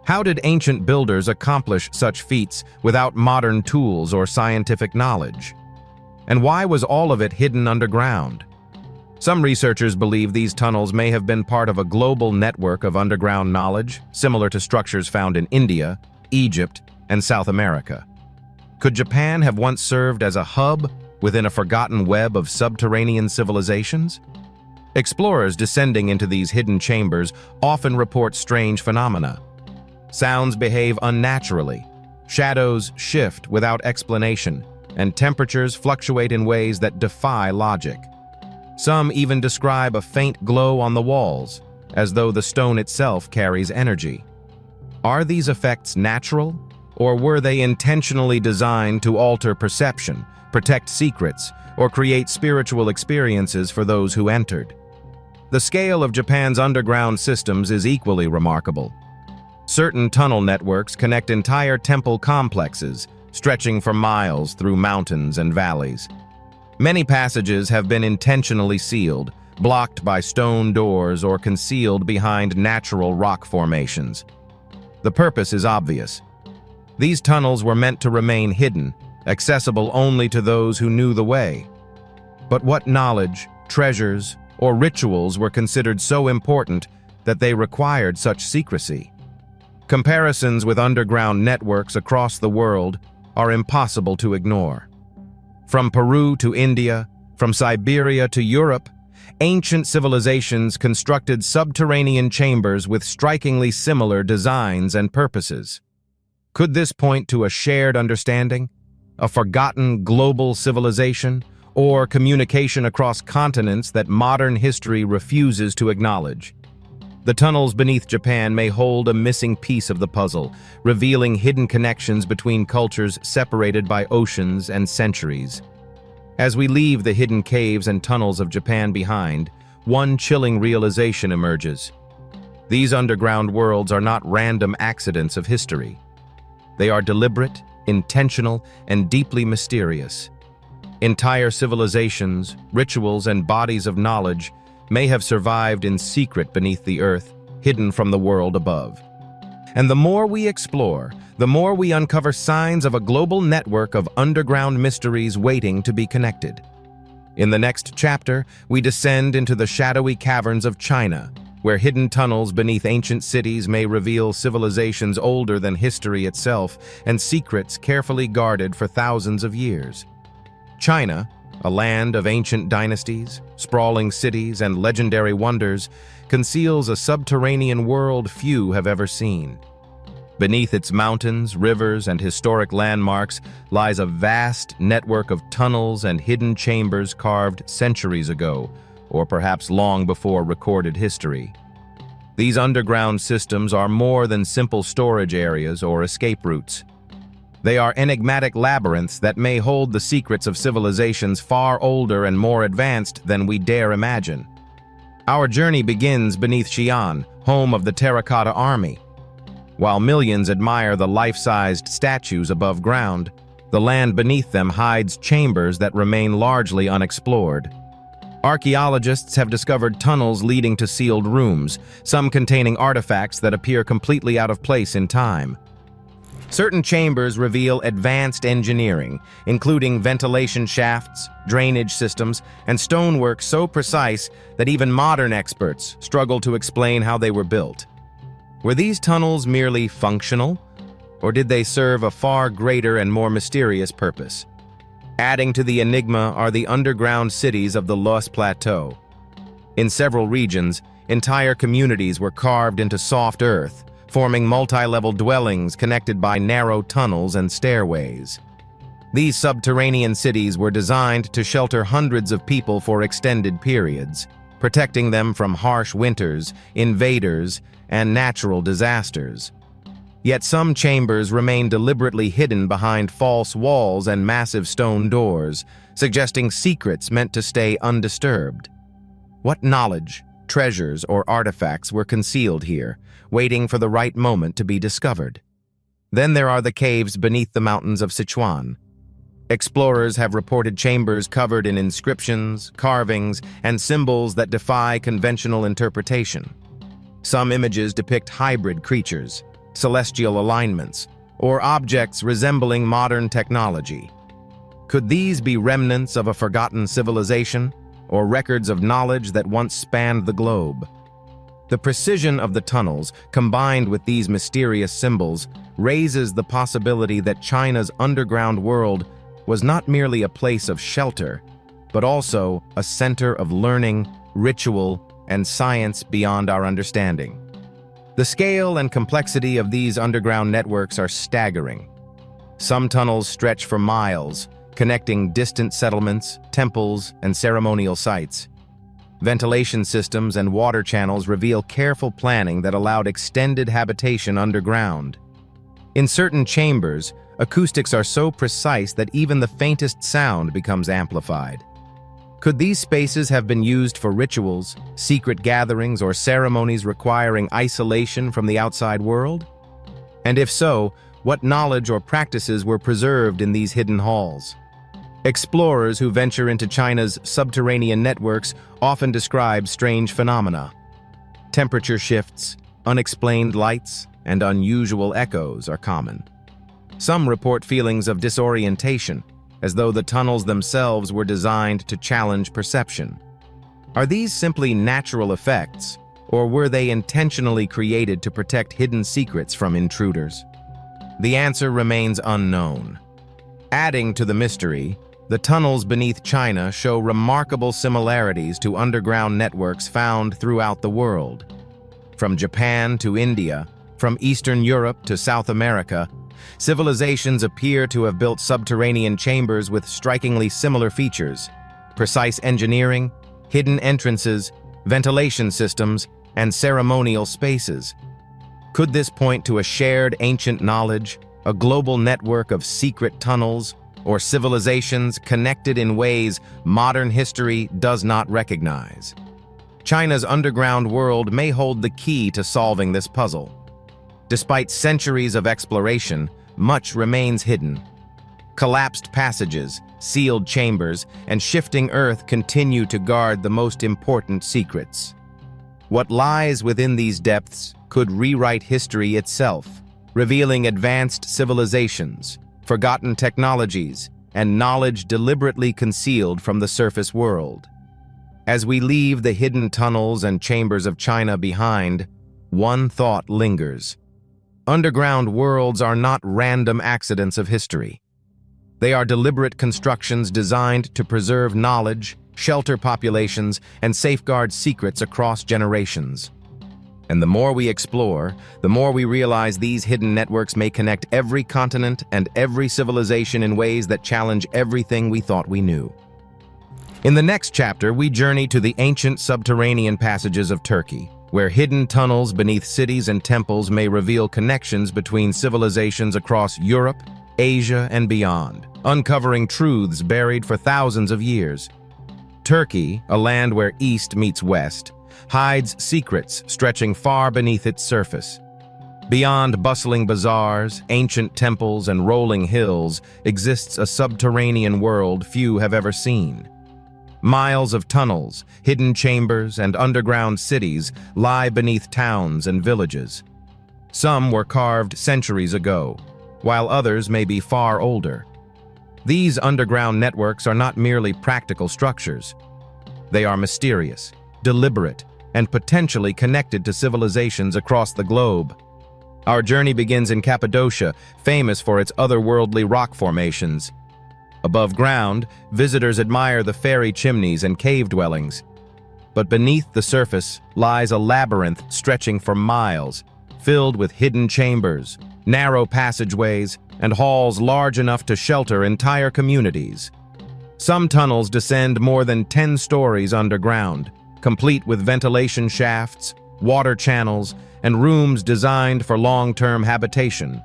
How did ancient builders accomplish such feats without modern tools or scientific knowledge? And why was all of it hidden underground? Some researchers believe these tunnels may have been part of a global network of underground knowledge, similar to structures found in India, Egypt, and South America. Could Japan have once served as a hub within a forgotten web of subterranean civilizations? Explorers descending into these hidden chambers often report strange phenomena. Sounds behave unnaturally, shadows shift without explanation, and temperatures fluctuate in ways that defy logic. Some even describe a faint glow on the walls, as though the stone itself carries energy. Are these effects natural, or were they intentionally designed to alter perception, protect secrets, or create spiritual experiences for those who entered? The scale of Japan's underground systems is equally remarkable. Certain tunnel networks connect entire temple complexes, stretching for miles through mountains and valleys. Many passages have been intentionally sealed, blocked by stone doors or concealed behind natural rock formations. The purpose is obvious. These tunnels were meant to remain hidden, accessible only to those who knew the way. But what knowledge, treasures, or rituals were considered so important that they required such secrecy? Comparisons with underground networks across the world are impossible to ignore. From Peru to India, from Siberia to Europe, ancient civilizations constructed subterranean chambers with strikingly similar designs and purposes. Could this point to a shared understanding, a forgotten global civilization, or communication across continents that modern history refuses to acknowledge? The tunnels beneath Japan may hold a missing piece of the puzzle, revealing hidden connections between cultures separated by oceans and centuries. As we leave the hidden caves and tunnels of Japan behind, one chilling realization emerges. These underground worlds are not random accidents of history. They are deliberate, intentional, and deeply mysterious. Entire civilizations, rituals, and bodies of knowledge may have survived in secret beneath the earth, hidden from the world above. And the more we explore, the more we uncover signs of a global network of underground mysteries waiting to be connected. In the next chapter, we descend into the shadowy caverns of China, where hidden tunnels beneath ancient cities may reveal civilizations older than history itself and secrets carefully guarded for thousands of years. China, a land of ancient dynasties, sprawling cities, and legendary wonders, conceals a subterranean world few have ever seen. Beneath its mountains, rivers, and historic landmarks lies a vast network of tunnels and hidden chambers carved centuries ago, or perhaps long before recorded history. These underground systems are more than simple storage areas or escape routes. They are enigmatic labyrinths that may hold the secrets of civilizations far older and more advanced than we dare imagine. Our journey begins beneath Xi'an, home of the Terracotta Army. While millions admire the life-sized statues above ground, the land beneath them hides chambers that remain largely unexplored. Archaeologists have discovered tunnels leading to sealed rooms, some containing artifacts that appear completely out of place in time. Certain chambers reveal advanced engineering, including ventilation shafts, drainage systems, and stonework so precise that even modern experts struggle to explain how they were built. Were these tunnels merely functional, or did they serve a far greater and more mysterious purpose? Adding to the enigma are the underground cities of the Loess Plateau. In several regions, entire communities were carved into soft earth, forming multi-level dwellings connected by narrow tunnels and stairways. These subterranean cities were designed to shelter hundreds of people for extended periods, protecting them from harsh winters, invaders, and natural disasters. Yet some chambers remain deliberately hidden behind false walls and massive stone doors, suggesting secrets meant to stay undisturbed. What knowledge, treasures, or artifacts were concealed here, waiting for the right moment to be discovered? Then there are the caves beneath the mountains of Sichuan. Explorers have reported chambers covered in inscriptions, carvings, and symbols that defy conventional interpretation. Some images depict hybrid creatures, celestial alignments, or objects resembling modern technology. Could these be remnants of a forgotten civilization, or records of knowledge that once spanned the globe? The precision of the tunnels, combined with these mysterious symbols, raises the possibility that China's underground world was not merely a place of shelter, but also a center of learning, ritual, and science beyond our understanding. The scale and complexity of these underground networks are staggering. Some tunnels stretch for miles, connecting distant settlements, temples, and ceremonial sites. Ventilation systems and water channels reveal careful planning that allowed extended habitation underground. In certain chambers, acoustics are so precise that even the faintest sound becomes amplified. Could these spaces have been used for rituals, secret gatherings, or ceremonies requiring isolation from the outside world? And if so, what knowledge or practices were preserved in these hidden halls? Explorers who venture into China's subterranean networks often describe strange phenomena. Temperature shifts, unexplained lights, and unusual echoes are common. Some report feelings of disorientation, as though the tunnels themselves were designed to challenge perception. Are these simply natural effects, or were they intentionally created to protect hidden secrets from intruders? The answer remains unknown. Adding to the mystery, The tunnels beneath China show remarkable similarities to underground networks found throughout the world. From Japan to India, from Eastern Europe to South America, civilizations appear to have built subterranean chambers with strikingly similar features: precise engineering, hidden entrances, ventilation systems, and ceremonial spaces. Could this point to a shared ancient knowledge, a global network of secret tunnels, or civilizations connected in ways modern history does not recognize? China's underground world may hold the key to solving this puzzle. Despite centuries of exploration, much remains hidden. Collapsed passages, sealed chambers, and shifting earth continue to guard the most important secrets. What lies within these depths could rewrite history itself, revealing advanced civilizations, forgotten technologies, and knowledge deliberately concealed from the surface world. As we leave the hidden tunnels and chambers of China behind, one thought lingers. Underground worlds are not random accidents of history. They are deliberate constructions designed to preserve knowledge, shelter populations, and safeguard secrets across generations. And the more we explore, the more we realize these hidden networks may connect every continent and every civilization in ways that challenge everything we thought we knew. In the next chapter, we journey to the ancient subterranean passages of Turkey, where hidden tunnels beneath cities and temples may reveal connections between civilizations across Europe, Asia, and beyond, uncovering truths buried for thousands of years. Turkey, a land where East meets West, hides secrets stretching far beneath its surface. Beyond bustling bazaars, ancient temples, and rolling hills exists a subterranean world few have ever seen. Miles of tunnels, hidden chambers, and underground cities lie beneath towns and villages. Some were carved centuries ago, while others may be far older. These underground networks are not merely practical structures. They are mysterious, deliberate, and potentially connected to civilizations across the globe. Our journey begins in Cappadocia, famous for its otherworldly rock formations. Above ground, visitors admire the fairy chimneys and cave dwellings. But beneath the surface lies a labyrinth stretching for miles, filled with hidden chambers, narrow passageways, and halls large enough to shelter entire communities. Some tunnels descend more than 10 stories underground, complete with ventilation shafts, water channels, and rooms designed for long-term habitation.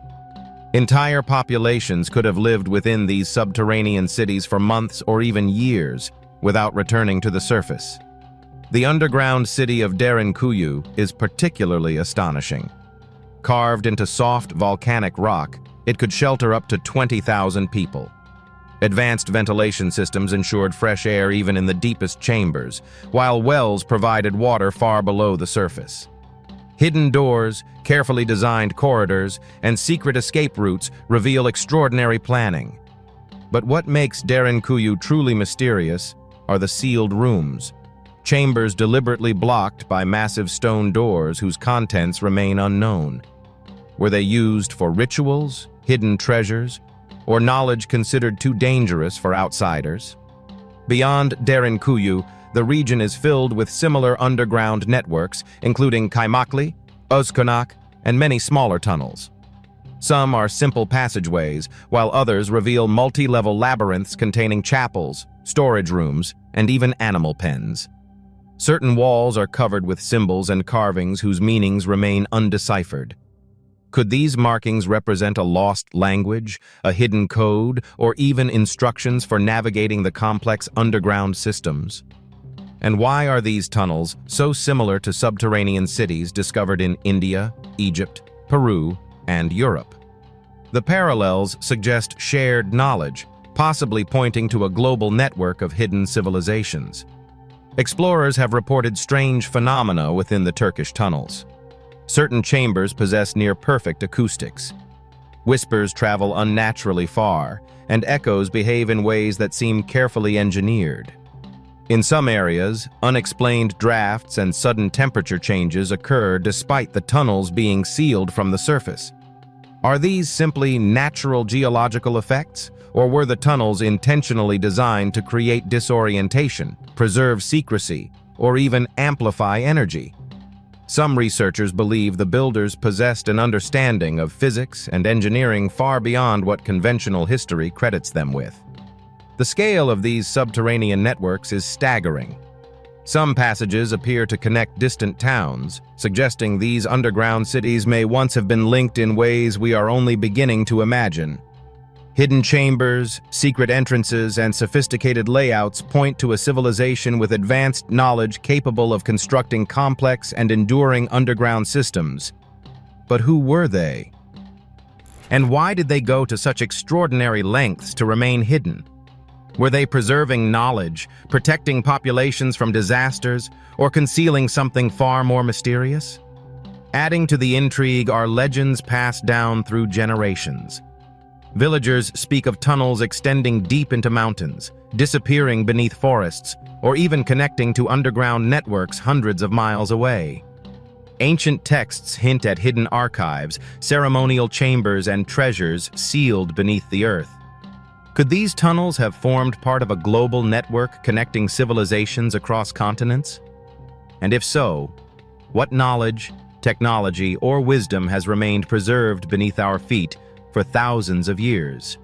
Entire populations could have lived within these subterranean cities for months or even years without returning to the surface. The underground city of Derinkuyu is particularly astonishing. Carved into soft volcanic rock, it could shelter up to 20,000 people. Advanced ventilation systems ensured fresh air even in the deepest chambers, while wells provided water far below the surface. Hidden doors, carefully designed corridors, and secret escape routes reveal extraordinary planning. But what makes Derinkuyu truly mysterious are the sealed rooms, chambers deliberately blocked by massive stone doors whose contents remain unknown. Were they used for rituals, hidden treasures, or knowledge considered too dangerous for outsiders? Beyond Derinkuyu, the region is filled with similar underground networks, including Kaymakli, Özkonak, and many smaller tunnels. Some are simple passageways, while others reveal multi-level labyrinths containing chapels, storage rooms, and even animal pens. Certain walls are covered with symbols and carvings whose meanings remain undeciphered. Could these markings represent a lost language, a hidden code, or even instructions for navigating the complex underground systems? And why are these tunnels so similar to subterranean cities discovered in India, Egypt, Peru, and Europe? The parallels suggest shared knowledge, possibly pointing to a global network of hidden civilizations. Explorers have reported strange phenomena within the Turkish tunnels. Certain chambers possess near-perfect acoustics. Whispers travel unnaturally far, and echoes behave in ways that seem carefully engineered. In some areas, unexplained drafts and sudden temperature changes occur despite the tunnels being sealed from the surface. Are these simply natural geological effects, Or were the tunnels intentionally designed to create disorientation, preserve secrecy, or even amplify energy? Some researchers believe the builders possessed an understanding of physics and engineering far beyond what conventional history credits them with. The scale of these subterranean networks is staggering. Some passages appear to connect distant towns, suggesting these underground cities may once have been linked in ways we are only beginning to imagine. Hidden chambers, secret entrances, and sophisticated layouts point to a civilization with advanced knowledge capable of constructing complex and enduring underground systems. But who were they? And why did they go to such extraordinary lengths to remain hidden? Were they preserving knowledge, protecting populations from disasters, or concealing something far more mysterious? Adding to the intrigue are legends passed down through generations. Villagers speak of tunnels extending deep into mountains, disappearing beneath forests, or even connecting to underground networks hundreds of miles away. Ancient texts hint at hidden archives, ceremonial chambers, and treasures sealed beneath the earth. Could these tunnels have formed part of a global network connecting civilizations across continents? And if so, what knowledge, technology, or wisdom has remained preserved beneath our feet for thousands of years?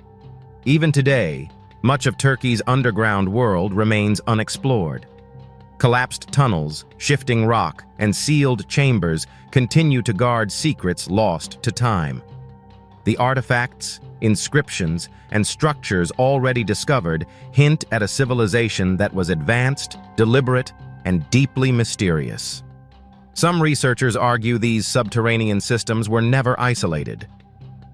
Even today, much of Turkey's underground world remains unexplored. Collapsed tunnels, shifting rock, and sealed chambers continue to guard secrets lost to time. The artifacts, inscriptions, and structures already discovered hint at a civilization that was advanced, deliberate, and deeply mysterious. Some researchers argue these subterranean systems were never isolated.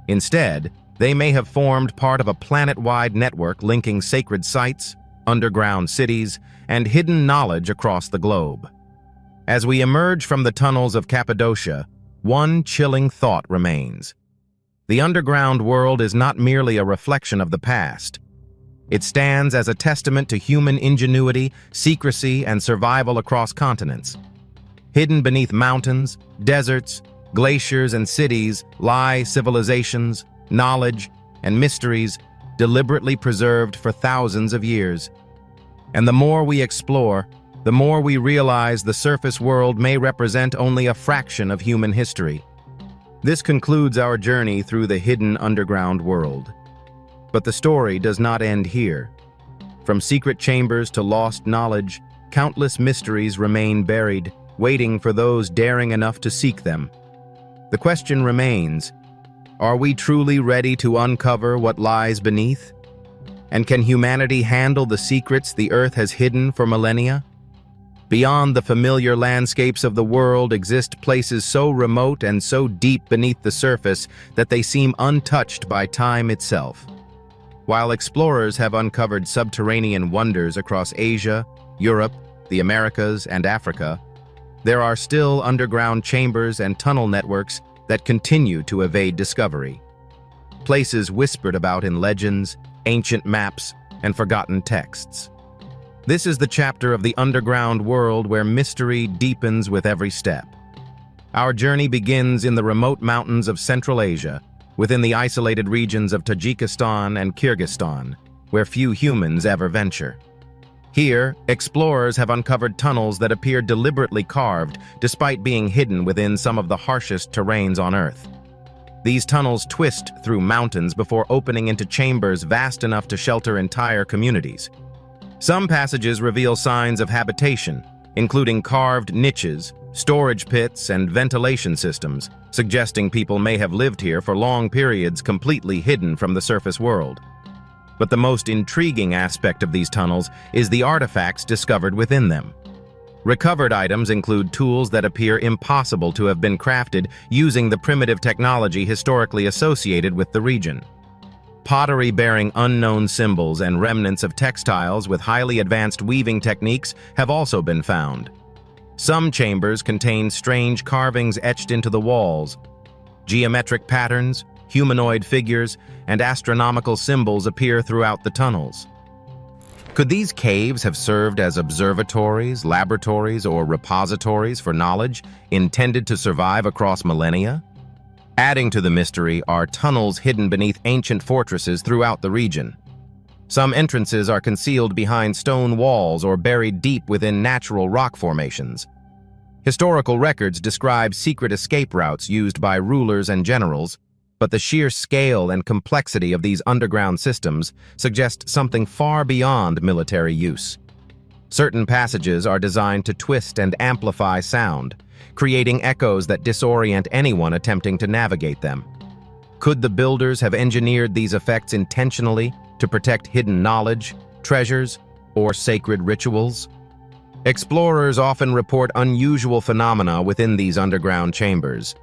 Instead, they may have formed part of a planet-wide network linking sacred sites, underground cities, and hidden knowledge across the globe. As we emerge from the tunnels of Cappadocia, one chilling thought remains. The underground world is not merely a reflection of the past. It stands as a testament to human ingenuity, secrecy, and survival across continents. Hidden beneath mountains, deserts, glaciers, and cities lie civilizations, knowledge, and mysteries deliberately preserved for thousands of years. And the more we explore, the more we realize the surface world may represent only a fraction of human history. This concludes our journey through the hidden underground world. But the story does not end here. From secret chambers to lost knowledge, countless mysteries remain buried, waiting for those daring enough to seek them. The question remains, are we truly ready to uncover what lies beneath? And can humanity handle the secrets the Earth has hidden for millennia? Beyond the familiar landscapes of the world exist places so remote and so deep beneath the surface that they seem untouched by time itself. While explorers have uncovered subterranean wonders across Asia, Europe, the Americas, and Africa, there are still underground chambers and tunnel networks that continue to evade discovery. Places whispered about in legends, ancient maps, and forgotten texts. This is the chapter of the underground world where mystery deepens with every step. Our journey begins in the remote mountains of Central Asia, within the isolated regions of Tajikistan and Kyrgyzstan, where few humans ever venture. Here, explorers have uncovered tunnels that appear deliberately carved, despite being hidden within some of the harshest terrains on Earth. These tunnels twist through mountains before opening into chambers vast enough to shelter entire communities. Some passages reveal signs of habitation, including carved niches, storage pits, and ventilation systems, suggesting people may have lived here for long periods completely hidden from the surface world. But the most intriguing aspect of these tunnels is the artifacts discovered within them. Recovered items include tools that appear impossible to have been crafted using the primitive technology historically associated with the region. Pottery bearing unknown symbols and remnants of textiles with highly advanced weaving techniques have also been found. Some chambers contain strange carvings etched into the walls. Geometric patterns, humanoid figures, and astronomical symbols appear throughout the tunnels. Could these caves have served as observatories, laboratories, or repositories for knowledge intended to survive across millennia? Adding to the mystery are tunnels hidden beneath ancient fortresses throughout the region. Some entrances are concealed behind stone walls or buried deep within natural rock formations. Historical records describe secret escape routes used by rulers and generals, but the sheer scale and complexity of these underground systems suggest something far beyond military use. Certain passages are designed to twist and amplify sound, creating echoes that disorient anyone attempting to navigate them. Could the builders have engineered these effects intentionally to protect hidden knowledge, treasures, or sacred rituals? Explorers often report unusual phenomena within these underground chambers.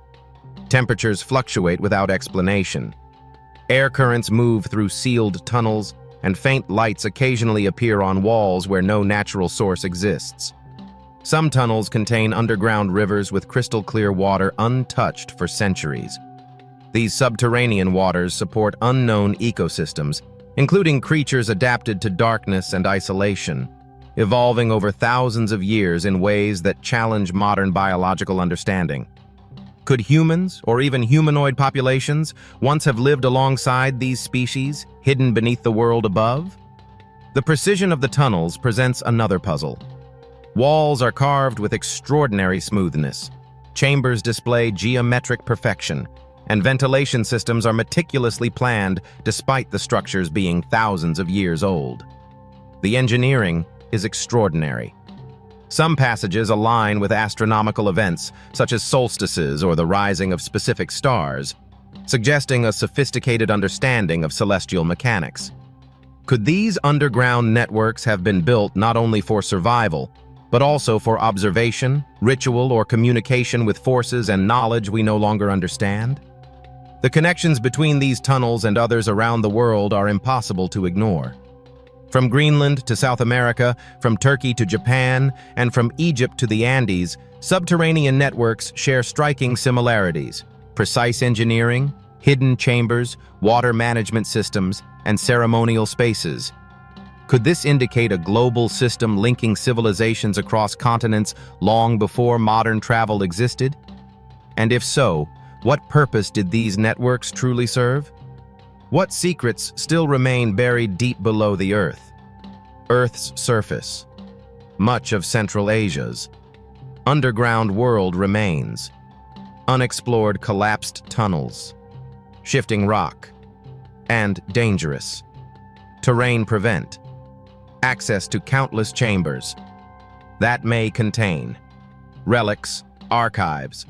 Temperatures fluctuate without explanation. Air currents move through sealed tunnels, and faint lights occasionally appear on walls where no natural source exists. Some tunnels contain underground rivers with crystal-clear water untouched for centuries. These subterranean waters support unknown ecosystems, including creatures adapted to darkness and isolation, evolving over thousands of years in ways that challenge modern biological understanding. Could humans, or even humanoid populations, once have lived alongside these species, hidden beneath the world above? The precision of the tunnels presents another puzzle. Walls are carved with extraordinary smoothness. Chambers display geometric perfection, and ventilation systems are meticulously planned despite the structures being thousands of years old. The engineering is extraordinary. Some passages align with astronomical events, such as solstices or the rising of specific stars, suggesting a sophisticated understanding of celestial mechanics. Could these underground networks have been built not only for survival, but also for observation, ritual, or communication with forces and knowledge we no longer understand? The connections between these tunnels and others around the world are impossible to ignore. From Greenland to South America, from Turkey to Japan, and from Egypt to the Andes, subterranean networks share striking similarities: precise engineering, hidden chambers, water management systems, and ceremonial spaces. Could this indicate a global system linking civilizations across continents long before modern travel existed? And if so, what purpose did these networks truly serve? What secrets still remain buried deep below the Earth? Earth's surface, much of Central Asia's underground world remains. Unexplored collapsed tunnels, shifting rock, and dangerous. Terrain prevent access to countless chambers that may contain relics, archives,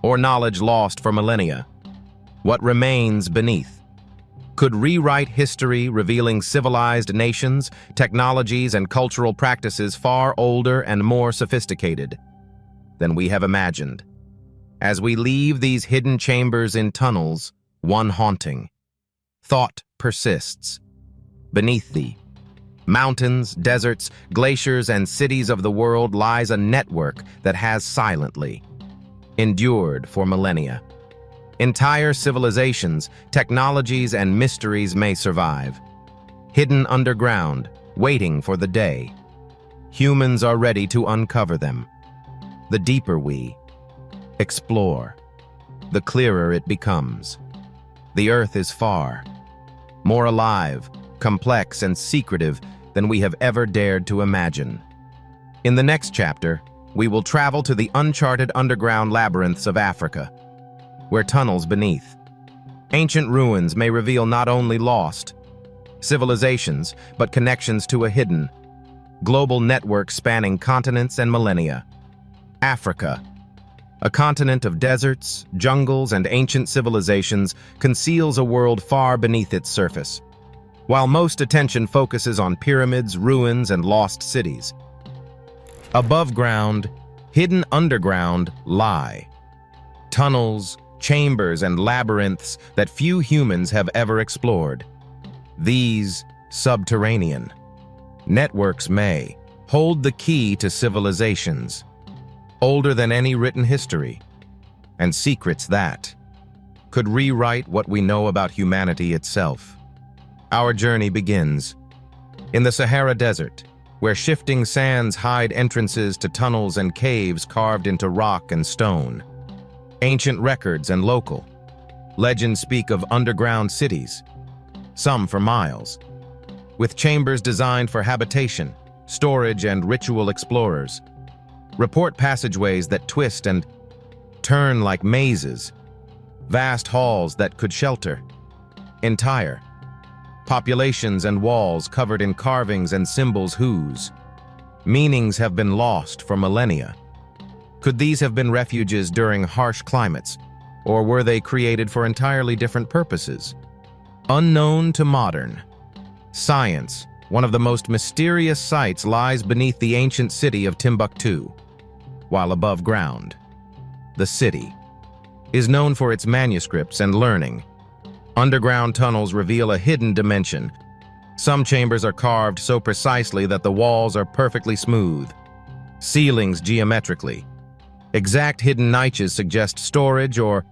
or knowledge lost for millennia. What remains beneath could rewrite history, revealing civilized nations, technologies, and cultural practices far older and more sophisticated than we have imagined. As we leave these hidden chambers in tunnels, one haunting thought persists. Beneath the mountains, deserts, glaciers, and cities of the world lies a network that has silently endured for millennia. Entire civilizations, technologies, and mysteries may survive, hidden underground, waiting for the day humans are ready to uncover them. The deeper we explore, the clearer it becomes. The Earth is far more alive, complex, and secretive than we have ever dared to imagine. In the next chapter, we will travel to the uncharted underground labyrinths of Africa, where tunnels beneath ancient ruins may reveal not only lost civilizations, but connections to a hidden global network spanning continents and millennia. Africa, a continent of deserts, jungles, and ancient civilizations, conceals a world far beneath its surface. While most attention focuses on pyramids, ruins, and lost cities, above ground, hidden underground, lie tunnels, chambers, and labyrinths that few humans have ever explored. These subterranean networks may hold the key to civilizations older than any written history, and secrets that could rewrite what we know about humanity itself. Our journey begins in the Sahara Desert, where shifting sands hide entrances to tunnels and caves carved into rock and stone. Ancient records and local legends speak of underground cities, some for miles, with chambers designed for habitation, storage, and ritual explorers. Report passageways that twist and turn like mazes, vast halls that could shelter entire populations, and walls covered in carvings and symbols whose meanings have been lost for millennia. Could these have been refuges during harsh climates, or were they created for entirely different purposes? Unknown to modern science, one of the most mysterious sites lies beneath the ancient city of Timbuktu, while above ground. The city is known for its manuscripts and learning. Underground tunnels reveal a hidden dimension. Some chambers are carved so precisely that the walls are perfectly smooth, ceilings geometrically. Exact hidden niches suggest storage or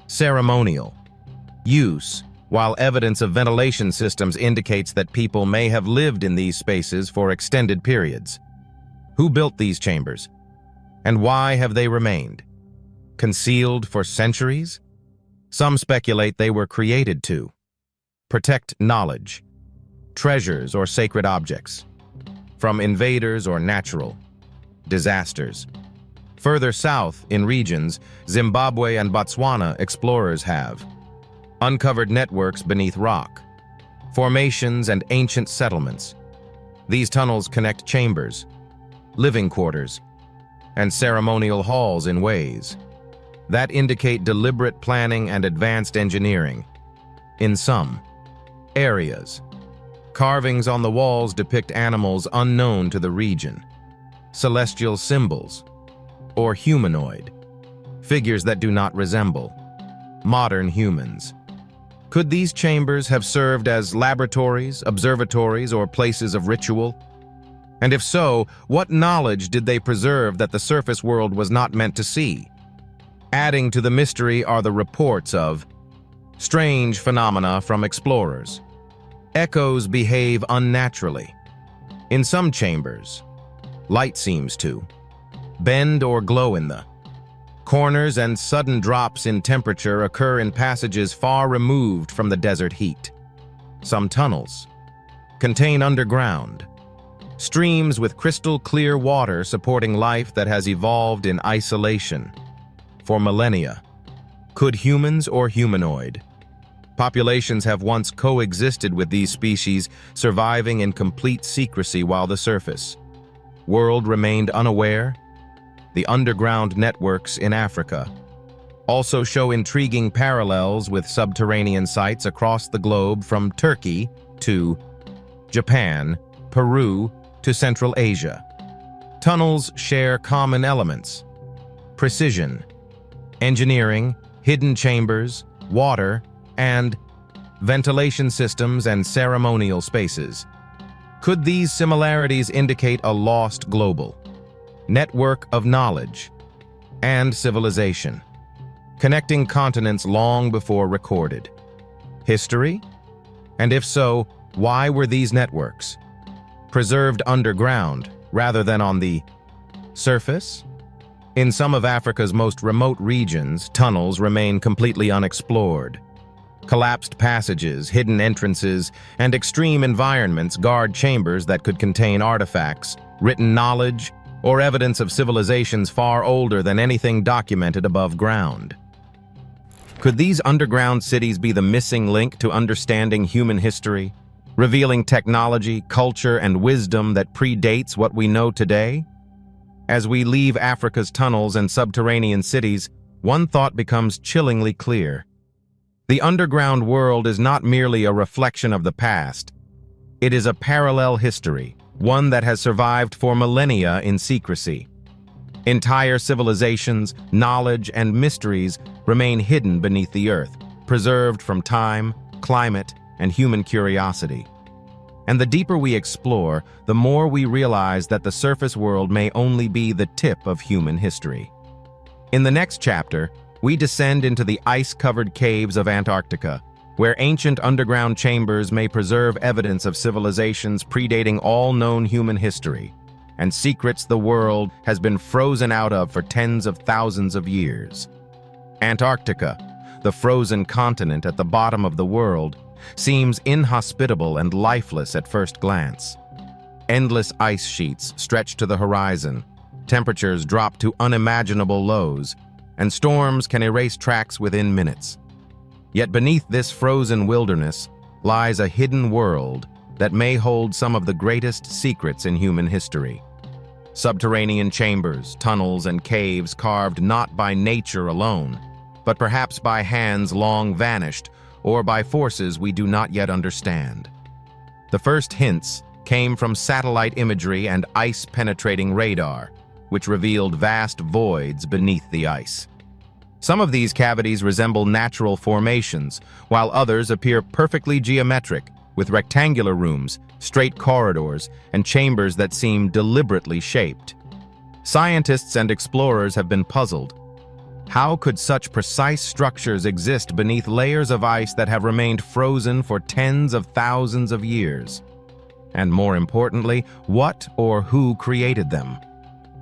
ceremonial use, while evidence of ventilation systems indicates that people may have lived in these spaces for extended periods. Who built these chambers? And why have they remained concealed for centuries? Some speculate they were created to protect knowledge, treasures, or sacred objects from invaders or natural disasters. Further south, in regions Zimbabwe and Botswana, explorers have uncovered networks beneath rock, formations, and ancient settlements. These tunnels connect chambers, living quarters, and ceremonial halls in ways that indicate deliberate planning and advanced engineering. In some areas, carvings on the walls depict animals unknown to the region, celestial symbols, or humanoid figures that do not resemble modern humans. Could these chambers have served as laboratories, observatories, or places of ritual? And if so, what knowledge did they preserve that the surface world was not meant to see? Adding to the mystery are the reports of strange phenomena from explorers. Echoes behave unnaturally. In some chambers, light seems to bend or glow in the corners, and sudden drops in temperature occur in passages far removed from the desert heat. Some tunnels contain underground streams with crystal clear water supporting life that has evolved in isolation for millennia. Could humans or humanoid populations have once coexisted with these species, surviving in complete secrecy while the surface world remained unaware? The underground networks in Africa also show intriguing parallels with subterranean sites across the globe, from Turkey to Japan, Peru to Central Asia. Tunnels share common elements: precision, engineering, hidden chambers, water, and ventilation systems and ceremonial spaces. Could these similarities indicate a lost global network of knowledge and civilization, connecting continents long before recorded history? And if so, why were these networks preserved underground rather than on the surface? In some of Africa's most remote regions, tunnels remain completely unexplored. Collapsed passages, hidden entrances, and extreme environments guard chambers that could contain artifacts, written knowledge, or evidence of civilizations far older than anything documented above ground. Could these underground cities be the missing link to understanding human history, revealing technology, culture, and wisdom that predates what we know today? As we leave Africa's tunnels and subterranean cities, one thought becomes chillingly clear. The underground world is not merely a reflection of the past. It is a parallel history, one that has survived for millennia in secrecy. Entire civilizations, knowledge, and mysteries remain hidden beneath the earth, preserved from time, climate, and human curiosity. And the deeper we explore, the more we realize that the surface world may only be the tip of human history. In the next chapter, we descend into the ice-covered caves of Antarctica, where ancient underground chambers may preserve evidence of civilizations predating all known human history, and secrets the world has been frozen out of for tens of thousands of years. Antarctica, the frozen continent at the bottom of the world, seems inhospitable and lifeless at first glance. Endless ice sheets stretch to the horizon, temperatures drop to unimaginable lows, and storms can erase tracks within minutes. Yet beneath this frozen wilderness lies a hidden world that may hold some of the greatest secrets in human history. Subterranean chambers, tunnels, and caves carved not by nature alone, but perhaps by hands long vanished or by forces we do not yet understand. The first hints came from satellite imagery and ice-penetrating radar, which revealed vast voids beneath the ice. Some of these cavities resemble natural formations, while others appear perfectly geometric, with rectangular rooms, straight corridors, and chambers that seem deliberately shaped. Scientists and explorers have been puzzled. How could such precise structures exist beneath layers of ice that have remained frozen for tens of thousands of years? And more importantly, what or who created them?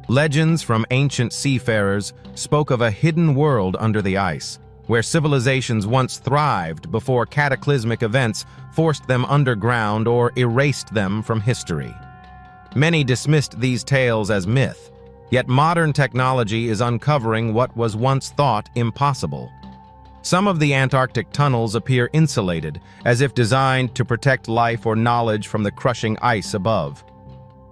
Legends from ancient seafarers spoke of a hidden world under the ice, where civilizations once thrived before cataclysmic events forced them underground or erased them from history. Many dismissed these tales as myth, yet modern technology is uncovering what was once thought impossible. Some of the Antarctic tunnels appear insulated, as if designed to protect life or knowledge from the crushing ice above.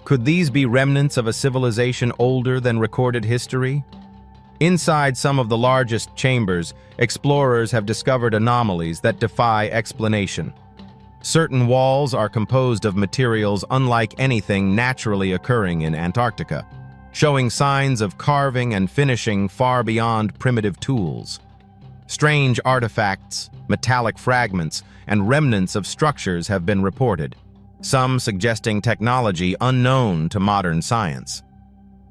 Could these be remnants of a civilization older than recorded history? Inside some of the largest chambers, explorers have discovered anomalies that defy explanation. Certain walls are composed of materials unlike anything naturally occurring in Antarctica, showing signs of carving and finishing far beyond primitive tools. Strange artifacts, metallic fragments, and remnants of structures have been reported, some suggesting technology unknown to modern science.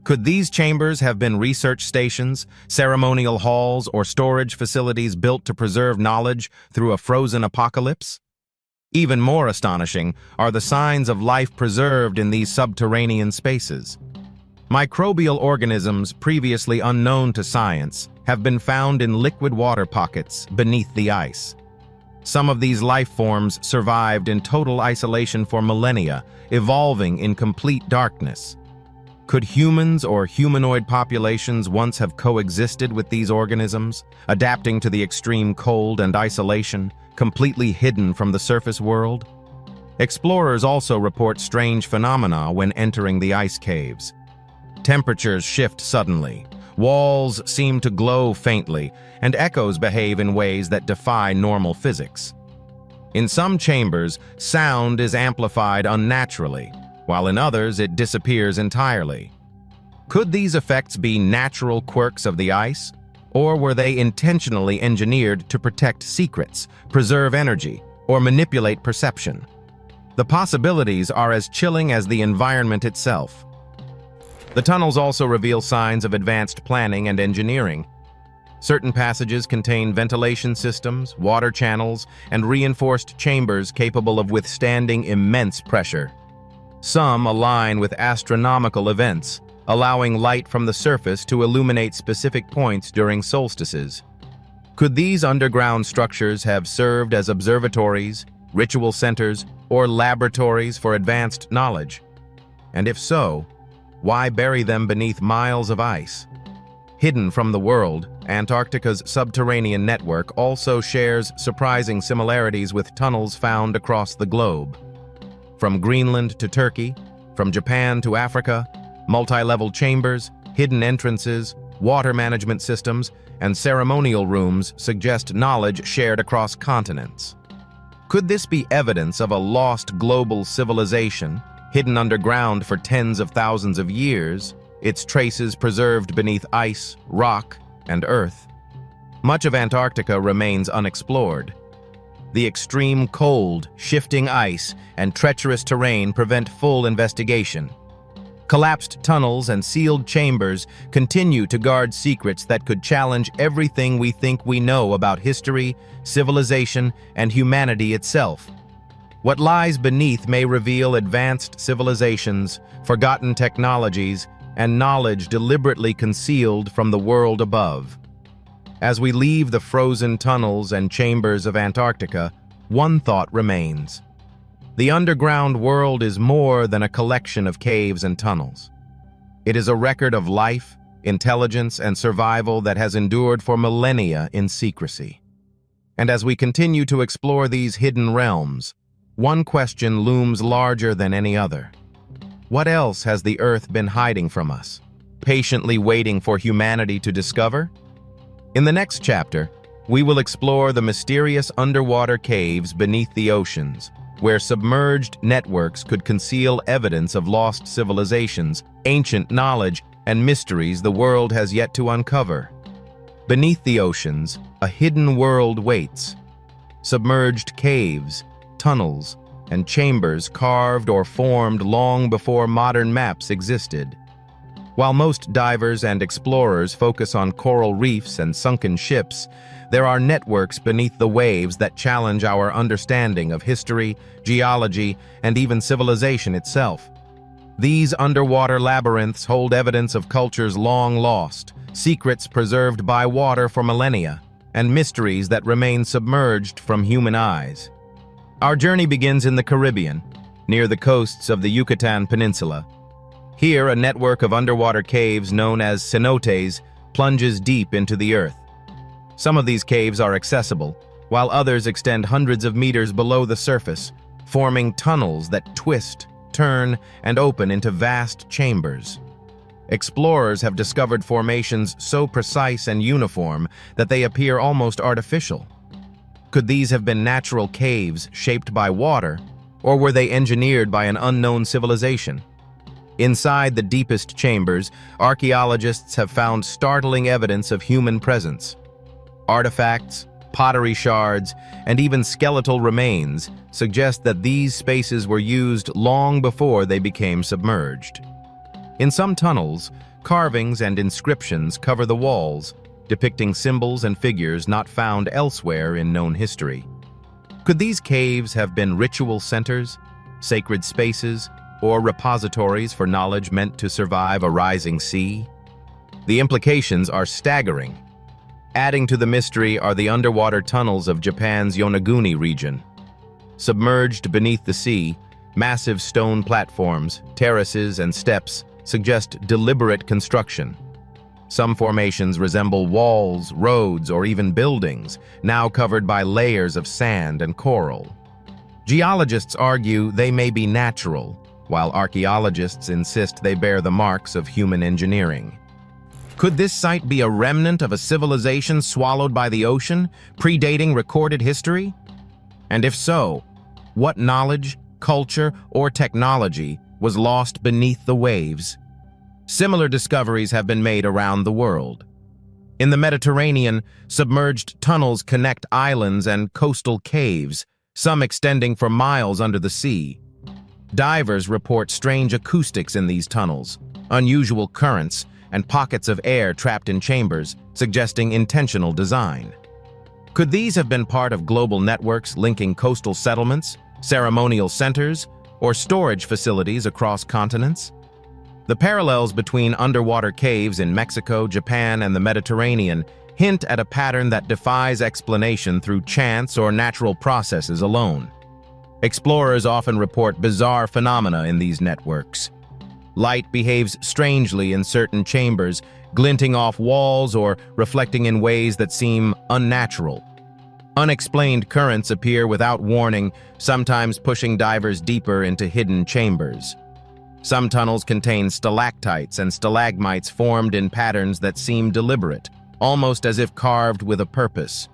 Could these chambers have been research stations, ceremonial halls, or storage facilities built to preserve knowledge through a frozen apocalypse? Even more astonishing are the signs of life preserved in these subterranean spaces. Microbial organisms previously unknown to science have been found in liquid water pockets beneath the ice. Some of these life forms survived in total isolation for millennia, evolving in complete darkness. Could humans or humanoid populations once have coexisted with these organisms, adapting to the extreme cold and isolation, completely hidden from the surface world? Explorers also report strange phenomena when entering the ice caves. Temperatures shift suddenly, walls seem to glow faintly, and echoes behave in ways that defy normal physics. In some chambers, sound is amplified unnaturally, while in others it disappears entirely. Could these effects be natural quirks of the ice, or were they intentionally engineered to protect secrets, preserve energy, or manipulate perception? The possibilities are as chilling as the environment itself. The tunnels also reveal signs of advanced planning and engineering. Certain passages contain ventilation systems, water channels, and reinforced chambers capable of withstanding immense pressure. Some align with astronomical events, allowing light from the surface to illuminate specific points during solstices. Could these underground structures have served as observatories, ritual centers, or laboratories for advanced knowledge? And if so, why bury them beneath miles of ice? Hidden from the world, Antarctica's subterranean network also shares surprising similarities with tunnels found across the globe. From Greenland to Turkey, from Japan to Africa, multi-level chambers, hidden entrances, water management systems, and ceremonial rooms suggest knowledge shared across continents. Could this be evidence of a lost global civilization, hidden underground for tens of thousands of years, its traces preserved beneath ice, rock, and earth? Much of Antarctica remains unexplored. The extreme cold, shifting ice, and treacherous terrain prevent full investigation. Collapsed tunnels and sealed chambers continue to guard secrets that could challenge everything we think we know about history, civilization, and humanity itself. What lies beneath may reveal advanced civilizations, forgotten technologies, and knowledge deliberately concealed from the world above. As we leave the frozen tunnels and chambers of Antarctica, one thought remains. The underground world is more than a collection of caves and tunnels. It is a record of life, intelligence, and survival that has endured for millennia in secrecy. And as we continue to explore these hidden realms, one question looms larger than any other. What else has the Earth been hiding from us, patiently waiting for humanity to discover? In the next chapter, we will explore the mysterious underwater caves beneath the oceans, where submerged networks could conceal evidence of lost civilizations, ancient knowledge, and mysteries the world has yet to uncover. Beneath the oceans, a hidden world waits. Submerged caves, tunnels, and chambers carved or formed long before modern maps existed. While most divers and explorers focus on coral reefs and sunken ships, there are networks beneath the waves that challenge our understanding of history, geology, and even civilization itself. These underwater labyrinths hold evidence of cultures long lost, secrets preserved by water for millennia, and mysteries that remain submerged from human eyes. Our journey begins in the Caribbean, near the coasts of the Yucatan Peninsula. Here, a network of underwater caves known as cenotes plunges deep into the earth. Some of these caves are accessible, while others extend hundreds of meters below the surface, forming tunnels that twist, turn, and open into vast chambers. Explorers have discovered formations so precise and uniform that they appear almost artificial. Could these have been natural caves shaped by water, or were they engineered by an unknown civilization? Inside the deepest chambers, archaeologists have found startling evidence of human presence. Artifacts, pottery shards, and even skeletal remains suggest that these spaces were used long before they became submerged. In some tunnels, carvings and inscriptions cover the walls, depicting symbols and figures not found elsewhere in known history. Could these caves have been ritual centers, sacred spaces, or repositories for knowledge meant to survive a rising sea? The implications are staggering. Adding to the mystery are the underwater tunnels of Japan's Yonaguni region. Submerged beneath the sea, massive stone platforms, terraces, and steps suggest deliberate construction. Some formations resemble walls, roads, or even buildings, now covered by layers of sand and coral. Geologists argue they may be natural, while archaeologists insist they bear the marks of human engineering. Could this site be a remnant of a civilization swallowed by the ocean, predating recorded history? And if so, what knowledge, culture, or technology was lost beneath the waves? Similar discoveries have been made around the world. In the Mediterranean, submerged tunnels connect islands and coastal caves, some extending for miles under the sea. Divers report strange acoustics in these tunnels, unusual currents, and pockets of air trapped in chambers, suggesting intentional design. Could these have been part of global networks linking coastal settlements, ceremonial centers, or storage facilities across continents? The parallels between underwater caves in Mexico, Japan, and the Mediterranean hint at a pattern that defies explanation through chance or natural processes alone. Explorers often report bizarre phenomena in these networks. Light behaves strangely in certain chambers, glinting off walls or reflecting in ways that seem unnatural. Unexplained currents appear without warning, sometimes pushing divers deeper into hidden chambers. Some tunnels contain stalactites and stalagmites formed in patterns that seem deliberate, almost as if carved with a purpose.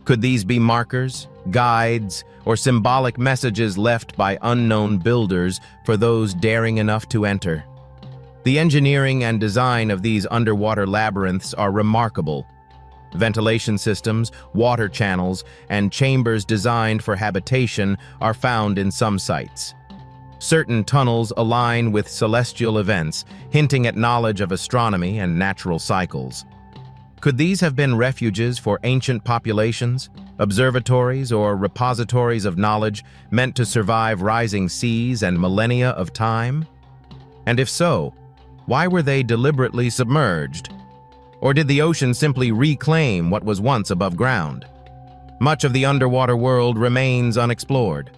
Could these be markers, guides, or symbolic messages left by unknown builders for those daring enough to enter? The engineering and design of these underwater labyrinths are remarkable. Ventilation systems, water channels, and chambers designed for habitation are found in some sites. Certain tunnels align with celestial events, hinting at knowledge of astronomy and natural cycles. Could these have been refuges for ancient populations, observatories, or repositories of knowledge meant to survive rising seas and millennia of time? And if so, why were they deliberately submerged? Or did the ocean simply reclaim what was once above ground? Much of the underwater world remains unexplored.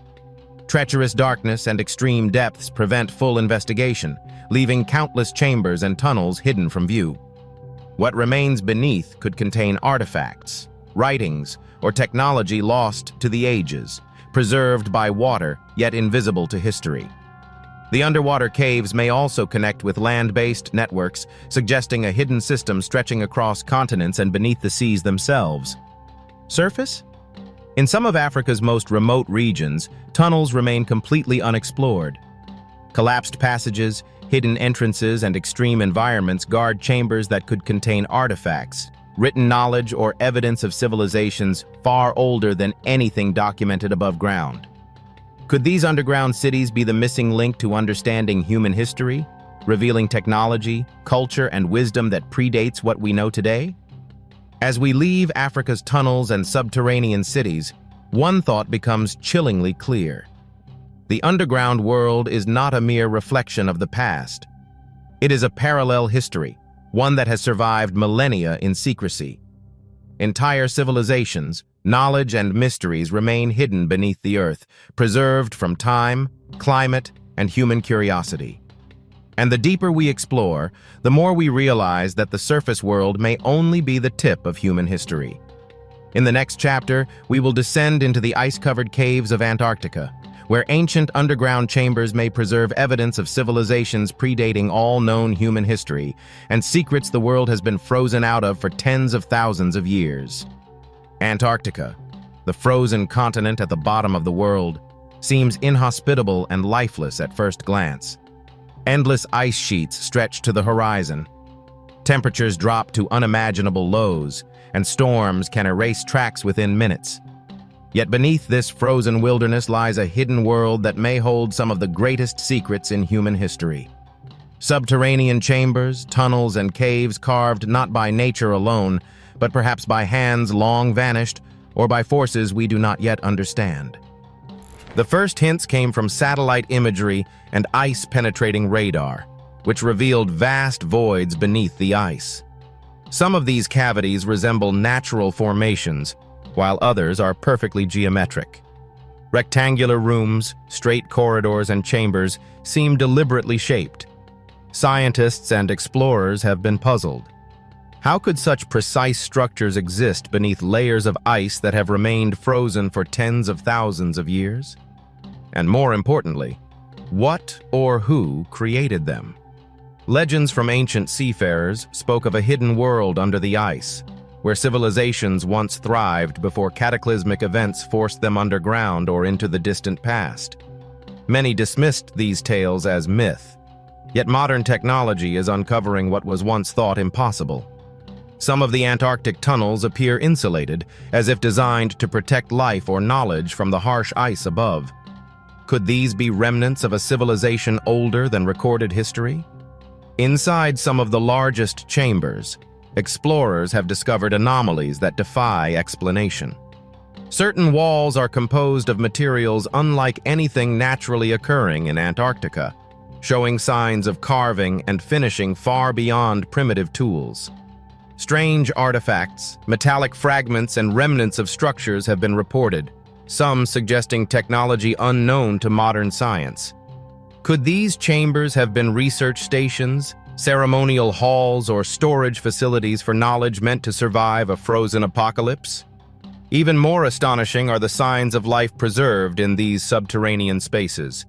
Treacherous darkness and extreme depths prevent full investigation, leaving countless chambers and tunnels hidden from view. What remains beneath could contain artifacts, writings, or technology lost to the ages, preserved by water yet invisible to history. The underwater caves may also connect with land-based networks, suggesting a hidden system stretching across continents and beneath the seas themselves. Surface? In some of Africa's most remote regions, tunnels remain completely unexplored. Collapsed passages, hidden entrances, and extreme environments guard chambers that could contain artifacts, written knowledge, or evidence of civilizations far older than anything documented above ground. Could these underground cities be the missing link to understanding human history, revealing technology, culture, and wisdom that predates what we know today? As we leave Africa's tunnels and subterranean cities, one thought becomes chillingly clear. The underground world is not a mere reflection of the past. It is a parallel history, one that has survived millennia in secrecy. Entire civilizations, knowledge, and mysteries remain hidden beneath the earth, preserved from time, climate, and human curiosity. And the deeper we explore, the more we realize that the surface world may only be the tip of human history. In the next chapter, we will descend into the ice-covered caves of Antarctica, where ancient underground chambers may preserve evidence of civilizations predating all known human history and secrets the world has been frozen out of for tens of thousands of years. Antarctica, the frozen continent at the bottom of the world, seems inhospitable and lifeless at first glance. Endless ice sheets stretch to the horizon. Temperatures drop to unimaginable lows, and storms can erase tracks within minutes. Yet beneath this frozen wilderness lies a hidden world that may hold some of the greatest secrets in human history. Subterranean chambers, tunnels, and caves carved not by nature alone, but perhaps by hands long vanished or by forces we do not yet understand. The first hints came from satellite imagery and ice-penetrating radar, which revealed vast voids beneath the ice. Some of these cavities resemble natural formations, while others are perfectly geometric. Rectangular rooms, straight corridors, and chambers seem deliberately shaped. Scientists and explorers have been puzzled. How could such precise structures exist beneath layers of ice that have remained frozen for tens of thousands of years? And more importantly, what or who created them? Legends from ancient seafarers spoke of a hidden world under the ice, where civilizations once thrived before cataclysmic events forced them underground or into the distant past. Many dismissed these tales as myth, yet modern technology is uncovering what was once thought impossible. Some of the Antarctic tunnels appear insulated, as if designed to protect life or knowledge from the harsh ice above. Could these be remnants of a civilization older than recorded history? Inside some of the largest chambers, explorers have discovered anomalies that defy explanation. Certain walls are composed of materials unlike anything naturally occurring in Antarctica, showing signs of carving and finishing far beyond primitive tools. Strange artifacts, metallic fragments, and remnants of structures have been reported, some suggesting technology unknown to modern science. Could these chambers have been research stations, ceremonial halls, or storage facilities for knowledge meant to survive a frozen apocalypse? Even more astonishing are the signs of life preserved in these subterranean spaces.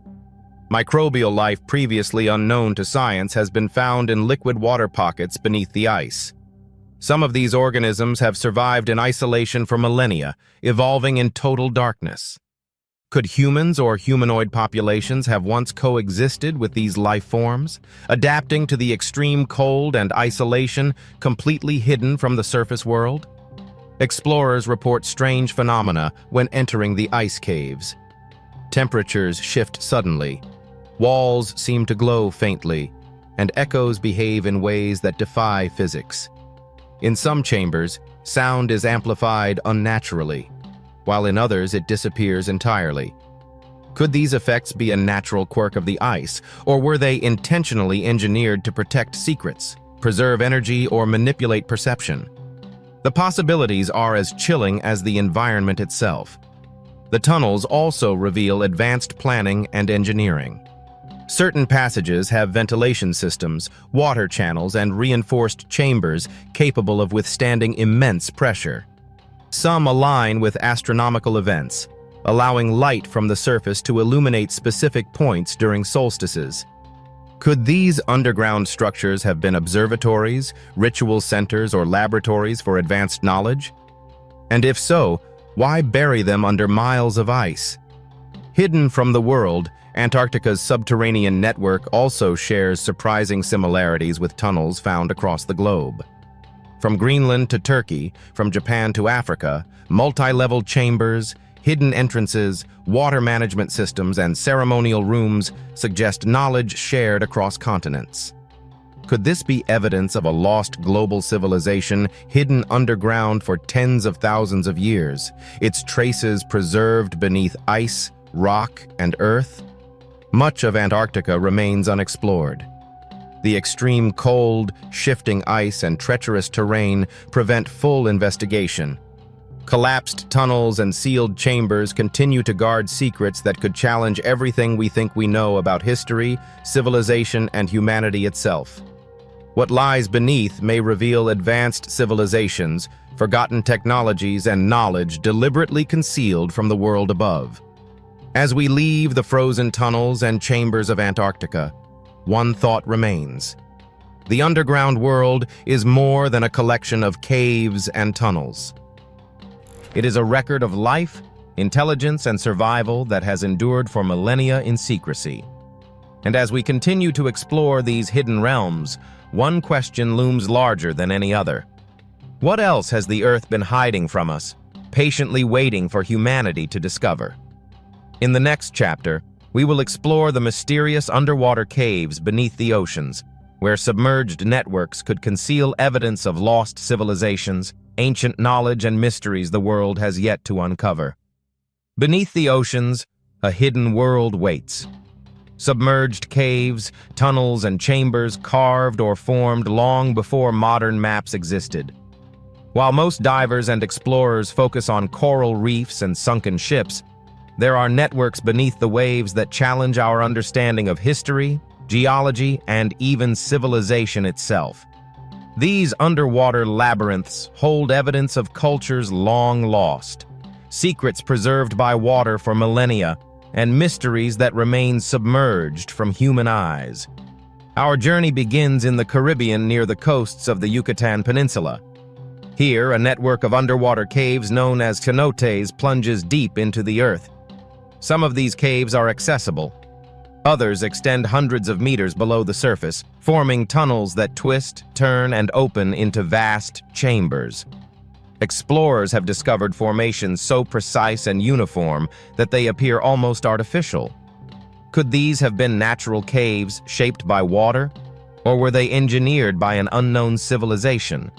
Microbial life previously unknown to science has been found in liquid water pockets beneath the ice. Some of these organisms have survived in isolation for millennia, evolving in total darkness. Could humans or humanoid populations have once coexisted with these life forms, adapting to the extreme cold and isolation, completely hidden from the surface world? Explorers report strange phenomena when entering the ice caves. Temperatures shift suddenly, walls seem to glow faintly, and echoes behave in ways that defy physics. In some chambers, sound is amplified unnaturally, while in others it disappears entirely. Could these effects be a natural quirk of the ice, or were they intentionally engineered to protect secrets, preserve energy, or manipulate perception? The possibilities are as chilling as the environment itself. The tunnels also reveal advanced planning and engineering. Certain passages have ventilation systems, water channels, and reinforced chambers capable of withstanding immense pressure. Some align with astronomical events, allowing light from the surface to illuminate specific points during solstices. Could these underground structures have been observatories, ritual centers, or laboratories for advanced knowledge? And if so, why bury them under miles of ice? Hidden from the world, Antarctica's subterranean network also shares surprising similarities with tunnels found across the globe. From Greenland to Turkey, from Japan to Africa, multi-level chambers, hidden entrances, water management systems, and ceremonial rooms suggest knowledge shared across continents. Could this be evidence of a lost global civilization hidden underground for tens of thousands of years, its traces preserved beneath ice, rock, and earth? Much of Antarctica remains unexplored. The extreme cold, shifting ice, and treacherous terrain prevent full investigation. Collapsed tunnels and sealed chambers continue to guard secrets that could challenge everything we think we know about history, civilization, and humanity itself. What lies beneath may reveal advanced civilizations, forgotten technologies, and knowledge deliberately concealed from the world above. As we leave the frozen tunnels and chambers of Antarctica, one thought remains. The underground world is more than a collection of caves and tunnels. It is a record of life, intelligence, and survival that has endured for millennia in secrecy. And as we continue to explore these hidden realms, one question looms larger than any other. What else has the Earth been hiding from us, patiently waiting for humanity to discover? In the next chapter, we will explore the mysterious underwater caves beneath the oceans, where submerged networks could conceal evidence of lost civilizations, ancient knowledge, and mysteries the world has yet to uncover. Beneath the oceans, a hidden world waits. Submerged caves, tunnels, and chambers carved or formed long before modern maps existed. While most divers and explorers focus on coral reefs and sunken ships, there are networks beneath the waves that challenge our understanding of history, geology, and even civilization itself. These underwater labyrinths hold evidence of cultures long lost, secrets preserved by water for millennia, and mysteries that remain submerged from human eyes. Our journey begins in the Caribbean near the coasts of the Yucatan Peninsula. Here, a network of underwater caves known as cenotes plunges deep into the earth. Some of these caves are accessible. Others extend hundreds of meters below the surface, forming tunnels that twist, turn, and open into vast chambers. Explorers have discovered formations so precise and uniform that they appear almost artificial. Could these have been natural caves shaped by water, or were they engineered by an unknown civilization?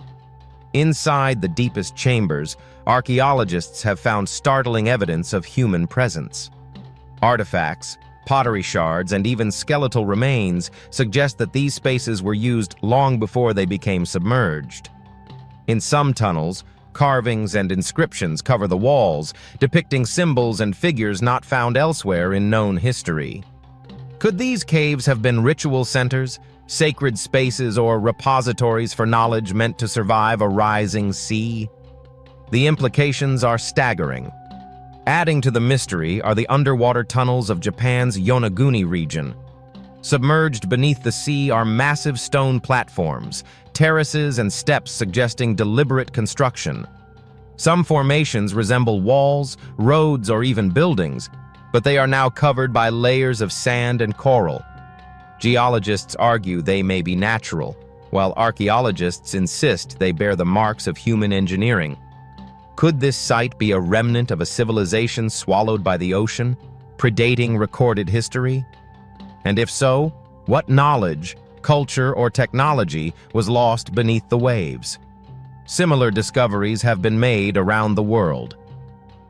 Inside the deepest chambers, archaeologists have found startling evidence of human presence. Artifacts, pottery shards, and even skeletal remains suggest that these spaces were used long before they became submerged. In some tunnels, carvings and inscriptions cover the walls, depicting symbols and figures not found elsewhere in known history. Could these caves have been ritual centers, sacred spaces, or repositories for knowledge meant to survive a rising sea? The implications are staggering. Adding to the mystery are the underwater tunnels of Japan's Yonaguni region. Submerged beneath the sea are massive stone platforms, terraces, and steps suggesting deliberate construction. Some formations resemble walls, roads, or even buildings, but they are now covered by layers of sand and coral. Geologists argue they may be natural, while archaeologists insist they bear the marks of human engineering. Could this site be a remnant of a civilization swallowed by the ocean, predating recorded history? And if so, what knowledge, culture, or technology was lost beneath the waves? Similar discoveries have been made around the world.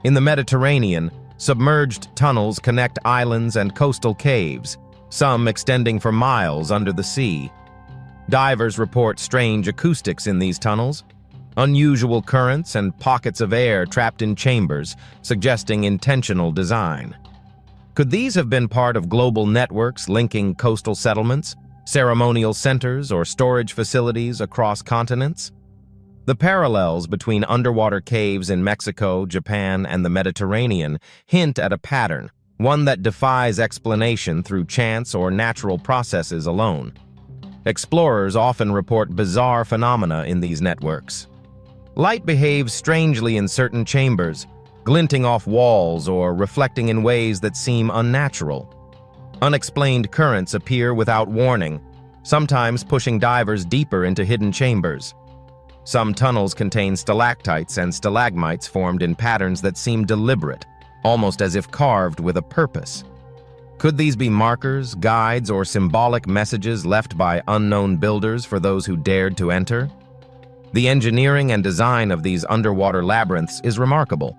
In the Mediterranean, submerged tunnels connect islands and coastal caves, some extending for miles under the sea. Divers report strange acoustics in these tunnels, unusual currents and pockets of air trapped in chambers, suggesting intentional design. Could these have been part of global networks linking coastal settlements, ceremonial centers, or storage facilities across continents? The parallels between underwater caves in Mexico, Japan, and the Mediterranean hint at a pattern, one that defies explanation through chance or natural processes alone. Explorers often report bizarre phenomena in these networks. Light behaves strangely in certain chambers, glinting off walls or reflecting in ways that seem unnatural. Unexplained currents appear without warning, sometimes pushing divers deeper into hidden chambers. Some tunnels contain stalactites and stalagmites formed in patterns that seem deliberate, almost as if carved with a purpose. Could these be markers, guides, or symbolic messages left by unknown builders for those who dared to enter? The engineering and design of these underwater labyrinths is remarkable.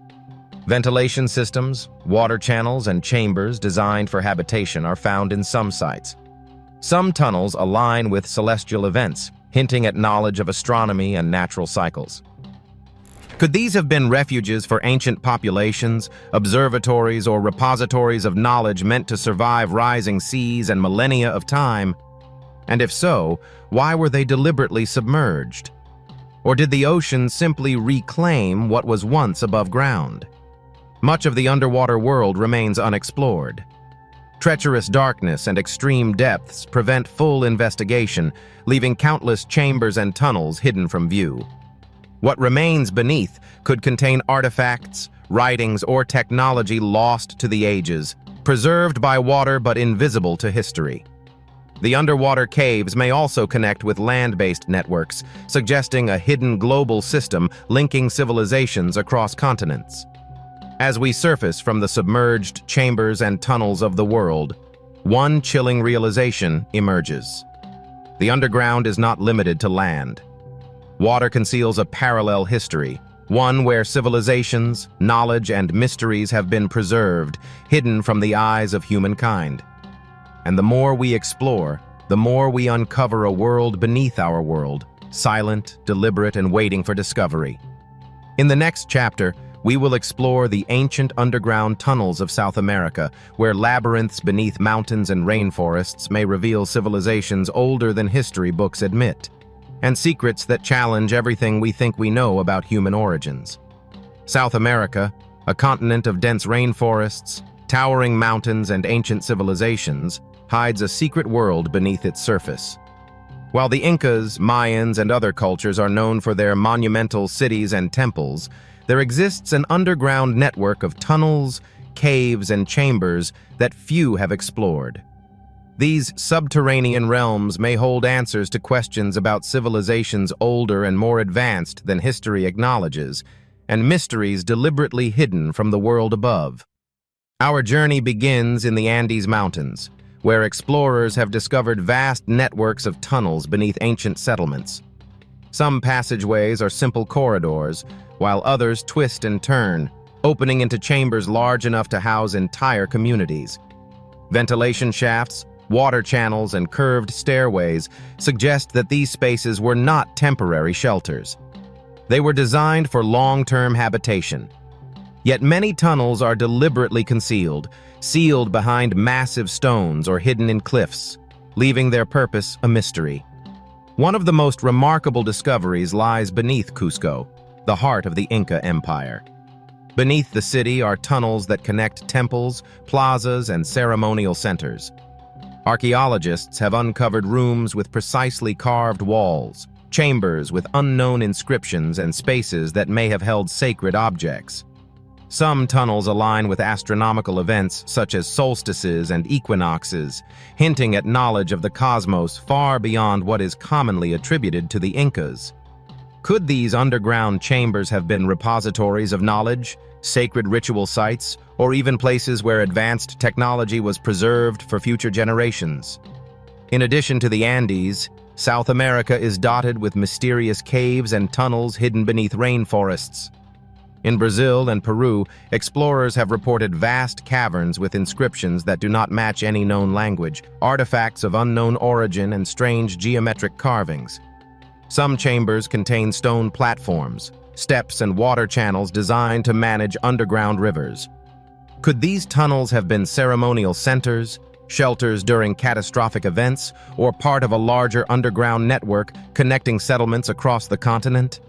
Ventilation systems, water channels, and chambers designed for habitation are found in some sites. Some tunnels align with celestial events, hinting at knowledge of astronomy and natural cycles. Could these have been refuges for ancient populations, observatories, or repositories of knowledge meant to survive rising seas and millennia of time? And if so, why were they deliberately submerged? Or did the ocean simply reclaim what was once above ground? Much of the underwater world remains unexplored. Treacherous darkness and extreme depths prevent full investigation, leaving countless chambers and tunnels hidden from view. What remains beneath could contain artifacts, writings, or technology lost to the ages, preserved by water but invisible to history. The underwater caves may also connect with land-based networks, suggesting a hidden global system linking civilizations across continents. As we surface from the submerged chambers and tunnels of the world, one chilling realization emerges. The underground is not limited to land. Water conceals a parallel history, one where civilizations, knowledge, and mysteries have been preserved, hidden from the eyes of humankind. And the more we explore, the more we uncover a world beneath our world, silent, deliberate, and waiting for discovery. In the next chapter, we will explore the ancient underground tunnels of South America, where labyrinths beneath mountains and rainforests may reveal civilizations older than history books admit, and secrets that challenge everything we think we know about human origins. South America, a continent of dense rainforests, towering mountains, and ancient civilizations, hides a secret world beneath its surface. While the Incas, Mayans, and other cultures are known for their monumental cities and temples, there exists an underground network of tunnels, caves, and chambers that few have explored. These subterranean realms may hold answers to questions about civilizations older and more advanced than history acknowledges, and mysteries deliberately hidden from the world above. Our journey begins in the Andes Mountains, where explorers have discovered vast networks of tunnels beneath ancient settlements. Some passageways are simple corridors, while others twist and turn, opening into chambers large enough to house entire communities. Ventilation shafts, water channels, and curved stairways suggest that these spaces were not temporary shelters. They were designed for long-term habitation. Yet many tunnels are deliberately concealed, sealed behind massive stones or hidden in cliffs, leaving their purpose a mystery. One of the most remarkable discoveries lies beneath Cusco, the heart of the Inca Empire. Beneath the city are tunnels that connect temples, plazas, and ceremonial centers. Archaeologists have uncovered rooms with precisely carved walls, chambers with unknown inscriptions, and spaces that may have held sacred objects. Some tunnels align with astronomical events such as solstices and equinoxes, hinting at knowledge of the cosmos far beyond what is commonly attributed to the Incas. Could these underground chambers have been repositories of knowledge, sacred ritual sites, or even places where advanced technology was preserved for future generations? In addition to the Andes, South America is dotted with mysterious caves and tunnels hidden beneath rainforests. In Brazil and Peru, explorers have reported vast caverns with inscriptions that do not match any known language, artifacts of unknown origin, and strange geometric carvings. Some chambers contain stone platforms, steps and water channels designed to manage underground rivers. Could these tunnels have been ceremonial centers, shelters during catastrophic events, or part of a larger underground network connecting settlements across the continent?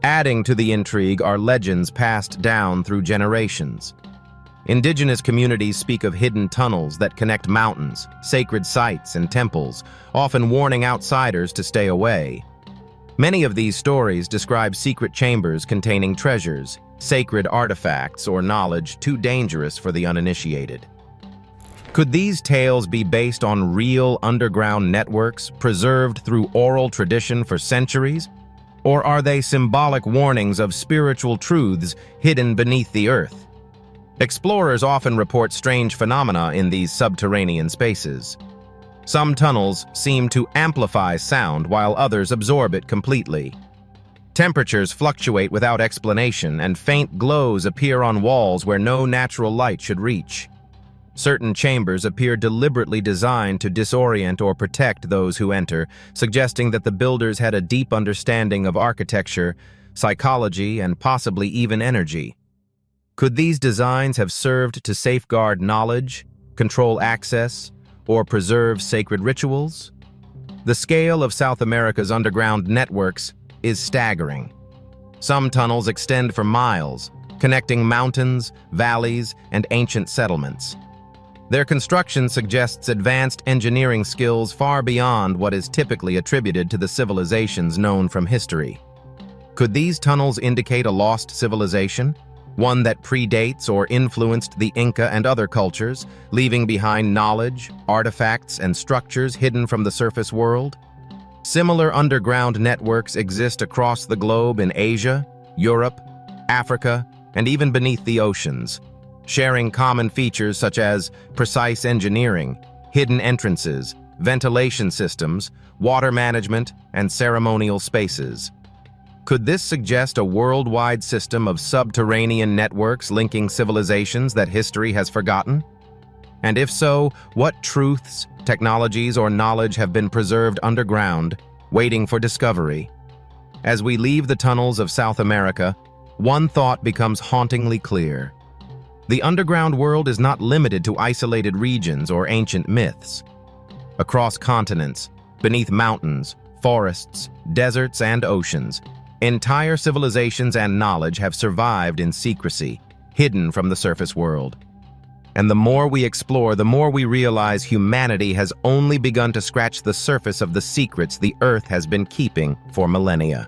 Adding to the intrigue are legends passed down through generations. Indigenous communities speak of hidden tunnels that connect mountains, sacred sites, and temples, often warning outsiders to stay away. Many of these stories describe secret chambers containing treasures, sacred artifacts, or knowledge too dangerous for the uninitiated. Could these tales be based on real underground networks preserved through oral tradition for centuries? Or are they symbolic warnings of spiritual truths hidden beneath the earth? Explorers often report strange phenomena in these subterranean spaces. Some tunnels seem to amplify sound while others absorb it completely. Temperatures fluctuate without explanation, and faint glows appear on walls where no natural light should reach. Certain chambers appear deliberately designed to disorient or protect those who enter, suggesting that the builders had a deep understanding of architecture, psychology, and possibly even energy. Could these designs have served to safeguard knowledge, control access, or preserve sacred rituals? The scale of South America's underground networks is staggering. Some tunnels extend for miles, connecting mountains, valleys, and ancient settlements. Their construction suggests advanced engineering skills far beyond what is typically attributed to the civilizations known from history. Could these tunnels indicate a lost civilization, one that predates or influenced the Inca and other cultures, leaving behind knowledge, artifacts, and structures hidden from the surface world? Similar underground networks exist across the globe in Asia, Europe, Africa, and even beneath the oceans, sharing common features such as precise engineering, hidden entrances, ventilation systems, water management, and ceremonial spaces. Could this suggest a worldwide system of subterranean networks linking civilizations that history has forgotten? And if so, what truths, technologies, or knowledge have been preserved underground, waiting for discovery? As we leave the tunnels of South America, one thought becomes hauntingly clear. The underground world is not limited to isolated regions or ancient myths. Across continents, beneath mountains, forests, deserts, and oceans, entire civilizations and knowledge have survived in secrecy, hidden from the surface world. And the more we explore, the more we realize humanity has only begun to scratch the surface of the secrets the Earth has been keeping for millennia.